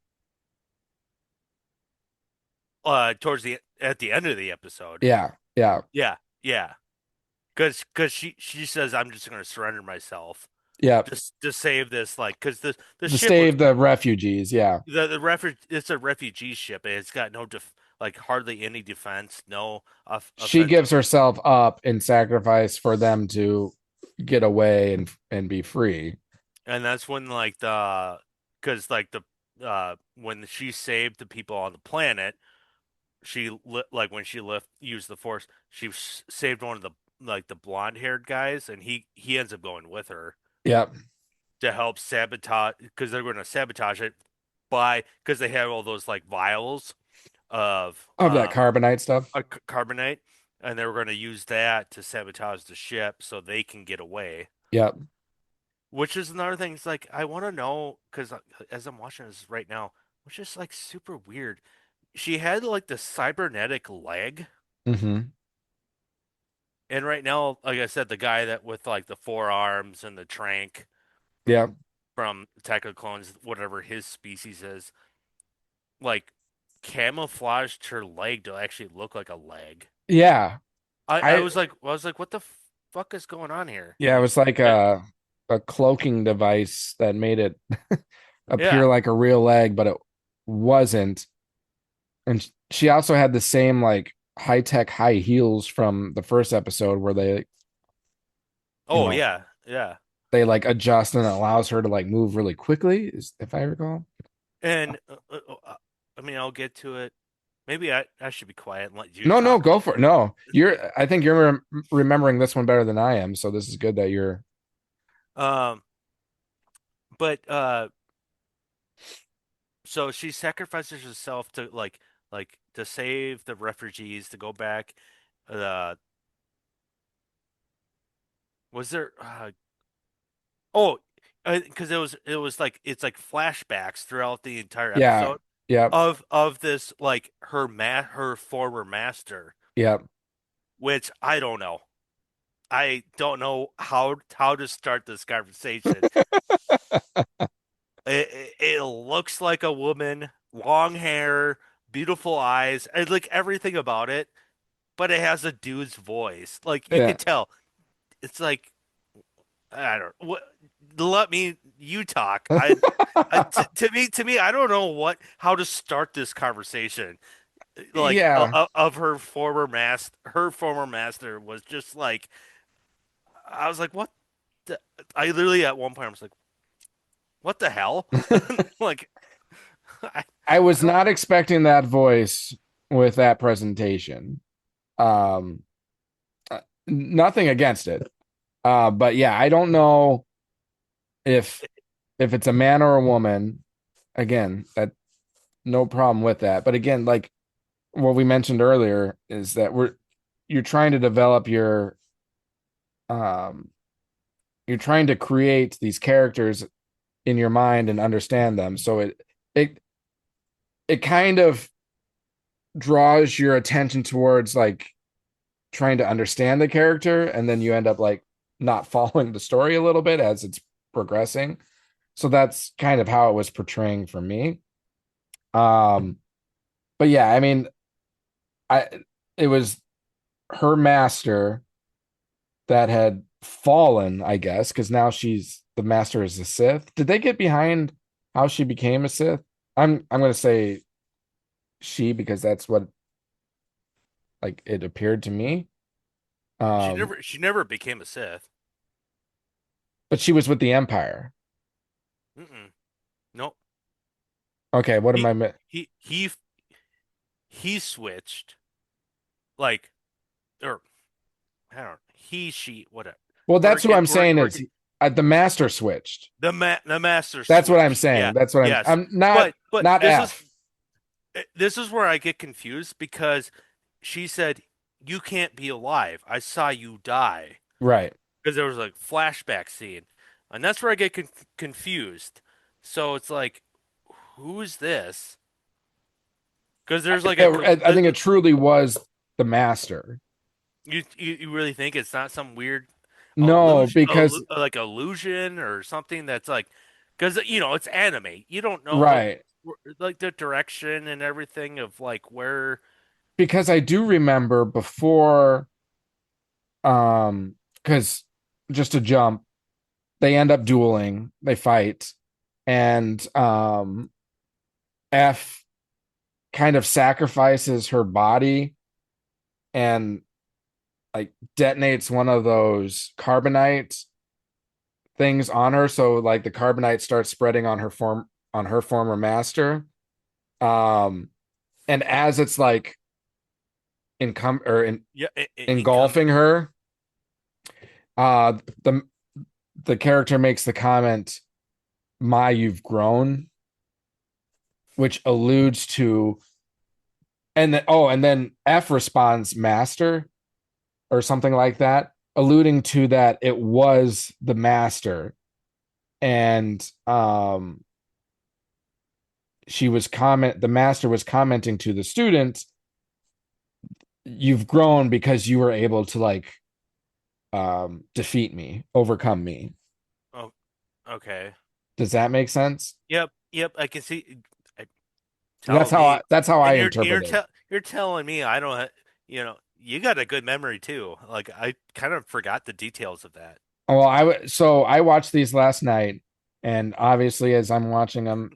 Speaker 3: towards the at the end of the episode.
Speaker 2: Yeah. Yeah.
Speaker 3: Yeah, yeah. Because she says I'm just gonna surrender myself
Speaker 2: Yeah.
Speaker 3: just to save this like because the
Speaker 2: To
Speaker 3: ship was
Speaker 2: save the refugees. Yeah.
Speaker 3: the refuge it's a refugee ship and it's got no like hardly any defense, no
Speaker 2: She
Speaker 3: offensive,
Speaker 2: gives herself up in sacrifice for them to get away and be free.
Speaker 3: and that's when like the because like the when she saved the people on the planet, like when she used the force, she saved one of the like the blonde haired guys, and he ends up going with her
Speaker 2: Yep.
Speaker 3: to help sabotage because they're going to sabotage it by because they have all those like vials of
Speaker 2: Of that carbonite stuff.
Speaker 3: carbonate, and they were going to use that to sabotage the ship so they can get away.
Speaker 2: Yep.
Speaker 3: Which is another thing. It's like I want to know because as I'm watching this right now, which is like super weird. She had like the cybernetic leg,
Speaker 2: Mm-hmm.
Speaker 3: and right now, like I said, the guy that with like the forearms and the trank
Speaker 2: Yep.
Speaker 3: from Attack of the Clones, whatever his species is, like camouflaged her leg to actually look like a leg.
Speaker 2: Yeah. I
Speaker 3: I was like, what the fuck is going on here?
Speaker 2: yeah, it was like
Speaker 3: And,
Speaker 2: a cloaking device that made it
Speaker 3: yeah.
Speaker 2: appear like a real leg, but it wasn't. And she also had the same like high-tech high heels from the first episode where you
Speaker 3: Oh
Speaker 2: know,
Speaker 3: yeah, yeah.
Speaker 2: they like adjust and it allows her to like move really quickly, if I recall.
Speaker 3: And I mean, I'll get to it. Maybe I should be quiet and let you
Speaker 2: No, no,
Speaker 3: talk.
Speaker 2: go for it. No, I think you're remembering this one better than I am. So this is good that you're,
Speaker 3: Um, but so she sacrifices herself to like to save the refugees to go back. Uh, was there? Oh, because it was like it's like flashbacks throughout the entire
Speaker 2: yeah,
Speaker 3: episode
Speaker 2: yep,
Speaker 3: of this like her former master,
Speaker 2: yep.
Speaker 3: which I don't know. I don't know how to start this conversation. It looks like a woman, long hair, beautiful eyes, and like everything about it, but it has a dude's voice. Like you
Speaker 2: Yeah.
Speaker 3: could tell. It's like I don't what. Let me you talk. To me, I don't know how to start this conversation. Like
Speaker 2: Yeah.
Speaker 3: of her former master was just like I was like, what? I literally at one point I was like, what the hell? Like I,
Speaker 2: I
Speaker 3: I
Speaker 2: was
Speaker 3: don't.
Speaker 2: not expecting that voice with that presentation. Um, Nothing against it. But yeah, I don't know if it's a man or a woman. Again, that no problem with that. But again, like what we mentioned earlier is that you're trying to develop um you're trying to create these characters in your mind and understand them. So it it kind of draws your attention towards like trying to understand the character, and then you end up like not following the story a little bit as it's progressing. So that's kind of how it was portraying for me. Um, but yeah, I mean, I it was her master that had fallen, I guess, because now she's the master is a Sith. Did they get behind how she became a Sith? I'm gonna say she because that's what like it appeared to me. Um,
Speaker 3: She never became a Sith.
Speaker 2: but she was with the Empire.
Speaker 3: Mm-mm. Nope.
Speaker 2: Okay, what am
Speaker 3: He
Speaker 2: I mi-
Speaker 3: he he he switched like or I don't know, he she whatever.
Speaker 2: Well,
Speaker 3: We're
Speaker 2: that's what
Speaker 3: get,
Speaker 2: I'm
Speaker 3: we're,
Speaker 2: saying
Speaker 3: we're
Speaker 2: is the master switched.
Speaker 3: the master
Speaker 2: That's what I'm
Speaker 3: switched.
Speaker 2: saying.
Speaker 3: Yeah,
Speaker 2: That's what
Speaker 3: yes.
Speaker 2: I'm not
Speaker 3: But
Speaker 2: not F.
Speaker 3: this is where I get confused because she said you can't be alive. I saw you die
Speaker 2: Right.
Speaker 3: because there was a flashback scene, and that's where I get confused. So it's like, who is this? Because there's like
Speaker 2: I think it truly was the master.
Speaker 3: you really think it's not some weird
Speaker 2: No, because
Speaker 3: like illusion or something that's like because it's anime. You don't know
Speaker 2: right.
Speaker 3: like the direction and everything of like where.
Speaker 2: Because I do remember before because just to jump, they end up dueling, they fight, and F kind of sacrifices her body and like detonates one of those carbonite things on her, so like the carbonite starts spreading on her former master. um and as it's like
Speaker 3: Yeah,
Speaker 2: engulfing her, uh the the character makes the comment, "My, you've grown," which alludes to, and then F responds, "Master," or something like that, alluding to that it was the master. And the master was commenting to the student, "You've grown because you were able to like defeat me, overcome me."
Speaker 3: oh, okay.
Speaker 2: Does that make sense?
Speaker 3: Yep. I can see. Tell me,
Speaker 2: That's how I
Speaker 3: and
Speaker 2: interpret it.
Speaker 3: you're telling me I don't. You got a good memory too. Like I kind of forgot the details of that.
Speaker 2: Well, I watched these last night, and obviously as I'm watching them,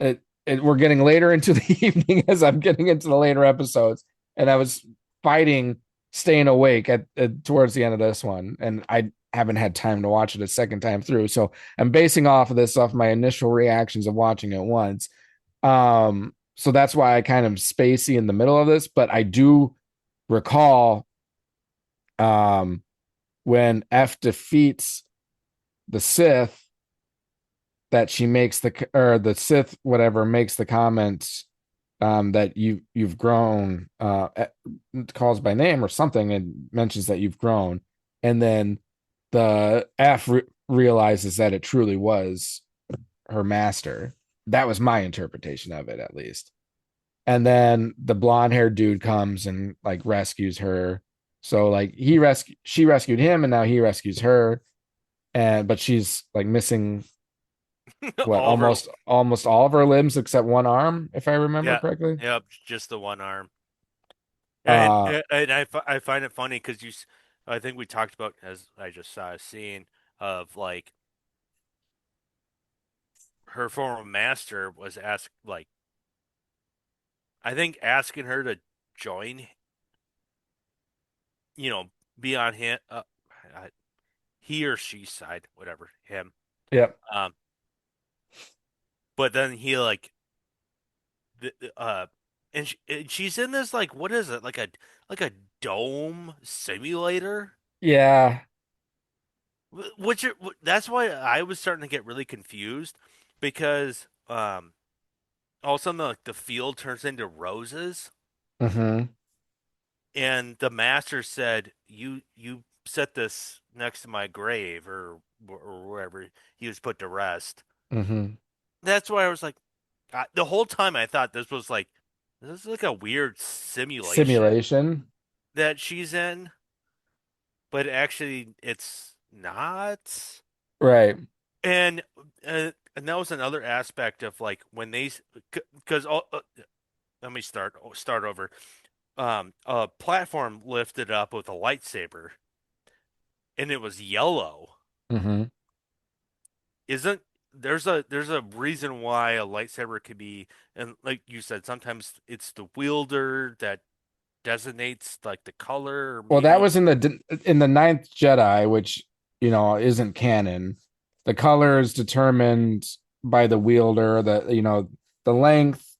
Speaker 2: we're getting later into the evening as I'm getting into the later episodes, and I was fighting staying awake towards the end of this one, and I haven't had time to watch it a second time through. So I'm basing off my initial reactions of watching it once. So that's why I kind of spacey in the middle of this, but I do recall um when F defeats the Sith, that she makes the Sith whatever makes the comment, that you've grown, calls by name or something and mentions that you've grown, and then the F realizes that it truly was her master. That was my interpretation of it, at least. And then the blonde haired dude comes and like rescues her. So like she rescued him, and now he rescues her. But she's like missing what,
Speaker 3: All over.
Speaker 2: almost all of her limbs except one arm, if I remember
Speaker 3: Yeah.
Speaker 2: correctly.
Speaker 3: Yep. Just the one arm. And
Speaker 2: Uh
Speaker 3: I find it funny because I think we talked about, as I just saw a scene of like her former master was asked like I think asking her to join, you know, be on him, he or she side, whatever, him.
Speaker 2: yep.
Speaker 3: Um, but then he like, and she's in this like, what is it, like a dome simulator,
Speaker 2: Yeah.
Speaker 3: that's why I was starting to get really confused because all of a sudden like the field turns into roses.
Speaker 2: Mm-hmm.
Speaker 3: And the master said, "You set this next to my grave, or wherever he was put to rest."
Speaker 2: Mm-hmm.
Speaker 3: That's why I was like, the whole time I thought this is like a weird simulation
Speaker 2: Simulation.
Speaker 3: that she's in, but actually it's not.
Speaker 2: Right.
Speaker 3: And and that was another aspect of like when they because let me start over. A platform lifted up with a lightsaber and it was yellow.
Speaker 2: Mm-hmm.
Speaker 3: Isn't there's a reason why a lightsaber could be, and like you said, sometimes it's the wielder that designates like the color, or
Speaker 2: Well, that
Speaker 3: maybe.
Speaker 2: was in the Ninth Jedi, which isn't canon. The color is determined by the wielder, the length,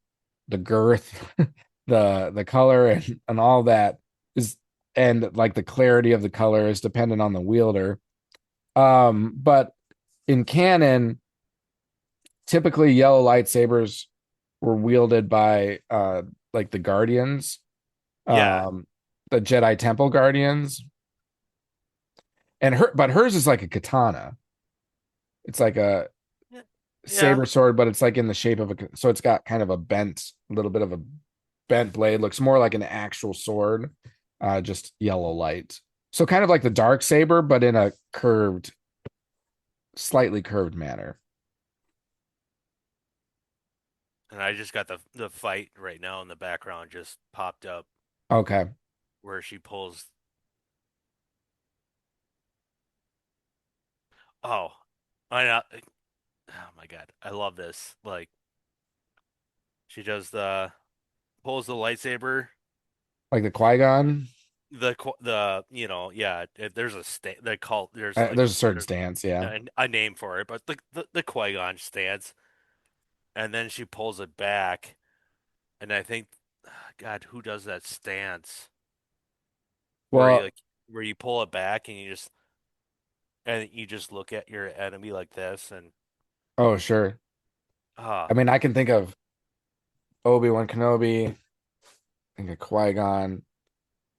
Speaker 2: the girth, the color, and all that is and like the clarity of the color is dependent on the wielder. But in canon, typically yellow lightsabers were wielded by like the guardians,
Speaker 3: Yeah,
Speaker 2: um the Jedi Temple guardians. And but hers is like a katana. It's like a
Speaker 3: yeah.
Speaker 2: saber sword, but it's like in the shape of a, so it's got kind of a bent, a little bit of a bent blade, looks more like an actual sword, just yellow light. So kind of like the dark saber, but in a curved, slightly curved manner.
Speaker 3: And I just got the fight right now in the background just popped up
Speaker 2: Okay.
Speaker 3: where she pulls. Oh, I know. Oh my God, I love this. Like she does the pulls the lightsaber.
Speaker 2: Like the Qui-Gon.
Speaker 3: The yeah. There's a they call
Speaker 2: There's a certain stance, yeah.
Speaker 3: a name for it, but the Qui-Gon stance, and then she pulls it back, and I think, God, who does that stance where you
Speaker 2: Well,
Speaker 3: like where you pull it back and you just look at your enemy like this and
Speaker 2: oh sure. I
Speaker 3: ah,
Speaker 2: mean, I can think of Obi-Wan Kenobi, think of Qui-Gon.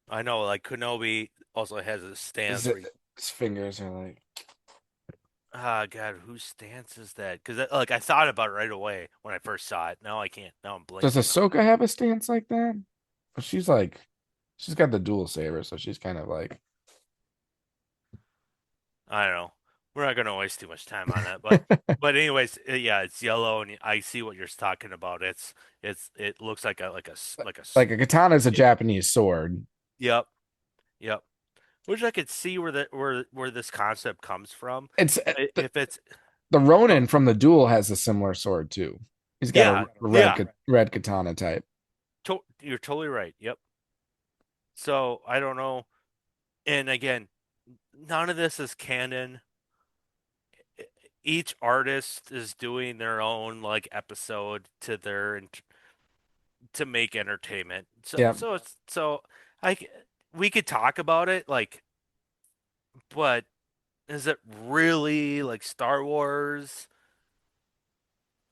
Speaker 3: I know like Kenobi also has a
Speaker 2: Is
Speaker 3: stance
Speaker 2: it
Speaker 3: where
Speaker 2: his fingers are like,
Speaker 3: God, whose stance is that? Because like I thought about it right away when I first saw it. Now I can't. Now I'm
Speaker 2: does
Speaker 3: blanking on it.
Speaker 2: Ahsoka have a stance like that? But she's like, she's got the dual saber, so she's kind of like,
Speaker 3: I don't know. We're not gonna waste too much time on that, but anyways, yeah, it's yellow, and I see what you're talking about. It looks like
Speaker 2: like a katana is a Japanese sword.
Speaker 3: yep, yep. Which I could see where this concept comes from.
Speaker 2: It's
Speaker 3: If it's
Speaker 2: the
Speaker 3: oh,
Speaker 2: Ronin from the duel has a similar sword too. He's got a
Speaker 3: yeah, yeah,
Speaker 2: red katana type.
Speaker 3: you're totally right. Yep. So I don't know. And again, none of this is canon. Each artist is doing their own like episode to make entertainment.
Speaker 2: Yeah,
Speaker 3: So I we could talk about it like, but is it really like Star Wars?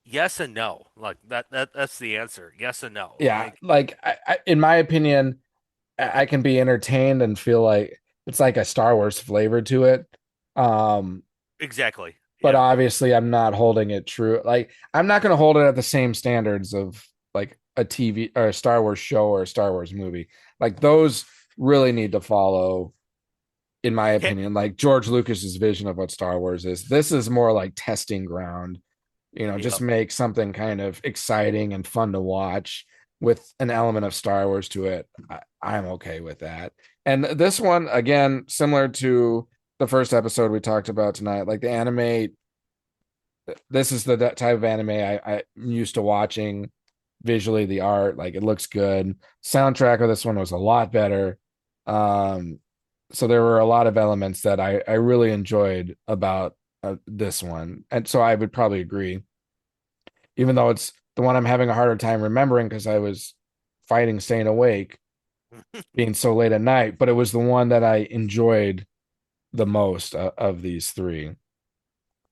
Speaker 3: Yes and no. Like that's the answer. Yes and no.
Speaker 2: yeah.
Speaker 3: Like
Speaker 2: Like in my opinion, I can be entertained and feel like it's like a Star Wars flavor to it. Um,
Speaker 3: exactly.
Speaker 2: but
Speaker 3: Yep.
Speaker 2: obviously I'm not holding it true. Like I'm not going to hold it at the same standards of like a TV or a Star Wars show or a Star Wars movie. Like those really need to follow, in my
Speaker 3: Ca-
Speaker 2: opinion, like George Lucas's vision of what Star Wars is. This is more like testing ground, just
Speaker 3: Yep.
Speaker 2: make something kind of exciting and fun to watch with an element of Star Wars to it. I'm okay with that. And this one, again, similar to the first episode we talked about tonight, like the anime, this is the type of anime I'm used to watching visually, the art, like it looks good. Soundtrack of this one was a lot better. Um, so there were a lot of elements that I really enjoyed about this one. And so I would probably agree, even though it's the one I'm having a harder time remembering because I was fighting staying awake, being so late at night, but it was the one that I enjoyed the most of these three.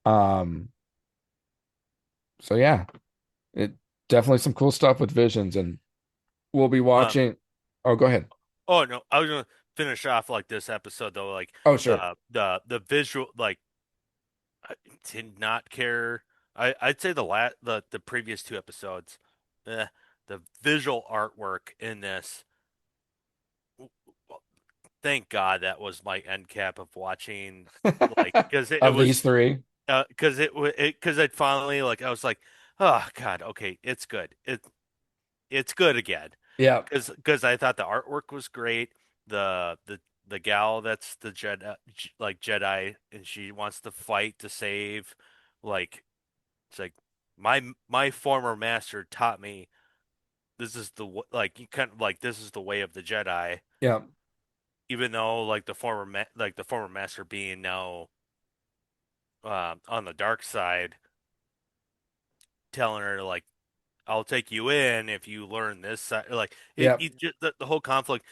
Speaker 2: Um, so yeah, it definitely some cool stuff with visions, and we'll be
Speaker 3: Um.
Speaker 2: watching. Oh, go ahead.
Speaker 3: Oh no, I was gonna finish off like this episode though, like
Speaker 2: Oh, sure.
Speaker 3: the visual, like I did not care. I'd say the previous two episodes, eh, the visual artwork in this. Thank God that was my end cap of watching, like because it
Speaker 2: Of these
Speaker 3: was
Speaker 2: three.
Speaker 3: because it finally like I was like, oh God, okay, it's good. It's good again.
Speaker 2: Yeah.
Speaker 3: Because I thought the artwork was great. The gal that's the Jedi, and she wants to fight to save, like it's like my former master taught me this is like you kind of like this is the way of the Jedi.
Speaker 2: Yeah.
Speaker 3: Even though like the former master being now on the dark side, telling her like I'll take you in if you learn this side. Like
Speaker 2: Yeah.
Speaker 3: just the whole conflict.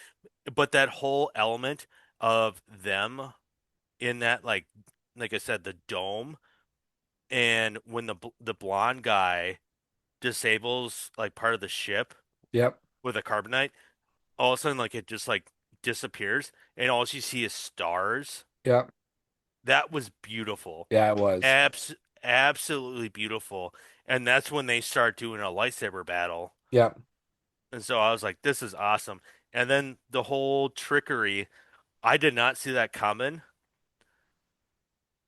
Speaker 3: but that whole element of them in that like I said, the dome, and when the blonde guy disables like part of the ship
Speaker 2: Yep.
Speaker 3: with a carbonite, all of a sudden like it just like disappears, and all you see is stars.
Speaker 2: Yep.
Speaker 3: That was beautiful.
Speaker 2: Yeah, it was.
Speaker 3: Absolutely beautiful. And that's when they start doing a lightsaber battle.
Speaker 2: Yep.
Speaker 3: And so I was like, this is awesome. And then the whole trickery, I did not see that coming,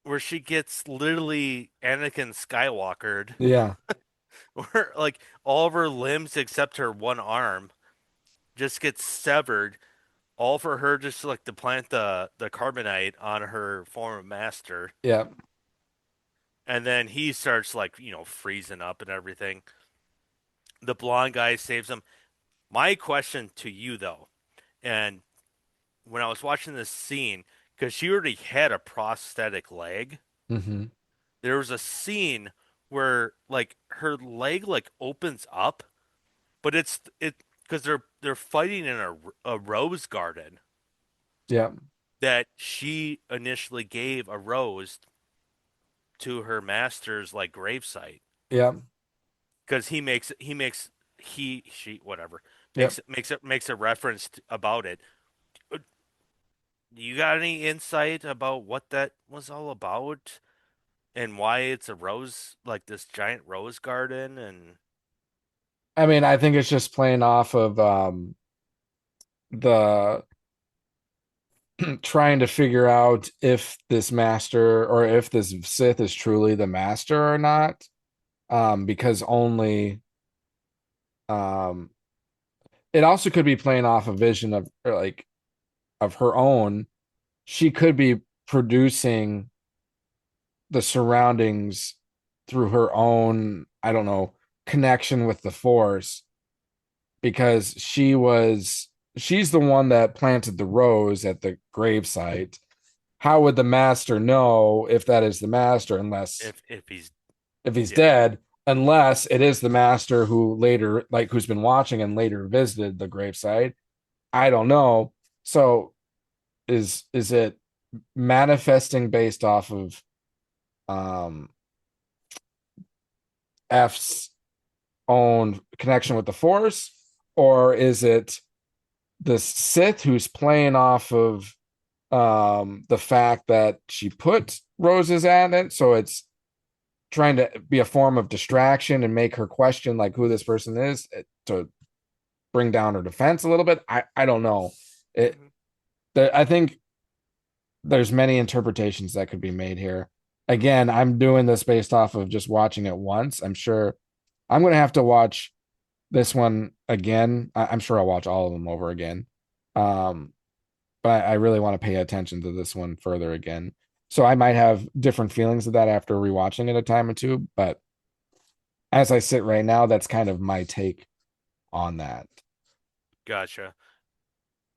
Speaker 3: where she gets literally Anakin Skywalkered,
Speaker 2: Yeah.
Speaker 3: where like all of her limbs except her one arm just gets severed, all for her just like to plant the carbonite on her former master.
Speaker 2: Yep.
Speaker 3: And then he starts like, freezing up and everything. The blonde guy saves him. My question to you though, and when I was watching this scene, because she already had a prosthetic leg,
Speaker 2: Mm-hmm.
Speaker 3: there was a scene where like her leg like opens up, but it because they're fighting in a rose garden
Speaker 2: Yep.
Speaker 3: that she initially gave a rose to her master's like gravesite,
Speaker 2: Yep.
Speaker 3: because he she whatever
Speaker 2: Yep.
Speaker 3: makes a reference about it. You got any insight about what that was all about and why it's a rose, like this giant rose garden? And
Speaker 2: I mean, I think it's just playing off of the trying to figure out if this master or if this Sith is truly the master or not. Because only um it also could be playing off a vision of or like of her own. She could be producing the surroundings through her own, I don't know, connection with the Force because she's the one that planted the rose at the gravesite. How would the master know if that is the master unless
Speaker 3: if he's
Speaker 2: if he's
Speaker 3: dead.
Speaker 2: dead, unless it is the master who later like who's been watching and later visited the gravesite? I don't know. So is it manifesting based off of um F's own connection with the Force, or is it the Sith who's playing off of the fact that she put roses at it, so it's trying to be a form of distraction and make her question like who this person is to bring down her defense a little bit. I don't know. It
Speaker 3: Mhm.
Speaker 2: I think there's many interpretations that could be made here. Again, I'm doing this based off of just watching it once. I'm sure I'm going to have to watch this one again. I'm sure I'll watch all of them over again. Um, but I really want to pay attention to this one further again. So I might have different feelings of that after rewatching it a time or two. But as I sit right now, that's kind of my take on that.
Speaker 3: Gotcha.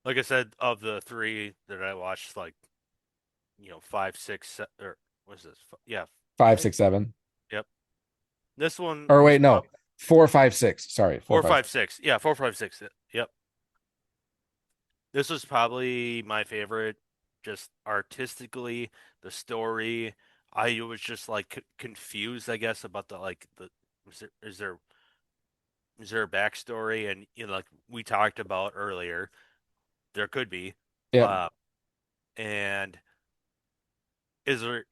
Speaker 3: Like I said, of the three that I watched, like, five, six, or what's this? Yeah,
Speaker 2: Five,
Speaker 3: five.
Speaker 2: 6, 7.
Speaker 3: Yep. This one
Speaker 2: Or
Speaker 3: was
Speaker 2: wait, no,
Speaker 3: probably
Speaker 2: 4, 5, 6. Sorry, four,
Speaker 3: four,
Speaker 2: five.
Speaker 3: five, six. Yeah, four, five, six. Yep. This was probably my favorite, just artistically, the story. I was just like confused, I guess, about the like the is there a backstory? And like we talked about earlier, there could be.
Speaker 2: Yep.
Speaker 3: Uh, and is there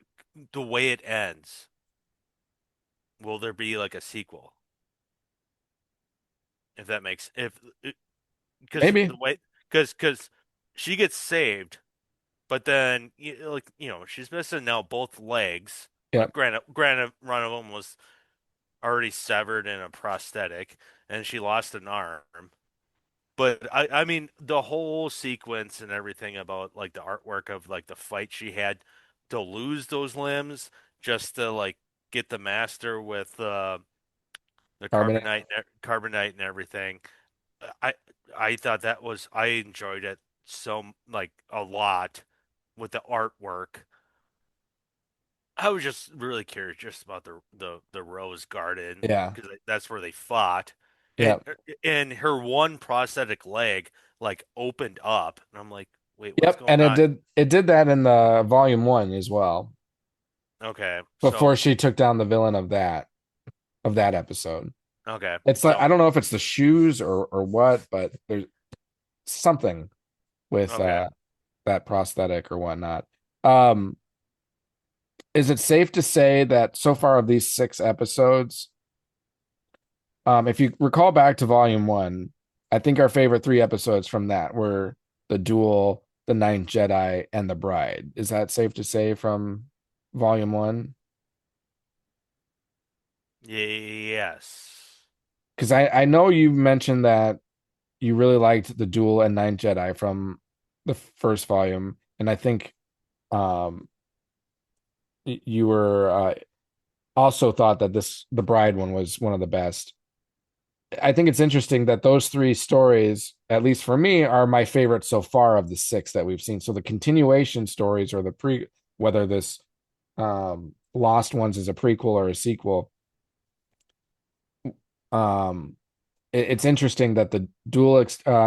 Speaker 3: the way it ends? Will there be like a sequel? If that makes if because
Speaker 2: Maybe.
Speaker 3: the way because she gets saved, but then she's missing now both legs.
Speaker 2: Yep.
Speaker 3: Granted, one of them was already severed in a prosthetic, and she lost an arm. But I mean, the whole sequence and everything about like the artwork of like the fight she had to lose those limbs just to like get the master with the
Speaker 2: Carbonate.
Speaker 3: carbonite and everything. I I thought I enjoyed it so like a lot with the artwork. I was just really curious just about the rose garden
Speaker 2: Yeah.
Speaker 3: because that's where they fought, and
Speaker 2: Yep.
Speaker 3: and her one prosthetic leg. like opened up, and I'm like, wait, what's
Speaker 2: Yep,
Speaker 3: going
Speaker 2: and
Speaker 3: on?
Speaker 2: it did that in the volume 1 as well,
Speaker 3: Okay,
Speaker 2: before
Speaker 3: so
Speaker 2: she took down the villain of that episode.
Speaker 3: okay,
Speaker 2: It's like
Speaker 3: so
Speaker 2: I don't know if it's the shoes or what, but there's something with
Speaker 3: okay.
Speaker 2: that prosthetic or whatnot. Um, is it safe to say that so far of these 6 episodes, if you recall back to volume 1, I think our favorite 3 episodes from that were the duel, the Ninth Jedi, and the Bride. Is that safe to say from volume 1?
Speaker 3: Yes.
Speaker 2: Because I know you mentioned that you really liked the duel and Ninth Jedi from the first volume, and I think um you were also thought that the Bride one was one of the best. I think it's interesting that those 3 stories, at least for me, are my favorite so far of the 6 that we've seen. So the continuation stories, or the pre, whether this Lost Ones is a prequel or a sequel, um, it's interesting that the dual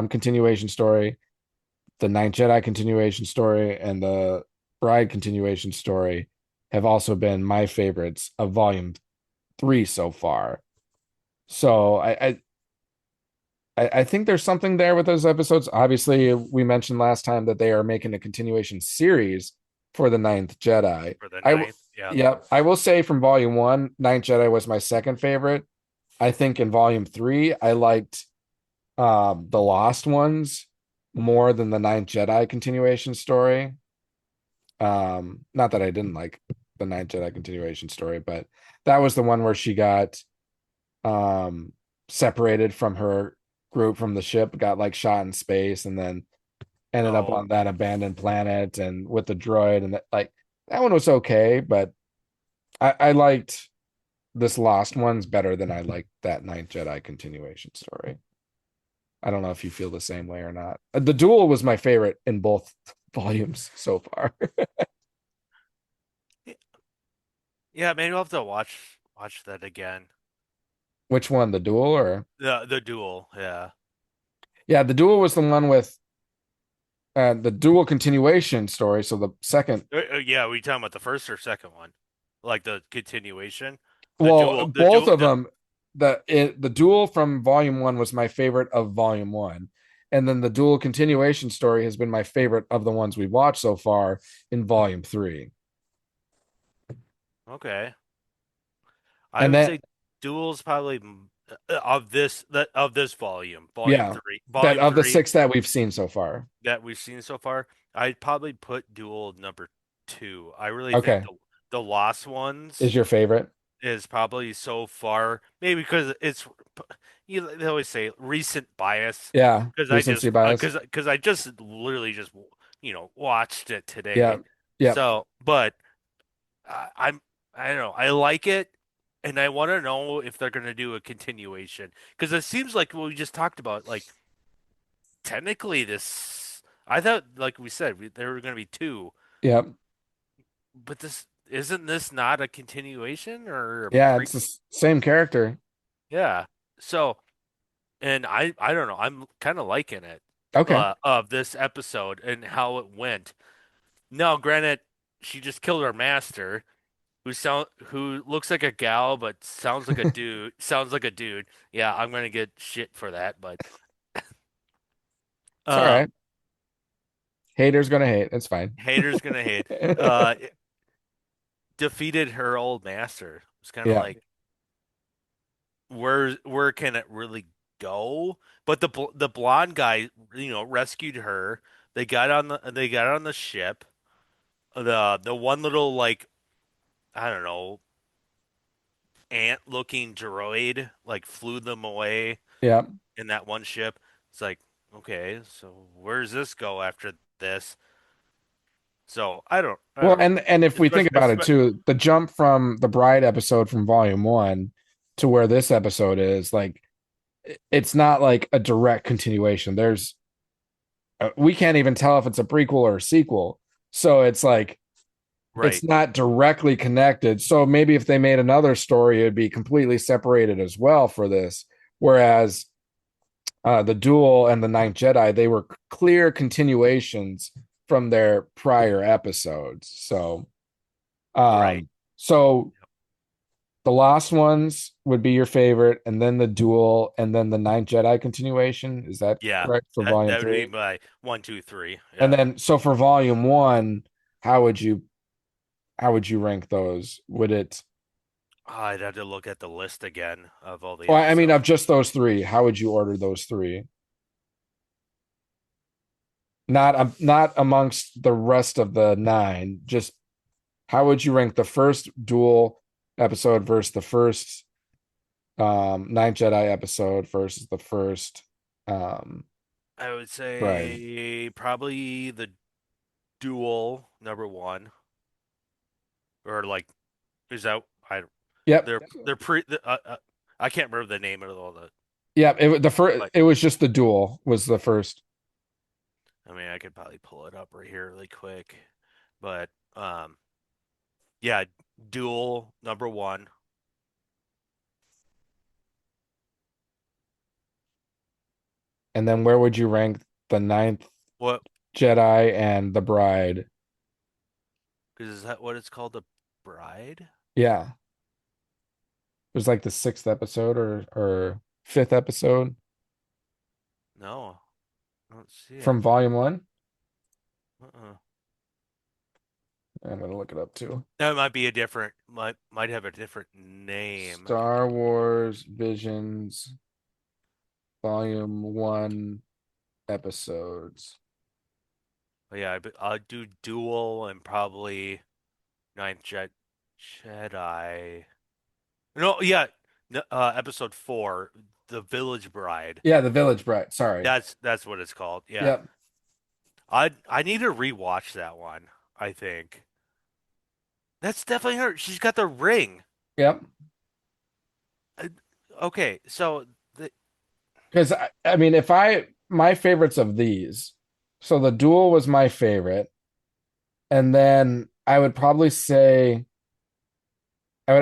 Speaker 2: continuation story, the Ninth Jedi continuation story, and the Bride continuation story have also been my favorites of volume 3 so far. So I think there's something there with those episodes. Obviously, we mentioned last time that they are making a continuation series for the Ninth Jedi.
Speaker 3: For the ninth, yeah.
Speaker 2: Yeah, I will say from volume 1, Ninth Jedi was my second favorite. I think in volume 3, I liked the Lost Ones more than the Ninth Jedi continuation story. Not that I didn't like the Ninth Jedi continuation story, but that was the one where she got um separated from her group from the ship, got like shot in space, and then ended up
Speaker 3: Oh,
Speaker 2: on that abandoned planet and with the droid, and that, like, that one was okay, but I liked this Lost Ones better than I liked that Ninth Jedi continuation story. I don't know if you feel the same way or not. The duel was my favorite in both volumes so far.
Speaker 3: yeah. Maybe I'll have to watch that again.
Speaker 2: Which one, the duel or?
Speaker 3: The duel, yeah.
Speaker 2: Yeah, the duel was the one with the dual continuation story. So the second,
Speaker 3: Yeah, were you talking about the first or second one? Like the continuation?
Speaker 2: well,
Speaker 3: The
Speaker 2: both
Speaker 3: duel,
Speaker 2: of them, the duel from volume 1 was my favorite of volume 1. And then the dual continuation story has been my favorite of the ones we've watched so far in volume 3.
Speaker 3: okay. I
Speaker 2: And
Speaker 3: would
Speaker 2: then,
Speaker 3: say duel's probably of this volume,
Speaker 2: yeah, that
Speaker 3: volume
Speaker 2: of the
Speaker 3: three
Speaker 2: 6 that we've seen so far.
Speaker 3: that we've seen so far. I'd probably put duel number two. I really think
Speaker 2: Okay.
Speaker 3: the Lost
Speaker 2: Is
Speaker 3: Ones
Speaker 2: your favorite?
Speaker 3: is probably so far, maybe because it's they always say recency bias,
Speaker 2: Yeah. Recency bias.
Speaker 3: because I just literally just watched it
Speaker 2: Yeah.
Speaker 3: today.
Speaker 2: Yep.
Speaker 3: So, but I'm I don't know, I like it, and I want to know if they're going to do a continuation because it seems like what we just talked about, like technically this. I thought, like we said, there were going to be two,
Speaker 2: Yep.
Speaker 3: but this isn't this not a continuation or a
Speaker 2: Yeah,
Speaker 3: pre?
Speaker 2: it's the same character.
Speaker 3: Yeah. So, and I don't know. I'm kind of liking it
Speaker 2: Okay.
Speaker 3: of this episode and how it went. Now, granted, she just killed her master, who looks like a gal but sounds like a dude. Sounds like a dude. Yeah, I'm gonna get shit for that, but
Speaker 2: It's all right.
Speaker 3: um,
Speaker 2: Haters gonna hate. It's fine.
Speaker 3: haters gonna hate. Uh, defeated her old master. It's kind of
Speaker 2: Yeah.
Speaker 3: like where can it really go? But the blonde guy, rescued her. They got on the ship. The one little, like, I don't know, ant looking droid like flew them away
Speaker 2: Yeah.
Speaker 3: in that one ship. It's like, okay, so where does this go after this? So I
Speaker 2: Well,
Speaker 3: don't know.
Speaker 2: and if we think about it
Speaker 3: Especially,
Speaker 2: too, the jump from the Bride episode from volume 1 to where this episode is, like, it's not like a direct continuation. There's we can't even tell if it's a prequel or a sequel. So it's like it's
Speaker 3: right.
Speaker 2: not directly connected. So maybe if they made another story, it'd be completely separated as well for this. Whereas the Duel and the Ninth Jedi, they were clear continuations from their prior episodes. So,
Speaker 3: Right.
Speaker 2: um, so the Lost Ones would be your favorite, and then the Duel, and then the Ninth Jedi continuation. Is that
Speaker 3: Yeah.
Speaker 2: correct for Volume
Speaker 3: That would be
Speaker 2: Three?
Speaker 3: my 1, 2, 3.
Speaker 2: And
Speaker 3: Yeah.
Speaker 2: then, so for Volume One, how would you how would you rank those? Would it?
Speaker 3: I'd have to look at the list again of all the
Speaker 2: Well, I mean,
Speaker 3: episodes.
Speaker 2: of just those three, how would you order those three? Not amongst the rest of the nine. Just how would you rank the first Duel episode versus the first Ninth Jedi episode versus the first um
Speaker 3: I would
Speaker 2: Bride?
Speaker 3: say probably the Duel #1, or like, is that I?
Speaker 2: Yep.
Speaker 3: They're pre. I can't remember the name of all the.
Speaker 2: Yep. The first,
Speaker 3: Like,
Speaker 2: it was just the Duel was the first.
Speaker 3: I mean, I could probably pull it up right here really quick, but yeah, Duel #1.
Speaker 2: And then where would you rank the Ninth
Speaker 3: What?
Speaker 2: Jedi and the Bride?
Speaker 3: Because is that what it's called, the Bride?
Speaker 2: Yeah. It was like the sixth episode or fifth episode
Speaker 3: No, I don't see it.
Speaker 2: from Volume One.
Speaker 3: Uh-uh.
Speaker 2: I'm gonna look it up too.
Speaker 3: That might be a different. Might have a different name.
Speaker 2: Star Wars Visions Volume One episodes.
Speaker 3: But yeah, I'll do Duel and probably Ninth Jedi. No, yeah, episode 4, The Village Bride.
Speaker 2: Yeah, the Village Bride. Sorry.
Speaker 3: That's what it's called. Yeah,
Speaker 2: Yep.
Speaker 3: I need to rewatch that one. I think that's definitely her. She's got the ring.
Speaker 2: Yep.
Speaker 3: Uh, Okay, so
Speaker 2: Because I mean, if I my favorites of these, so the Duel was my favorite, and then I would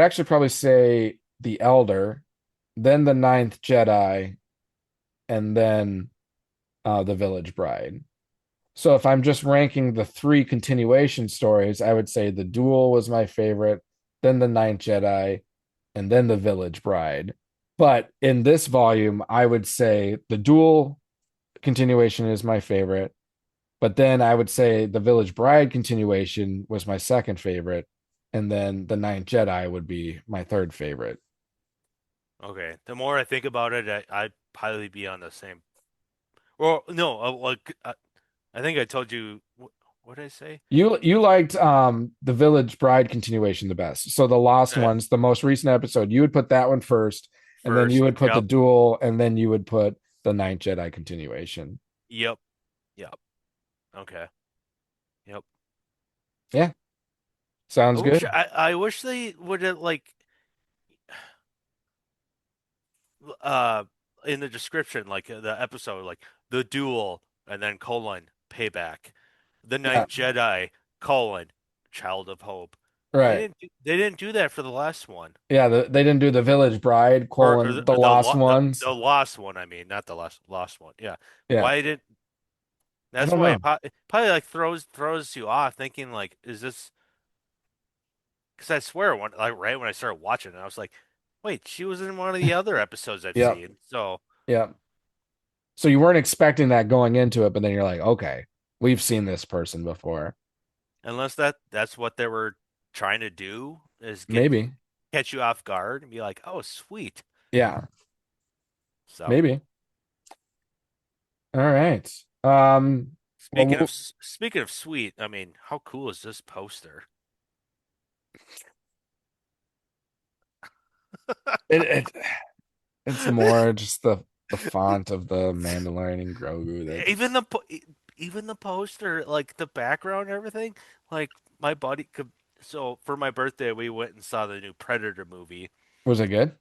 Speaker 2: actually probably say the Elder, then the Ninth Jedi, and then the Village Bride. So if I'm just ranking the three continuation stories, I would say the Duel was my favorite, then the Ninth Jedi, and then the Village Bride. But in this volume, I would say the Duel continuation is my favorite. But then I would say the Village Bride continuation was my second favorite. And then the Ninth Jedi would be my third favorite.
Speaker 3: okay. The more I think about it, I'd probably be on the same. Well, no, I think I told you. What did I say?
Speaker 2: You liked the Village Bride continuation the best. So the Lost
Speaker 3: Uh,
Speaker 2: Ones, the most recent episode, you would put that one first, and then you
Speaker 3: First,
Speaker 2: would put the
Speaker 3: yep,
Speaker 2: Duel, and then you would put the Ninth Jedi continuation.
Speaker 3: yep, yep. Okay, yep.
Speaker 2: Yeah, sounds good.
Speaker 3: I wish they would have, like, uh in the description, like, the episode, like, the Duel, and then colon payback, the
Speaker 2: Yeah,
Speaker 3: Ninth Jedi colon child of hope.
Speaker 2: right.
Speaker 3: They didn't do that for the last one,
Speaker 2: Yeah, they didn't do the Village Bride
Speaker 3: or
Speaker 2: colon the Lost
Speaker 3: the
Speaker 2: Ones.
Speaker 3: lost one. I mean, not the last one. Yeah,
Speaker 2: Yeah,
Speaker 3: why did
Speaker 2: I
Speaker 3: that's
Speaker 2: don't
Speaker 3: why
Speaker 2: know.
Speaker 3: it probably like throws you off, thinking like, is this? Because I swear, like, right when I started watching it, I was like, wait, she was in one of the other episodes I've
Speaker 2: Yeah,
Speaker 3: seen. So
Speaker 2: yeah. So you weren't expecting that going into it, but then you're like, okay, we've seen this person before.
Speaker 3: unless that's what they were trying to do, is
Speaker 2: Maybe.
Speaker 3: catch you off guard and be like, oh, sweet.
Speaker 2: Yeah,
Speaker 3: So
Speaker 2: maybe. All right. Well,
Speaker 3: speaking of sweet, I mean, how cool is this poster?
Speaker 2: it it's more just the font of the Mandalorian and Grogu
Speaker 3: Even
Speaker 2: that's
Speaker 3: even the poster, like the background and everything, like my buddy could. So for my birthday, we went and saw the new Predator movie.
Speaker 2: was it good?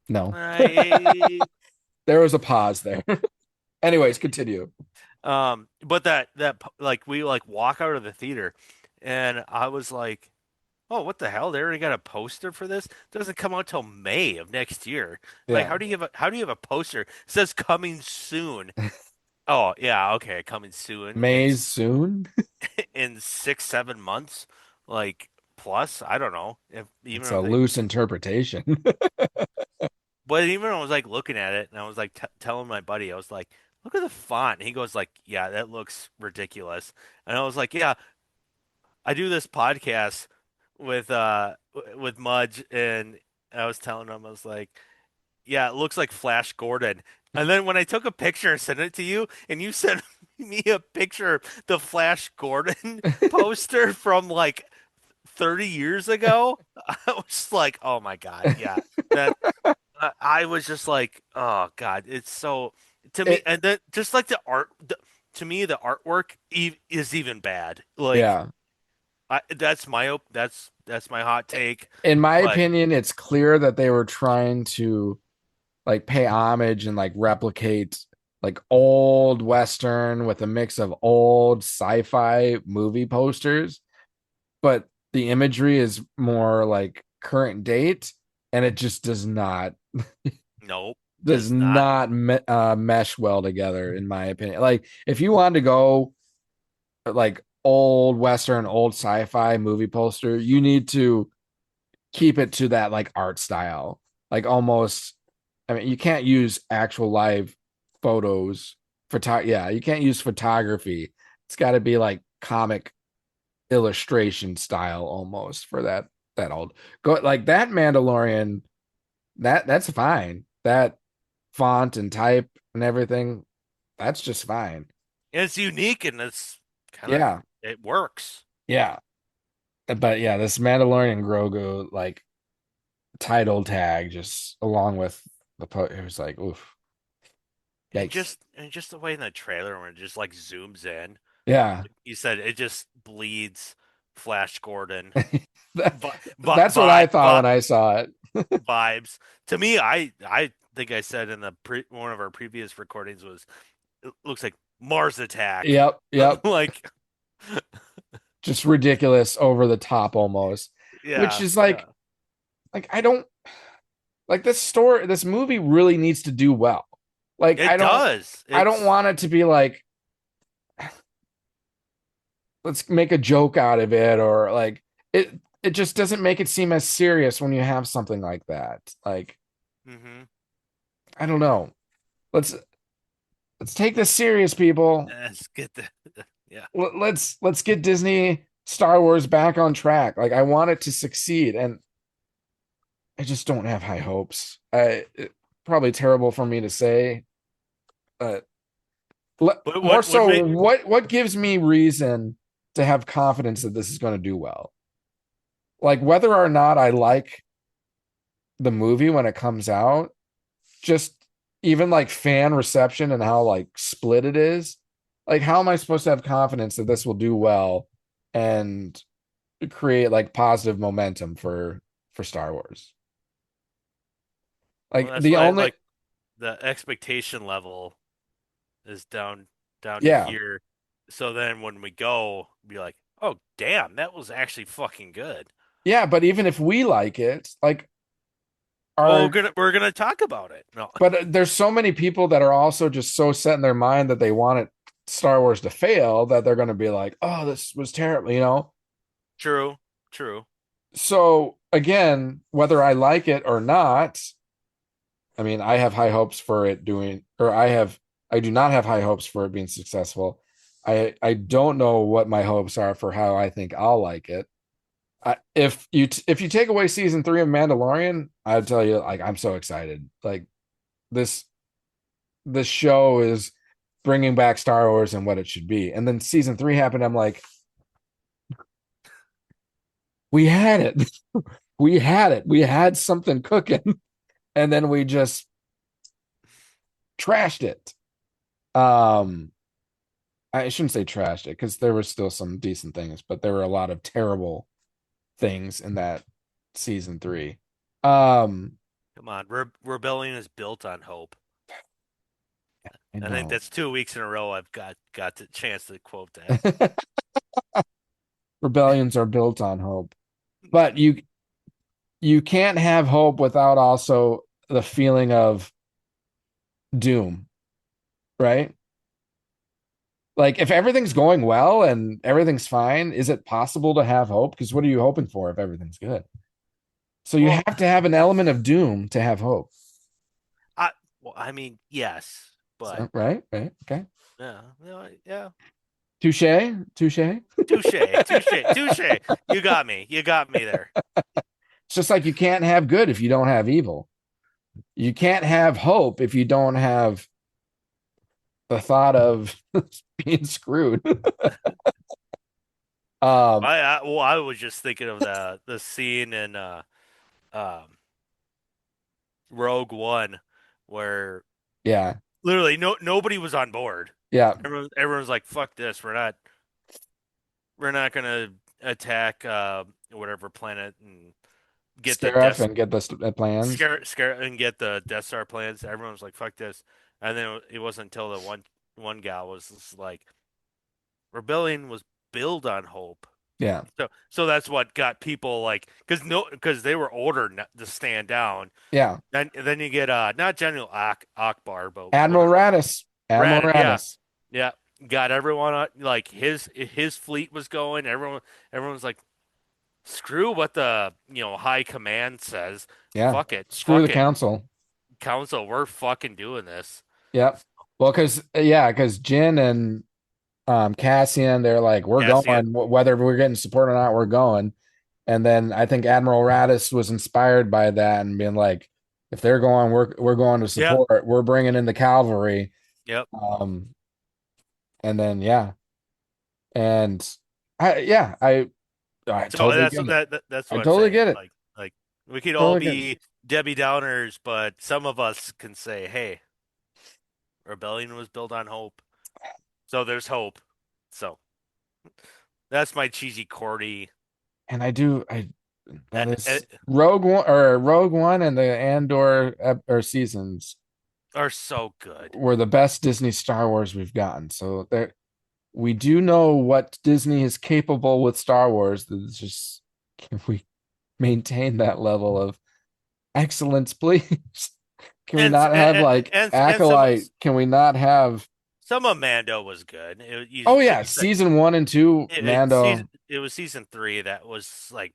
Speaker 2: No.
Speaker 3: I
Speaker 2: There was a pause there. Anyways, continue.
Speaker 3: but that like we like walk out of the theater, and I was like, oh, what the hell? They already got a poster for this? It doesn't come out till May of next year. Like,
Speaker 2: Yeah.
Speaker 3: how do you have a poster? It says coming soon. Oh, yeah, okay, coming soon
Speaker 2: Maze soon.
Speaker 3: in 6, 7 months, like plus. I don't know if
Speaker 2: It's
Speaker 3: even
Speaker 2: a
Speaker 3: if they.
Speaker 2: loose interpretation.
Speaker 3: But even I was like looking at it, and I was like t telling my buddy, I was like, "Look at the font." And he goes like, "Yeah, that looks ridiculous." And I was like, "Yeah, I do this podcast with Mudge, and I was telling him, I was like, yeah, it looks like Flash Gordon." And then when I took a picture and sent it to you, and you sent me a picture of the Flash Gordon poster from like 30 years ago, I was like, oh my God, yeah. That I was just like, oh God, it's so to me,
Speaker 2: It,
Speaker 3: and then just like to me, the artwork is even bad. Like
Speaker 2: yeah.
Speaker 3: that's my hot take.
Speaker 2: In my
Speaker 3: But
Speaker 2: opinion, it's clear that they were trying to like pay homage and like replicate like old Western with a mix of old sci-fi movie posters, but the imagery is more like current date, and it just
Speaker 3: nope,
Speaker 2: does
Speaker 3: does not.
Speaker 2: not mesh well together, in my opinion. Like if you want to go like old Western, old sci-fi movie poster, you need to keep it to that like art style, like almost. I mean, you can't use actual live photos. Yeah, you can't use photography. It's got to be like comic illustration style almost for that old. Go like that Mandalorian. That's fine. That font and type and everything. That's just fine.
Speaker 3: And it's unique and it's kind of
Speaker 2: Yeah,
Speaker 3: it works.
Speaker 2: yeah. But yeah, this Mandalorian Grogu like title tag just along with it was like oof, yikes.
Speaker 3: And just the way in the trailer when it just like zooms in,
Speaker 2: Yeah.
Speaker 3: you said it just bleeds Flash Gordon
Speaker 2: That's what I thought when I saw it.
Speaker 3: vibes. To me, I think I said in the one of our previous recordings was it looks like Mars Attack.
Speaker 2: Yep, yep.
Speaker 3: Like
Speaker 2: Just ridiculous, over the top almost. Which
Speaker 3: yeah,
Speaker 2: is
Speaker 3: yeah.
Speaker 2: like I don't like this movie really needs to do well. Like
Speaker 3: It does.
Speaker 2: I don't
Speaker 3: It's
Speaker 2: want it to be like let's make a joke out of it, or like it just doesn't make it seem as serious when you have something like that. Like
Speaker 3: hmm
Speaker 2: I don't know. Let's let's take this serious, people.
Speaker 3: Let's get the yeah.
Speaker 2: Let's get Disney Star Wars back on track. Like I want it to succeed, and I just don't have high hopes. Probably terrible for me to say, but
Speaker 3: But
Speaker 2: more
Speaker 3: what
Speaker 2: so,
Speaker 3: made
Speaker 2: what gives me reason to have confidence that this is going to do well? Like whether or not I like the movie when it comes out, just even like fan reception and how like split it is. Like how am I supposed to have confidence that this will do well and create like positive momentum for Star Wars?
Speaker 3: well
Speaker 2: Like
Speaker 3: that's
Speaker 2: the
Speaker 3: why
Speaker 2: only
Speaker 3: like the expectation level is down to
Speaker 2: yeah.
Speaker 3: here. So then when we go, be like, oh damn, that was actually fucking good.
Speaker 2: Yeah, but even if we like it, like
Speaker 3: Well,
Speaker 2: are
Speaker 3: we're gonna talk about it. No,
Speaker 2: but there's so many people that are also just so set in their mind that they want it Star Wars to fail that they're going to be like, "Oh, this was terrible," you know?
Speaker 3: true, true.
Speaker 2: So, again, whether I like it or not, I mean, I have high hopes for it doing or I do not have high hopes for it being successful. I don't know what my hopes are for how I think I'll like it. If you take away season 3 of Mandalorian, I'd tell you like I'm so excited. Like this this show is bringing back Star Wars and what it should be. And then season 3 happened. I'm like, we had it. We had it. We had something cooking, and then we just trashed it. Um, I shouldn't say trashed it because there were still some decent things, but there were a lot of terrible things in that season 3. Um,
Speaker 3: Come on, rebellion is built on hope.
Speaker 2: I
Speaker 3: I think
Speaker 2: know.
Speaker 3: that's 2 weeks in a row I've got the chance to quote that.
Speaker 2: Rebellions are built on hope. But you can't have hope without also the feeling of doom, right? Like if everything's going well and everything's fine, is it possible to have hope? Because what are you hoping for if everything's good? So you
Speaker 3: Well,
Speaker 2: have to have an element of doom to have hope.
Speaker 3: I I mean, yes, but
Speaker 2: So, right? Right. Okay.
Speaker 3: yeah, yeah.
Speaker 2: Touche. Touche.
Speaker 3: Touche, touche, touche. You got me. You got me there.
Speaker 2: It's just like you can't have good if you don't have evil. You can't have hope if you don't have the thought of being screwed. um,
Speaker 3: I was just thinking of the scene in um Rogue One where
Speaker 2: yeah,
Speaker 3: literally nobody was on board.
Speaker 2: yeah.
Speaker 3: Everyone's like, "Fuck this. We're not gonna attack whatever planet and get the
Speaker 2: Seraph
Speaker 3: Death
Speaker 2: and get the plans.
Speaker 3: scare and get the Death Star plans." Everyone was like, "Fuck this," and then it wasn't until the one gal was just like, "Rebellion was built on hope."
Speaker 2: Yeah,
Speaker 3: So that's what got people like, because they were ordered to stand down.
Speaker 2: yeah.
Speaker 3: Then you get not General Akbar, but
Speaker 2: Admiral
Speaker 3: whatever.
Speaker 2: Radis. Admiral
Speaker 3: Yeah,
Speaker 2: Radis.
Speaker 3: yeah. Got everyone on, like his fleet was going. Everyone was like, screw what the high command says.
Speaker 2: Yeah. Screw
Speaker 3: Fuck
Speaker 2: the
Speaker 3: it,
Speaker 2: council.
Speaker 3: council. We're fucking doing this.
Speaker 2: Yep. Well, because Jin and Cassian, they're like, we're
Speaker 3: Cassian.
Speaker 2: going, whether we're getting support or not, we're going. And then I think Admiral Radis was inspired by that and being like, if they're going, we're going to
Speaker 3: Yep.
Speaker 2: support. We're bringing in the cavalry.
Speaker 3: Yep.
Speaker 2: Um, and then yeah, and I
Speaker 3: So
Speaker 2: totally get it.
Speaker 3: that's
Speaker 2: I
Speaker 3: what I'm
Speaker 2: totally
Speaker 3: saying.
Speaker 2: get it.
Speaker 3: Like we could all
Speaker 2: Totally get it.
Speaker 3: be Debbie Downers, but some of us can say, "Hey, rebellion was built on hope." So there's hope. So that's my cheesy Cordy.
Speaker 2: And I do. That
Speaker 3: And,
Speaker 2: is Rogue One and the Andor or seasons
Speaker 3: are so good.
Speaker 2: were the best Disney Star Wars we've gotten. So there, we do know what Disney is capable with Star Wars. It's just, can we maintain that level of excellence, please? Can we not have like
Speaker 3: And some
Speaker 2: Acolyte? Can we not have?
Speaker 3: of Mando was good.
Speaker 2: Oh yeah, season 1 and 2, Mando.
Speaker 3: it was season 3 that was like,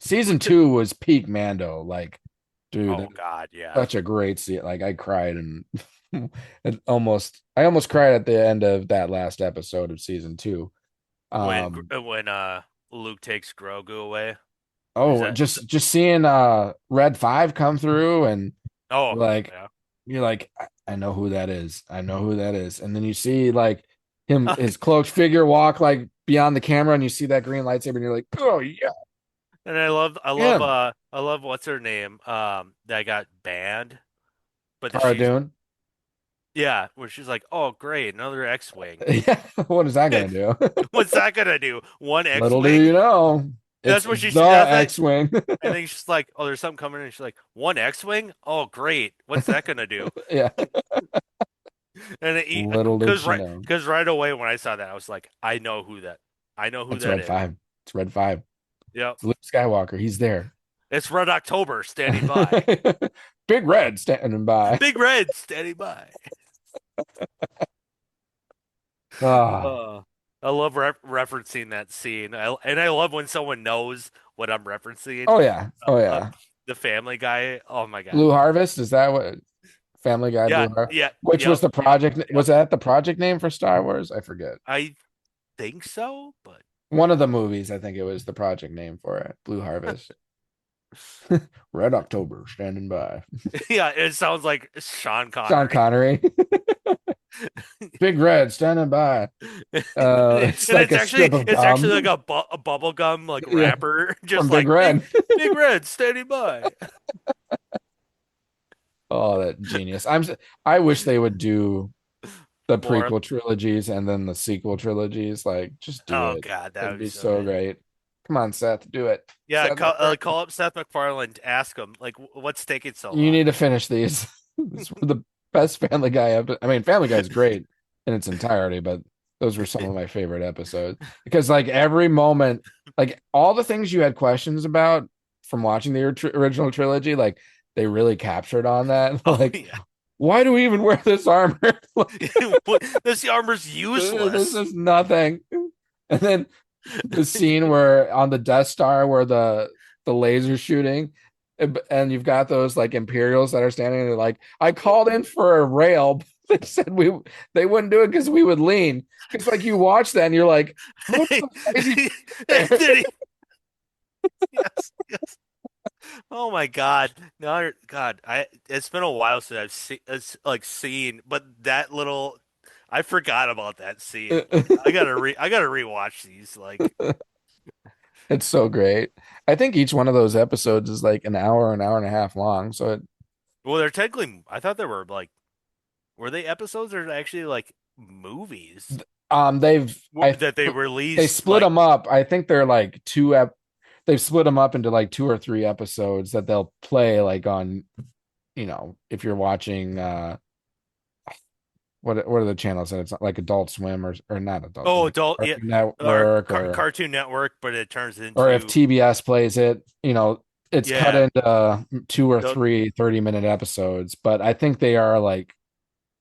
Speaker 2: Season 2 was peak Mando. Like,
Speaker 3: oh
Speaker 2: dude,
Speaker 3: God, yeah.
Speaker 2: such a great scene. Like I cried and I almost cried at the end of that last episode of season 2.
Speaker 3: When Luke takes Grogu away. Is
Speaker 2: Oh,
Speaker 3: that
Speaker 2: just seeing Red 5 come through and
Speaker 3: oh
Speaker 2: like
Speaker 3: yeah.
Speaker 2: you're like, I know who that is. I know who that is. And then you see like his cloaked figure walk like beyond the camera and you see that green lightsaber and you're like, oh yeah.
Speaker 3: And
Speaker 2: Him.
Speaker 3: I love what's her name that got banned, but
Speaker 2: Cara
Speaker 3: she's
Speaker 2: Dune.
Speaker 3: yeah, where she's like, "Oh, great, another X-wing."
Speaker 2: Yeah. What is that gonna do?
Speaker 3: What's that gonna do? One
Speaker 2: Little do
Speaker 3: X-wing?
Speaker 2: you know. It's
Speaker 3: That's what
Speaker 2: the
Speaker 3: that's it.
Speaker 2: X-Wing.
Speaker 3: And then she's like, "Oh, there's something coming in." And she's like, "One X-wing? Oh, great. What's that gonna do?"
Speaker 2: Yeah.
Speaker 3: And
Speaker 2: Little did
Speaker 3: because
Speaker 2: she know.
Speaker 3: right away when I saw that, I was like, I know who
Speaker 2: It's
Speaker 3: that
Speaker 2: Red
Speaker 3: is.
Speaker 2: 5. It's Red 5.
Speaker 3: Yep,
Speaker 2: It's Luke Skywalker. He's there.
Speaker 3: it's Red October standing by.
Speaker 2: Big Red standing by.
Speaker 3: Big Red standing by.
Speaker 2: Ah,
Speaker 3: I love referencing that scene. And I love when someone knows what I'm referencing.
Speaker 2: oh yeah. Oh
Speaker 3: Uh,
Speaker 2: yeah.
Speaker 3: the Family Guy. Oh my God.
Speaker 2: Blue Harvest, is that what Family Guy
Speaker 3: Yeah,
Speaker 2: Blue Harvest?
Speaker 3: yeah,
Speaker 2: Which was
Speaker 3: yep,
Speaker 2: the project?
Speaker 3: yep.
Speaker 2: Was that the project name for Star Wars? I forget.
Speaker 3: I think so, but
Speaker 2: One of the movies, I think it was the project name for it. Blue Harvest. Red October standing by.
Speaker 3: yeah, it sounds like Sean
Speaker 2: Sean
Speaker 3: Connery.
Speaker 2: Connery. Big Red standing by. It's
Speaker 3: And
Speaker 2: like a strip of
Speaker 3: it's actually
Speaker 2: gum.
Speaker 3: like a bubble gum like
Speaker 2: Yeah,
Speaker 3: wrapper,
Speaker 2: from
Speaker 3: just
Speaker 2: Big
Speaker 3: like
Speaker 2: Red.
Speaker 3: big red standing by.
Speaker 2: Oh, that genius. I wish they would do the
Speaker 3: More.
Speaker 2: prequel trilogies and then the sequel trilogies. Like, just do
Speaker 3: Oh
Speaker 2: it.
Speaker 3: God, that
Speaker 2: It'd
Speaker 3: would be
Speaker 2: be
Speaker 3: so
Speaker 2: so
Speaker 3: good.
Speaker 2: great. Come on, Seth, do it.
Speaker 3: Yeah,
Speaker 2: Seth MacFarlane,
Speaker 3: call up Seth MacFarlane, ask him like, what's taking so
Speaker 2: you
Speaker 3: long?
Speaker 2: need to finish these. These were the best Family Guy episode. I mean, Family Guy is great in its entirety, but Those were some of my favorite episodes because like every moment, like all the things you had questions about from watching the original trilogy, like they really captured on that.
Speaker 3: Oh
Speaker 2: Like,
Speaker 3: yeah.
Speaker 2: why do we even wear this armor? Like,
Speaker 3: This armor's
Speaker 2: this
Speaker 3: useless.
Speaker 2: is nothing. And then the scene where on the Death Star where the laser shooting, and you've got those like Imperials that are standing there like, I called in for a rail. They said they wouldn't do it because we would lean. Because like you watch that and you're like, how the fuck is he there?
Speaker 3: Did he? Yes, yes. Oh my God. No, God, it's been a while since I've seen seen, but that little I forgot about that scene. Like I gotta rewatch these. Like,
Speaker 2: It's so great. I think each one of those episodes is like an hour and a half long. So
Speaker 3: well, they're technically I thought they were like were they episodes or actually like movies
Speaker 2: I
Speaker 3: that they
Speaker 2: they
Speaker 3: released
Speaker 2: split
Speaker 3: like
Speaker 2: them up. I think they're like they've split them up into like two or three episodes that they'll play like on, if you're watching what are the channels that it's like Adult Swim or not Adult
Speaker 3: oh
Speaker 2: Swim,
Speaker 3: adult yeah
Speaker 2: Cartoon Network
Speaker 3: Cartoon Network, but it turns
Speaker 2: or if
Speaker 3: into
Speaker 2: TBS plays it, it's cut
Speaker 3: yeah.
Speaker 2: into two or
Speaker 3: The,
Speaker 2: three 30-minute episodes, but I think they are like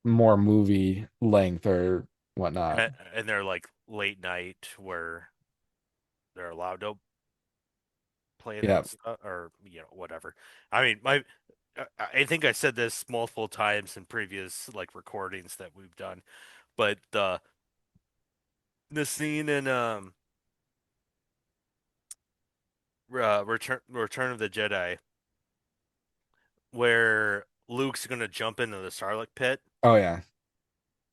Speaker 2: more movie length or whatnot.
Speaker 3: and they're like late night where they're allowed to play
Speaker 2: Yeah.
Speaker 3: that stuff or whatever. I mean, I think I said this multiple times in previous like recordings that we've done, but the scene in Return of the Jedi where Luke's gonna jump into the Sarlacc pit
Speaker 2: Oh yeah.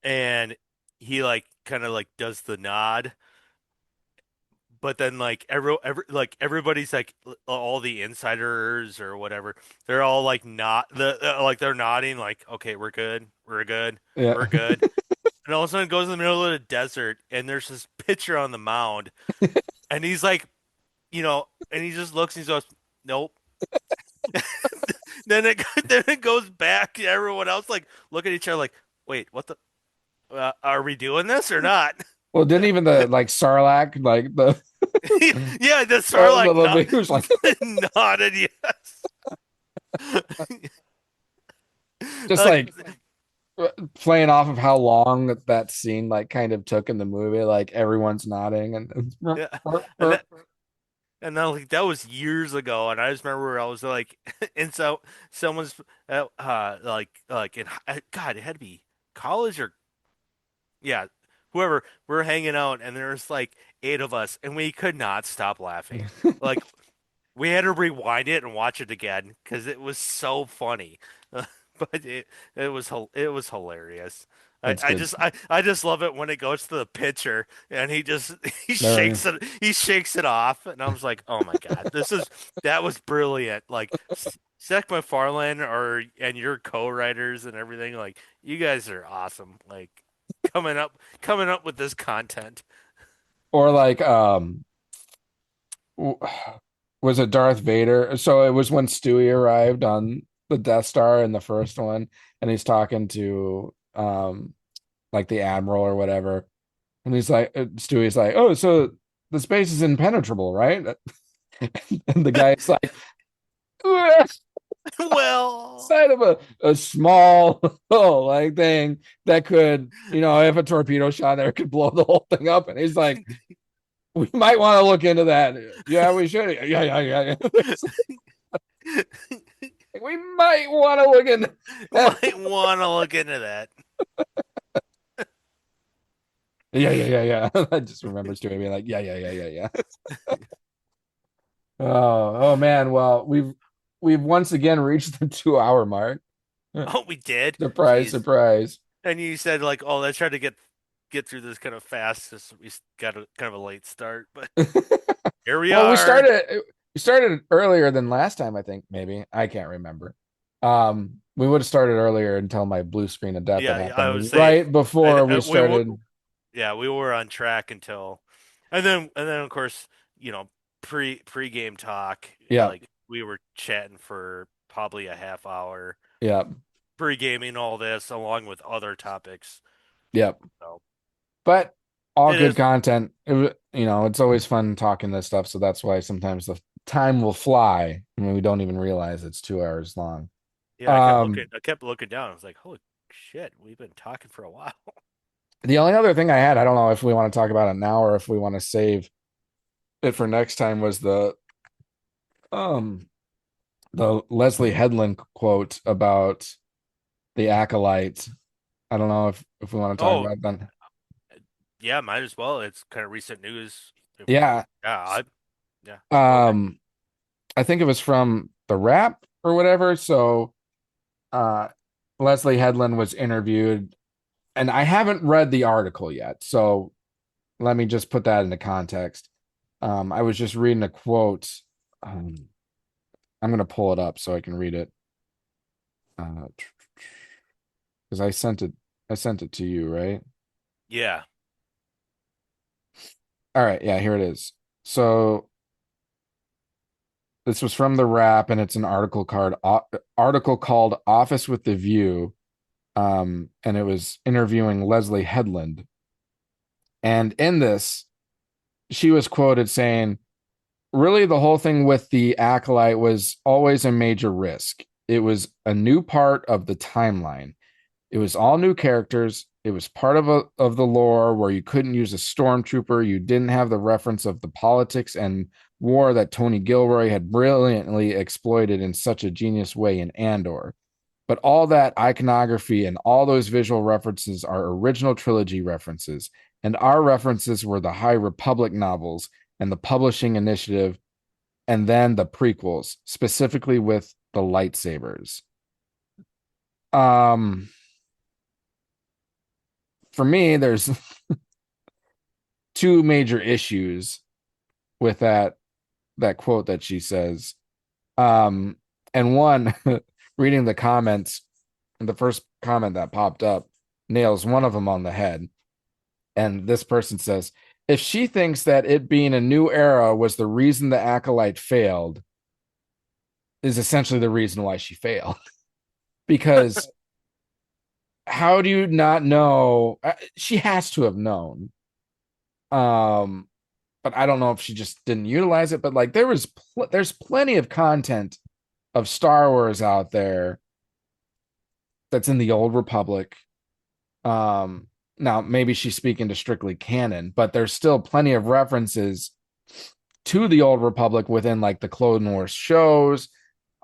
Speaker 3: and he like kind of like does the nod, but then like everybody's like all the insiders or whatever, they're all like not like they're nodding like okay, we're good,
Speaker 2: Yeah.
Speaker 3: we're good. And all of a sudden it goes in the middle of the desert and there's this picture on the mound and he's like, and he just looks and he goes, nope. Then it then it goes back to everyone else like look at each other like, wait, what the are we doing this or not?
Speaker 2: Well, didn't even the like Sarlacc like the
Speaker 3: Yeah, the Sarlacc
Speaker 2: he was like
Speaker 3: nodded yes.
Speaker 2: just
Speaker 3: Like
Speaker 2: like playing off of how long that scene like kind of took in the movie, like everyone's nodding and
Speaker 3: yeah, and then like that was years ago, and I just remember I was like, and so someone's like in God, it had to be college or yeah, whoever we're hanging out, and there's like eight of us, and we could not stop laughing. Like we had to rewind it and watch it again because it was so funny. But it was hilarious.
Speaker 2: That's good.
Speaker 3: I just love it when it goes to the pitcher and he just
Speaker 2: There,
Speaker 3: he shakes it off and I was like, oh my God, that was brilliant. Like Seth MacFarlane and your co-writers and everything, like you guys are awesome. Like coming up with this content.
Speaker 2: or like w- was it Darth Vader? So it was when Stewie arrived on the Death Star in the first one, and he's talking to like the Admiral or whatever, and he's like, Stewie's like, oh, so the space is impenetrable, right? And the guy's like,
Speaker 3: Well,
Speaker 2: side of a small like thing that could, if a torpedo shot there could blow the whole thing up. And he's like, we might want to look into that. Yeah, we should. Yeah. We might want to look into that.
Speaker 3: might want to look into that.
Speaker 2: Yeah. I just remember Stewie being like, yeah. Oh man. Well, we've once again reached the 2 hour mark.
Speaker 3: Oh, we did.
Speaker 2: Surprise,
Speaker 3: Jeez.
Speaker 2: surprise.
Speaker 3: And you said like, oh, let's try to get through this kind of fast because we got a kind of a late start, but here we
Speaker 2: Well,
Speaker 3: are.
Speaker 2: we started earlier than last time, I think, maybe. I can't remember. We would have started earlier until my blue screen of death had
Speaker 3: Yeah, I would
Speaker 2: happened
Speaker 3: say
Speaker 2: right before we
Speaker 3: we were,
Speaker 2: started.
Speaker 3: yeah, we were on track until, and then of course, pre-game talk,
Speaker 2: Yeah,
Speaker 3: like we were chatting for probably a half hour,
Speaker 2: yeah,
Speaker 3: pre-gaming all this along with other topics.
Speaker 2: yeah.
Speaker 3: So
Speaker 2: But all
Speaker 3: It
Speaker 2: good
Speaker 3: is.
Speaker 2: content. It's always fun talking this stuff. So that's why sometimes the time will fly when we don't even realize it's 2 hours long.
Speaker 3: Yeah,
Speaker 2: Um,
Speaker 3: I kept looking down. I was like, holy shit, we've been talking for a while.
Speaker 2: the only other thing I had, I don't know if we want to talk about it now or if we want to save it for next time, was um the Leslye Headland quote about the Acolyte. I don't know if we want to talk
Speaker 3: Oh,
Speaker 2: about that.
Speaker 3: yeah, might as well. It's kind of recent news.
Speaker 2: Yeah.
Speaker 3: Yeah, yeah, go ahead.
Speaker 2: Um, I think it was from the Wrap or whatever. So uh Leslye Headland was interviewed, and I haven't read the article yet. So let me just put that into context. I was just reading a quote. Um, I'm gonna pull it up so I can read it. Because I sent it to you, right?
Speaker 3: Yeah.
Speaker 2: All right, yeah, here it is. So this was from the Wrap, and it's an article called "Office with the View," and it was interviewing Leslye Headland. And in this, she was quoted saying, "Really, the whole thing with the Acolyte was always a major risk. It was a new part of the timeline. It was all new characters. It was part of the lore where you couldn't use a stormtrooper. You didn't have the reference of the politics and war that Tony Gilroy had brilliantly exploited in such a genius way in Andor. But all that iconography and all those visual references are original trilogy references. And our references were the High Republic novels and the publishing initiative, and then the prequels, specifically with the lightsabers." Um, for me, there's two major issues with that quote that she says. Um, and one, reading the comments, the first comment that popped up nails one of them on the head. And this person says, if she thinks that it being a new era was the reason the Acolyte failed, is essentially the reason why she failed. Because how do you not know? She has to have known. Um, but I don't know if she just didn't utilize it. But like there's plenty of content of Star Wars out there that's in the Old Republic. Um, Now maybe she's speaking to strictly canon, but there's still plenty of references to the Old Republic within like the Clone Wars shows.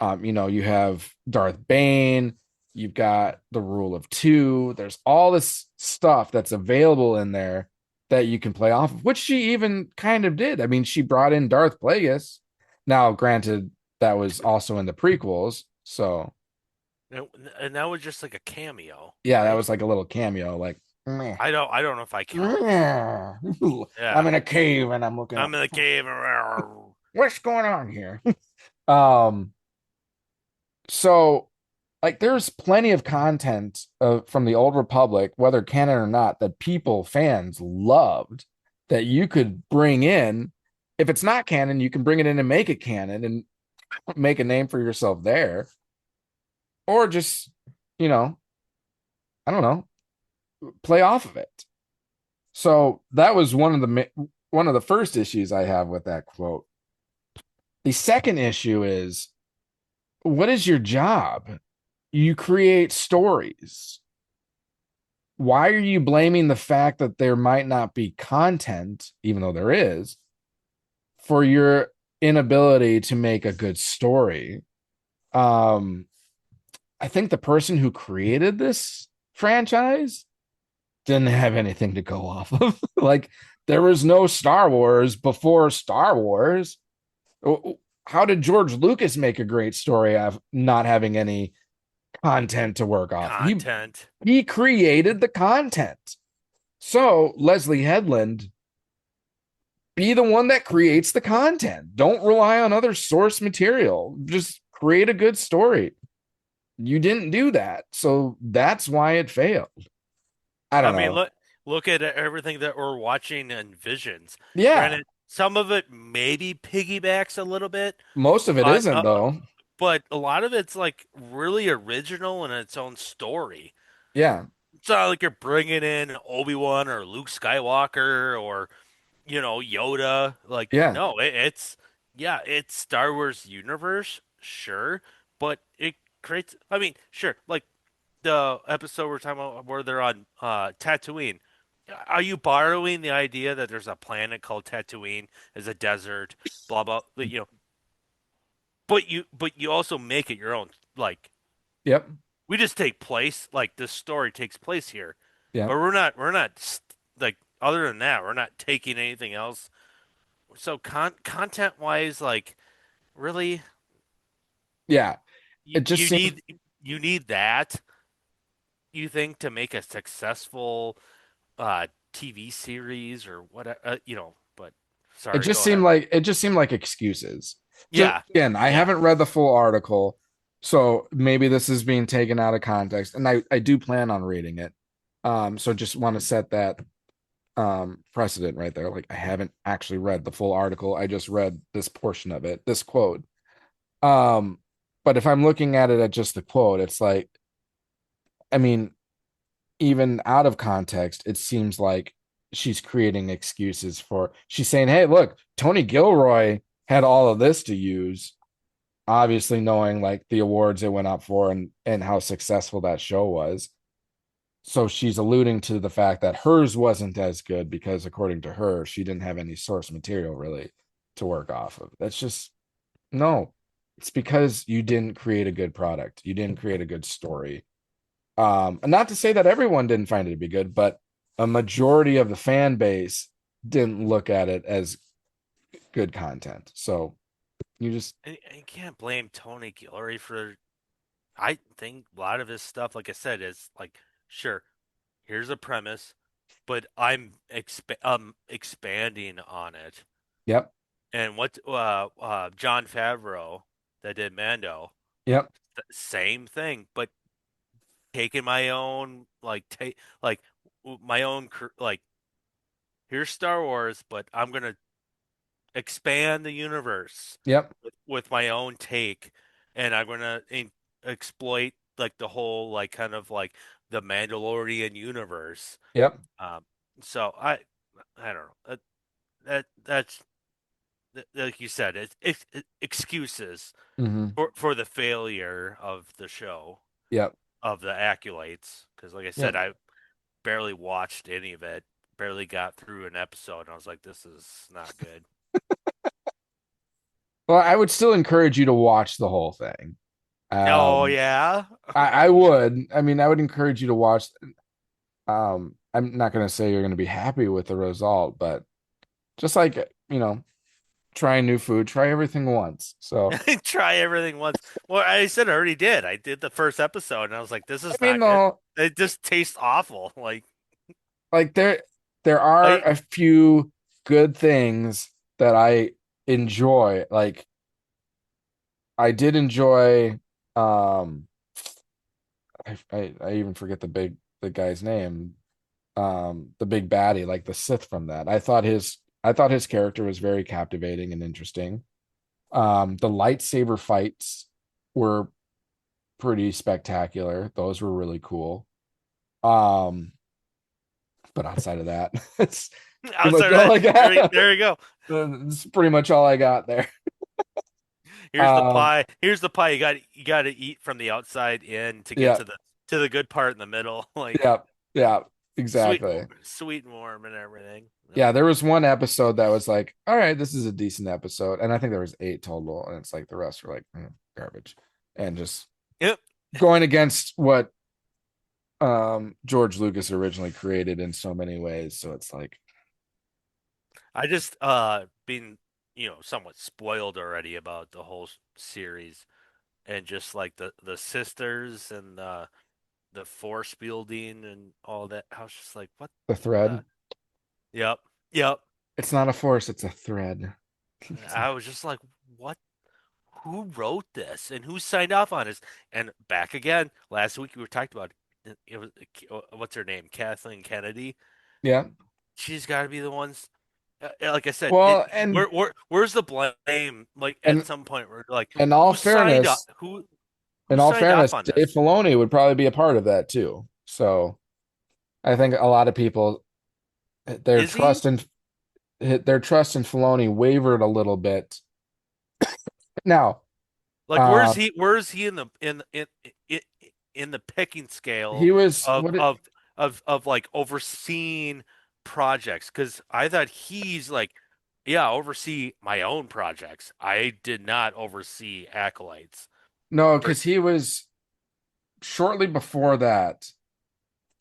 Speaker 2: You have Darth Bane, you've got the Rule of Two. There's all this stuff that's available in there that you can play off of, which she even kind of did. I mean, she brought in Darth Plagueis. Now, granted, that was also in the prequels, so
Speaker 3: And that was just like a cameo,
Speaker 2: yeah, that
Speaker 3: right?
Speaker 2: was like a little cameo, like meh,
Speaker 3: I don't know if I count that.
Speaker 2: meh. I'm
Speaker 3: Yeah.
Speaker 2: in a cave and I'm looking
Speaker 3: I'm
Speaker 2: up.
Speaker 3: in the cave.
Speaker 2: What's going on here? um, so like there's plenty of content from the Old Republic, whether canon or not, that fans loved, that you could bring in. If it's not canon, you can bring it in and make it canon and make a name for yourself there, or just, you know, I don't know, play off of it. So that was one of the first issues I have with that quote. The second issue is, what is your job? You create stories. Why are you blaming the fact that there might not be content, even though there is, for your inability to make a good story? Um, I think the person who created this franchise didn't have anything to go off of. Like, there was no Star Wars before Star Wars. How did George Lucas make a great story of not having any content to work off?
Speaker 3: Content.
Speaker 2: He created the content. So, Leslye Headland, be the one that creates the content. Don't rely on other source material. Just create a good story. You didn't do that. So that's why it failed. I
Speaker 3: I
Speaker 2: don't
Speaker 3: mean,
Speaker 2: know.
Speaker 3: look at everything that we're watching in Visions.
Speaker 2: Yeah,
Speaker 3: Granted, some of it maybe piggybacks a little bit,
Speaker 2: most of it
Speaker 3: but
Speaker 2: isn't though.
Speaker 3: but a lot of it's like really original in its own story.
Speaker 2: Yeah.
Speaker 3: It's not like you're bringing in Obi-Wan or Luke Skywalker or Yoda. Like,
Speaker 2: Yeah.
Speaker 3: no, it's Star Wars universe, sure, but it creates. I mean, sure, like the episode we're talking about where they're on Tatooine. Are you borrowing the idea that there's a planet called Tatooine as a desert, blah blah, but you also make it your own. Like
Speaker 2: Yep.
Speaker 3: we just take place, like this story takes place here,
Speaker 2: Yep.
Speaker 3: but we're not like other than that, we're not taking anything else. So content wise, like really,
Speaker 2: Yeah.
Speaker 3: you,
Speaker 2: It just
Speaker 3: you
Speaker 2: seems
Speaker 3: need you need that you think to make a successful TV series or what but sorry, go ahead.
Speaker 2: it just seemed like excuses. Just
Speaker 3: Yeah.
Speaker 2: again, I
Speaker 3: Yeah.
Speaker 2: haven't read the full article, so maybe this is being taken out of context, and I do plan on reading it. So just want to set that precedent right there. Like I haven't actually read the full article. I just read this portion of it, this quote. Um, but if I'm looking at it at just the quote, it's like, I mean, even out of context, it seems like she's creating excuses for she's saying, hey, look, Tony Gilroy had all of this to use, obviously knowing like the awards it went up for and how successful that show was. So she's alluding to the fact that hers wasn't as good because according to her, she didn't have any source material really to work off of. That's just no. It's because you didn't create a good product. You didn't create a good story. And not to say that everyone didn't find it to be good, but a majority of the fan base didn't look at it as good content. So you just,
Speaker 3: And you can't blame Tony Gilroy for. I think a lot of his stuff, like I said, is like, sure, here's a premise, but I'm expanding on it.
Speaker 2: yep,
Speaker 3: And what John Favreau that did Mando,
Speaker 2: yep,
Speaker 3: same thing, but taking my own like my own like here's Star Wars, but I'm gonna expand the universe
Speaker 2: yep,
Speaker 3: with my own take, and I'm gonna exploit like the whole like kind of like the Mandalorian universe.
Speaker 2: yep.
Speaker 3: Um, so I don't know. That's like you said, it's excuses
Speaker 2: Mm-hmm.
Speaker 3: for the failure of the show
Speaker 2: Yep,
Speaker 3: of the acolytes. Because like I
Speaker 2: yep.
Speaker 3: said, I barely watched any of it, barely got through an episode, and I was like, this is not good.
Speaker 2: Well, I would still encourage you to watch the whole thing.
Speaker 3: Oh
Speaker 2: Um,
Speaker 3: yeah.
Speaker 2: I would. I mean, I would encourage you to watch. I'm not going to say you're going to be happy with the result, but just like, trying new food, try everything once. So,
Speaker 3: Try everything once. Well, I said I already did. I did the first episode, and I was like, "This
Speaker 2: I
Speaker 3: is
Speaker 2: mean,
Speaker 3: not good.
Speaker 2: though,
Speaker 3: It just tastes awful."
Speaker 2: like there are
Speaker 3: I
Speaker 2: a few good things that I enjoy. Like I did enjoy um I even forget the guy's name. The big baddie, like the Sith from that. I thought his character was very captivating and interesting. The lightsaber fights were pretty spectacular. Those were really cool. Um, but outside of that, it's pretty much
Speaker 3: outside of
Speaker 2: all
Speaker 3: that,
Speaker 2: I got.
Speaker 3: there you go.
Speaker 2: That's pretty much all I got there.
Speaker 3: Here's the
Speaker 2: Um,
Speaker 3: pie. Here's the pie. You got to eat from the outside in to get
Speaker 2: yeah,
Speaker 3: to the good part in the middle. Like
Speaker 2: yeah, yeah,
Speaker 3: sweet,
Speaker 2: exactly.
Speaker 3: sweet and warm and everything. Yep.
Speaker 2: Yeah, there was one episode that was like, all right, this is a decent episode, and I think there was 8 total, and it's like the rest were like garbage, and just
Speaker 3: Yep.
Speaker 2: going against what George Lucas originally created in so many ways. So it's like,
Speaker 3: I just been somewhat spoiled already about the whole series and just like the sisters and the force building and all that. I was just like, what
Speaker 2: the
Speaker 3: the?
Speaker 2: thread.
Speaker 3: Yep, yep.
Speaker 2: It's not a force, it's a thread.
Speaker 3: I was just like, what? Who wrote this and who signed off on this? And back again, last week we were talking about it was what's her name, Kathleen Kennedy.
Speaker 2: Yeah.
Speaker 3: She's got to be the ones. Like I said,
Speaker 2: Well, and
Speaker 3: where's the blame? Like at
Speaker 2: and
Speaker 3: some point, we're like,
Speaker 2: in all
Speaker 3: who signed up?
Speaker 2: fairness,
Speaker 3: Who
Speaker 2: in all
Speaker 3: signed off
Speaker 2: fairness,
Speaker 3: on
Speaker 2: Dave
Speaker 3: this?
Speaker 2: Filoni would probably be a part of that too. So I think a lot of people their
Speaker 3: Is he?
Speaker 2: trust in their trust in Filoni wavered a little bit. Now,
Speaker 3: Like,
Speaker 2: uh,
Speaker 3: where is he in in, in the picking scale
Speaker 2: he was
Speaker 3: of
Speaker 2: what it,
Speaker 3: of like overseeing projects? Because I thought he's like, yeah, oversee my own projects. I did not oversee acolytes.
Speaker 2: no,
Speaker 3: Or
Speaker 2: because he was shortly before that.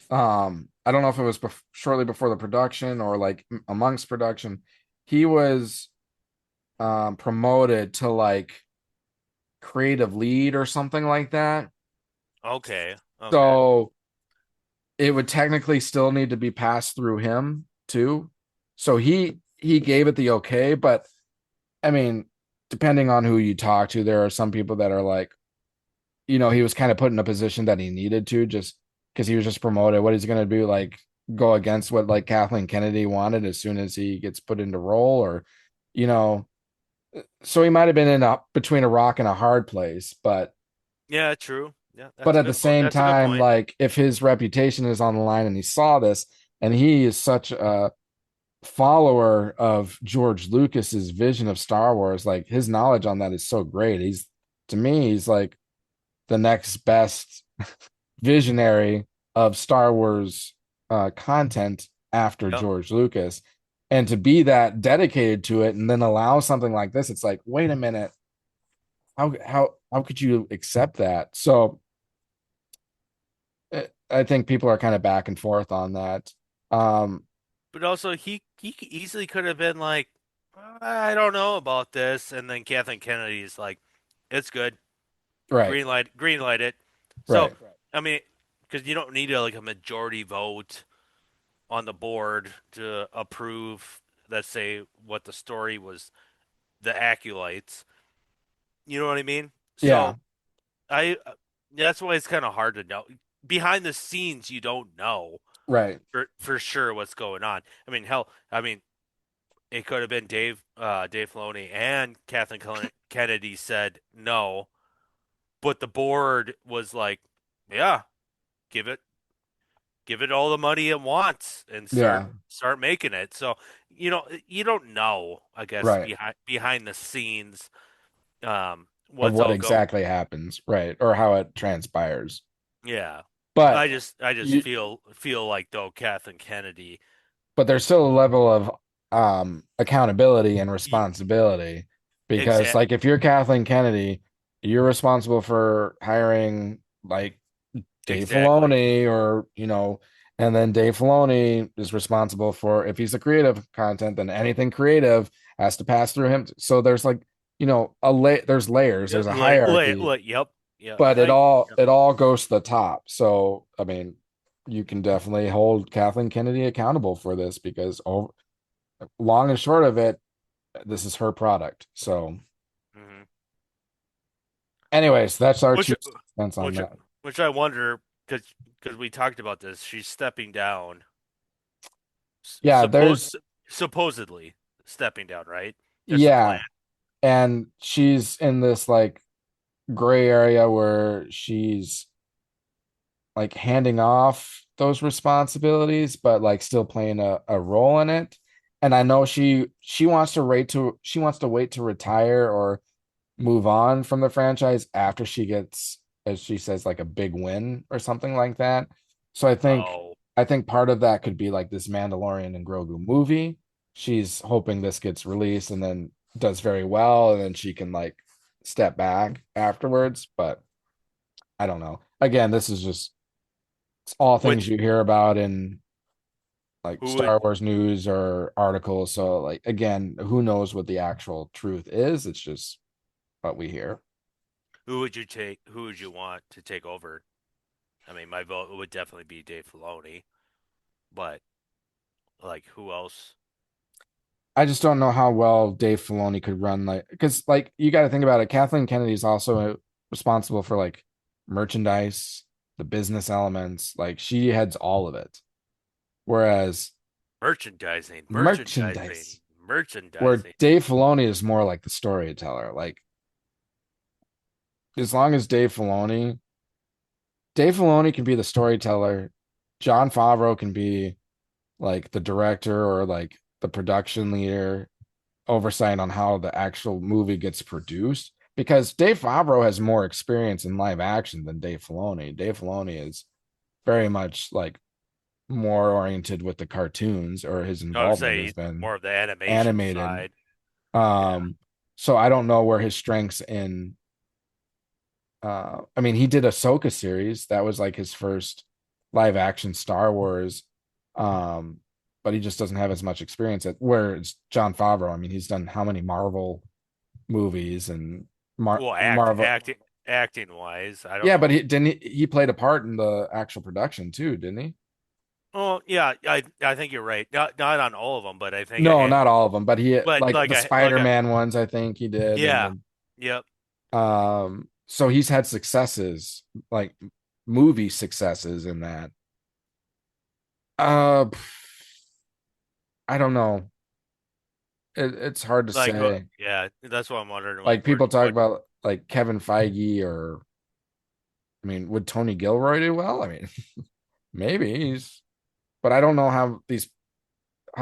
Speaker 2: I don't know if it was shortly before the production or like amongst production. He was promoted to like creative lead or something like that.
Speaker 3: okay, okay,
Speaker 2: So it would technically still need to be passed through him too. So he gave it the okay, but I mean, depending on who you talk to, there are some people that are like, he was kind of put in a position that he needed to just because he was just promoted. What is he going to do? Like go against what like Kathleen Kennedy wanted as soon as he gets put into role, or you know, so he might have been in a between a rock and a hard place,
Speaker 3: yeah, true. Yeah,
Speaker 2: but
Speaker 3: that's a
Speaker 2: at the
Speaker 3: good point.
Speaker 2: same
Speaker 3: That's a good
Speaker 2: time,
Speaker 3: point.
Speaker 2: like if his reputation is on the line and he saw this, and he is such a follower of George Lucas's vision of Star Wars, like his knowledge on that is so great. He's to me, he's like the next best visionary of Star Wars content after
Speaker 3: Yep.
Speaker 2: George Lucas. And to be that dedicated to it and then allow something like this, it's like, wait a minute, how could you accept that? So I think people are kind of back and forth on that. Um,
Speaker 3: But also, he easily could have been like, I don't know about this, and then Kathleen Kennedy's like, it's good.
Speaker 2: right,
Speaker 3: Green light it. So,
Speaker 2: right,
Speaker 3: I mean, because you don't need like a majority vote on the board to approve, let's say, what the story was, the acolytes. You know what I mean?
Speaker 2: yeah,
Speaker 3: So I that's why it's kind of hard to know. Behind the scenes, you don't know
Speaker 2: right,
Speaker 3: for sure what's going on. I mean, hell, I mean, it could have been Dave Filoni and Kennedy said no, but the board was like, yeah, give it give it all the money it wants and
Speaker 2: yeah,
Speaker 3: start making it. So, you don't know, I guess,
Speaker 2: right.
Speaker 3: behind the scenes,
Speaker 2: Of
Speaker 3: what's
Speaker 2: what
Speaker 3: all go.
Speaker 2: exactly happens, right, or how it transpires.
Speaker 3: Yeah.
Speaker 2: But
Speaker 3: I just
Speaker 2: you,
Speaker 3: feel like though Kathleen Kennedy,
Speaker 2: but there's still a level of accountability and
Speaker 3: y-
Speaker 2: responsibility because
Speaker 3: exact
Speaker 2: like if you're Kathleen Kennedy, you're responsible for hiring like Dave
Speaker 3: exactly.
Speaker 2: Filoni or and then Dave Filoni is responsible for if he's the creative content, then anything creative has to pass through him. So there's like, there's layers,
Speaker 3: Yeah,
Speaker 2: there's a hierarchy,
Speaker 3: yep. Yeah.
Speaker 2: but it
Speaker 3: I
Speaker 2: all
Speaker 3: Yep.
Speaker 2: it all goes to the top. So I mean, you can definitely hold Kathleen Kennedy accountable for this because long and short of it, this is her product. So,
Speaker 3: Mhm.
Speaker 2: anyways, that's our
Speaker 3: Which
Speaker 2: 2 cents on
Speaker 3: which
Speaker 2: that.
Speaker 3: which I wonder because we talked about this. She's stepping down.
Speaker 2: Yeah,
Speaker 3: Supposedly stepping down, right? There's a plan.
Speaker 2: yeah, and she's in this like gray area where she's like handing off those responsibilities, but like still playing a role in it. And I know she wants to wait to retire or move on from the franchise after she gets, as she says, like a big win or something like that. So
Speaker 3: Oh,
Speaker 2: I think part of that could be like this Mandalorian and Grogu movie. She's hoping this gets released and then does very well, and then she can like step back afterwards. But I don't know. Again, this is just it's all things
Speaker 3: which
Speaker 2: you hear about in like
Speaker 3: who would
Speaker 2: Star Wars news or articles. So like again, who knows what the actual truth is? It's just what we hear.
Speaker 3: who would you take? Who would you want to take over? I mean, my vote would definitely be Dave Filoni, but like who else?
Speaker 2: I just don't know how well Dave Filoni could run like because like you got to think about it. Kathleen Kennedy is also responsible for like merchandise, the business elements. Like she heads all of it. Whereas
Speaker 3: Merchandising, merchandising,
Speaker 2: merchandise, where
Speaker 3: merchandising.
Speaker 2: Dave Filoni is more like the storyteller. Like as long as Dave Filoni can be the storyteller Jon Favreau can be like the director or like the production leader, oversight on how the actual movie gets produced. Because Dave Favreau has more experience in live action than Dave Filoni. Dave Filoni is very much like more oriented with the cartoons, or his
Speaker 3: I would
Speaker 2: involvement
Speaker 3: say
Speaker 2: has
Speaker 3: he's
Speaker 2: been
Speaker 3: more of the animation
Speaker 2: animated.
Speaker 3: side. Yeah.
Speaker 2: So I don't know where his strengths in I mean, he did Ahsoka series. That was like his first live action Star Wars. Um, but he just doesn't have as much experience at where it's Jon Favreau. I mean, he's done how many Marvel movies and
Speaker 3: Well,
Speaker 2: Marvel.
Speaker 3: acting wise, I don't
Speaker 2: Yeah, but
Speaker 3: know.
Speaker 2: he played a part in the actual production too, didn't he?
Speaker 3: Oh, yeah, I think you're right. Not on all of them, but I think
Speaker 2: No, not all of them, but he
Speaker 3: but
Speaker 2: like the Spider-Man ones, I think he did, and
Speaker 3: yeah,
Speaker 2: then
Speaker 3: yep.
Speaker 2: so he's had successes, like movie successes in that. Uh I don't know. It's hard to
Speaker 3: Like,
Speaker 2: say.
Speaker 3: yeah, that's what I'm wondering.
Speaker 2: Like
Speaker 3: Like,
Speaker 2: people talk
Speaker 3: what?
Speaker 2: about like Kevin Feige, or I mean, would Tony Gilroy do well? I mean, maybe he's, but I don't know how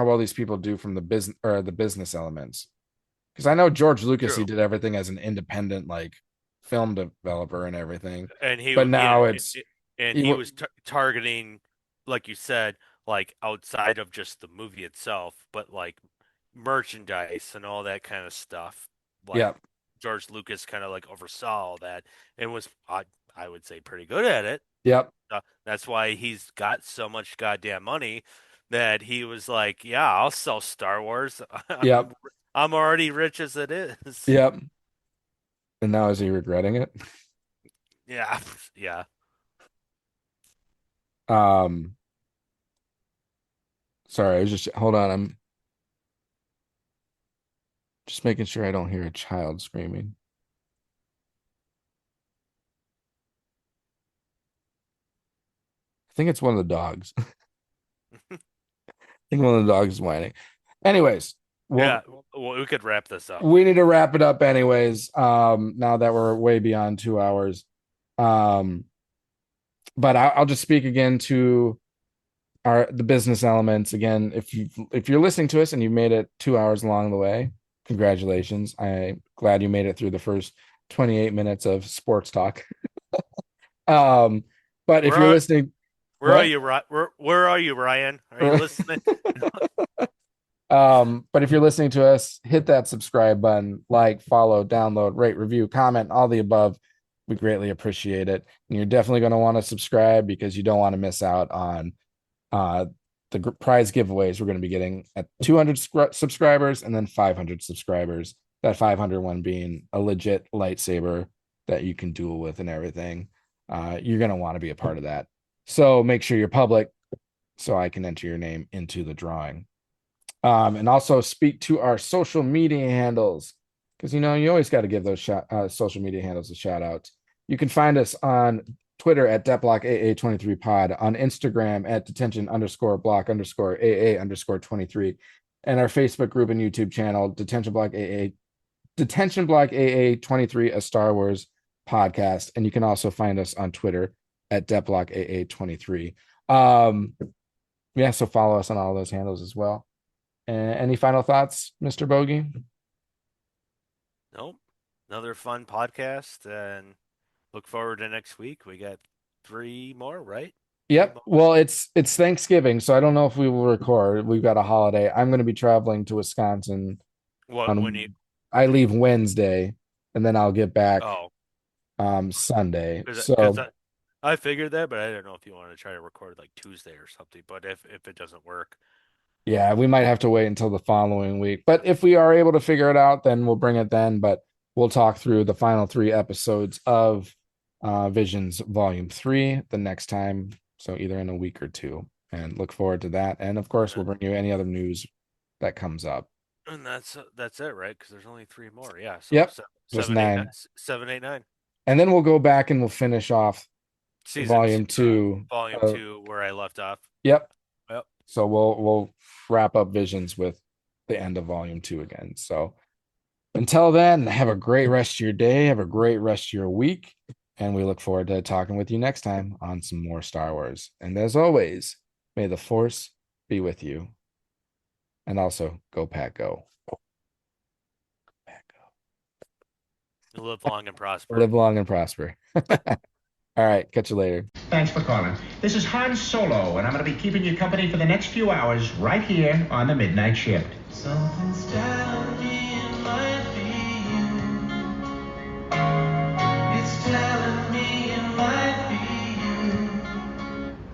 Speaker 2: well these people do from the business or the business elements. Because I know George Lucas, he
Speaker 3: True.
Speaker 2: did everything as an independent like film developer and everything,
Speaker 3: And
Speaker 2: but
Speaker 3: yeah,
Speaker 2: now it's
Speaker 3: and
Speaker 2: he
Speaker 3: he was targeting, like you said, like outside of just the movie itself, but like merchandise and all that kind of stuff. Like
Speaker 2: yeah,
Speaker 3: George Lucas kind of like oversaw all that and was, I would say, pretty good at it.
Speaker 2: yep,
Speaker 3: That's why he's got so much goddamn money that he was like, yeah, I'll sell Star Wars.
Speaker 2: yep,
Speaker 3: I'm already rich as it is.
Speaker 2: yep. And now is he regretting it?
Speaker 3: Yeah, yeah.
Speaker 2: Um, sorry, I was just hold on. I'm just making sure I don't hear a child screaming. I think it's one of the dogs. I think one of the dogs is whining. Anyways,
Speaker 3: Yeah,
Speaker 2: well,
Speaker 3: well, we could wrap this up.
Speaker 2: we need to wrap it up anyways. Now that we're way beyond 2 hours. Um, but I'll just speak again to the business elements again. If you're listening to us and you made it 2 hours along the way, congratulations. I'm glad you made it through the first 28 minutes of sports talk. Um, but if
Speaker 3: Where
Speaker 2: you're
Speaker 3: are
Speaker 2: listening,
Speaker 3: where are
Speaker 2: what?
Speaker 3: you, where are you, Ryan? Are you listening?
Speaker 2: But if you're listening to us, hit that subscribe button, like, follow, download, rate, review, comment, all the above. We greatly appreciate it. And you're definitely going to want to subscribe because you don't want to miss out on uh, the prize giveaways we're going to be getting at 200 subscribers and then 500 subscribers. That 500 one being a legit lightsaber that you can duel with and everything. You're going to want to be a part of that. So make sure you're public so I can enter your name into the drawing. And also speak to our social media handles because you always got to give those social media handles a shout out. You can find us on Twitter at DetBlock AA23 pod, on Instagram at detention_block_AA_23, and our Facebook group and YouTube channel, Detention Block AA 23, a Star Wars podcast. And you can also find us on Twitter at DetBlock AA23. Yeah, so follow us on all those handles as well. Any final thoughts, Mr. Bogey?
Speaker 3: Nope. Another fun podcast, and look forward to next week. We got three more, right? Three
Speaker 2: Yep.
Speaker 3: more.
Speaker 2: Well, it's Thanksgiving, so I don't know if we will record. We've got a holiday. I'm going to be traveling to Wisconsin
Speaker 3: What when you?
Speaker 2: on I leave Wednesday and then I'll get back
Speaker 3: Oh,
Speaker 2: Sunday.
Speaker 3: because
Speaker 2: So
Speaker 3: I figured that, but I don't know if you want to try to record like Tuesday or something. But if it doesn't work,
Speaker 2: yeah, we might have to wait until the following week. But if we are able to figure it out, then we'll bring it then. But we'll talk through the final 3 episodes of Visions Volume 3 the next time. So either in a week or two. And look forward to that. And of course, we'll bring you any other news that comes up.
Speaker 3: and that's it, right? Because there's only three more. Yeah. So
Speaker 2: Yep. There's 9.
Speaker 3: 7, 8, 9.
Speaker 2: And then we'll go back and we'll finish off
Speaker 3: Season
Speaker 2: volume 2.
Speaker 3: volume 2, where I left off.
Speaker 2: Yep.
Speaker 3: Yep.
Speaker 2: So we'll wrap up Visions with the end of volume 2 again. So until then, have a great rest of your day. Have a great rest of your week. And we look forward to talking with you next time on some more Star Wars. And as always, may the Force be with you. And also, go Pack Go. Pack Go.
Speaker 3: Live long and prosper.
Speaker 2: Live long and prosper. All right, catch you later.
Speaker 4: Thanks for calling. This is Han Solo, and I'm going to be keeping you company for the next few hours right here on the Midnight Shift. Something's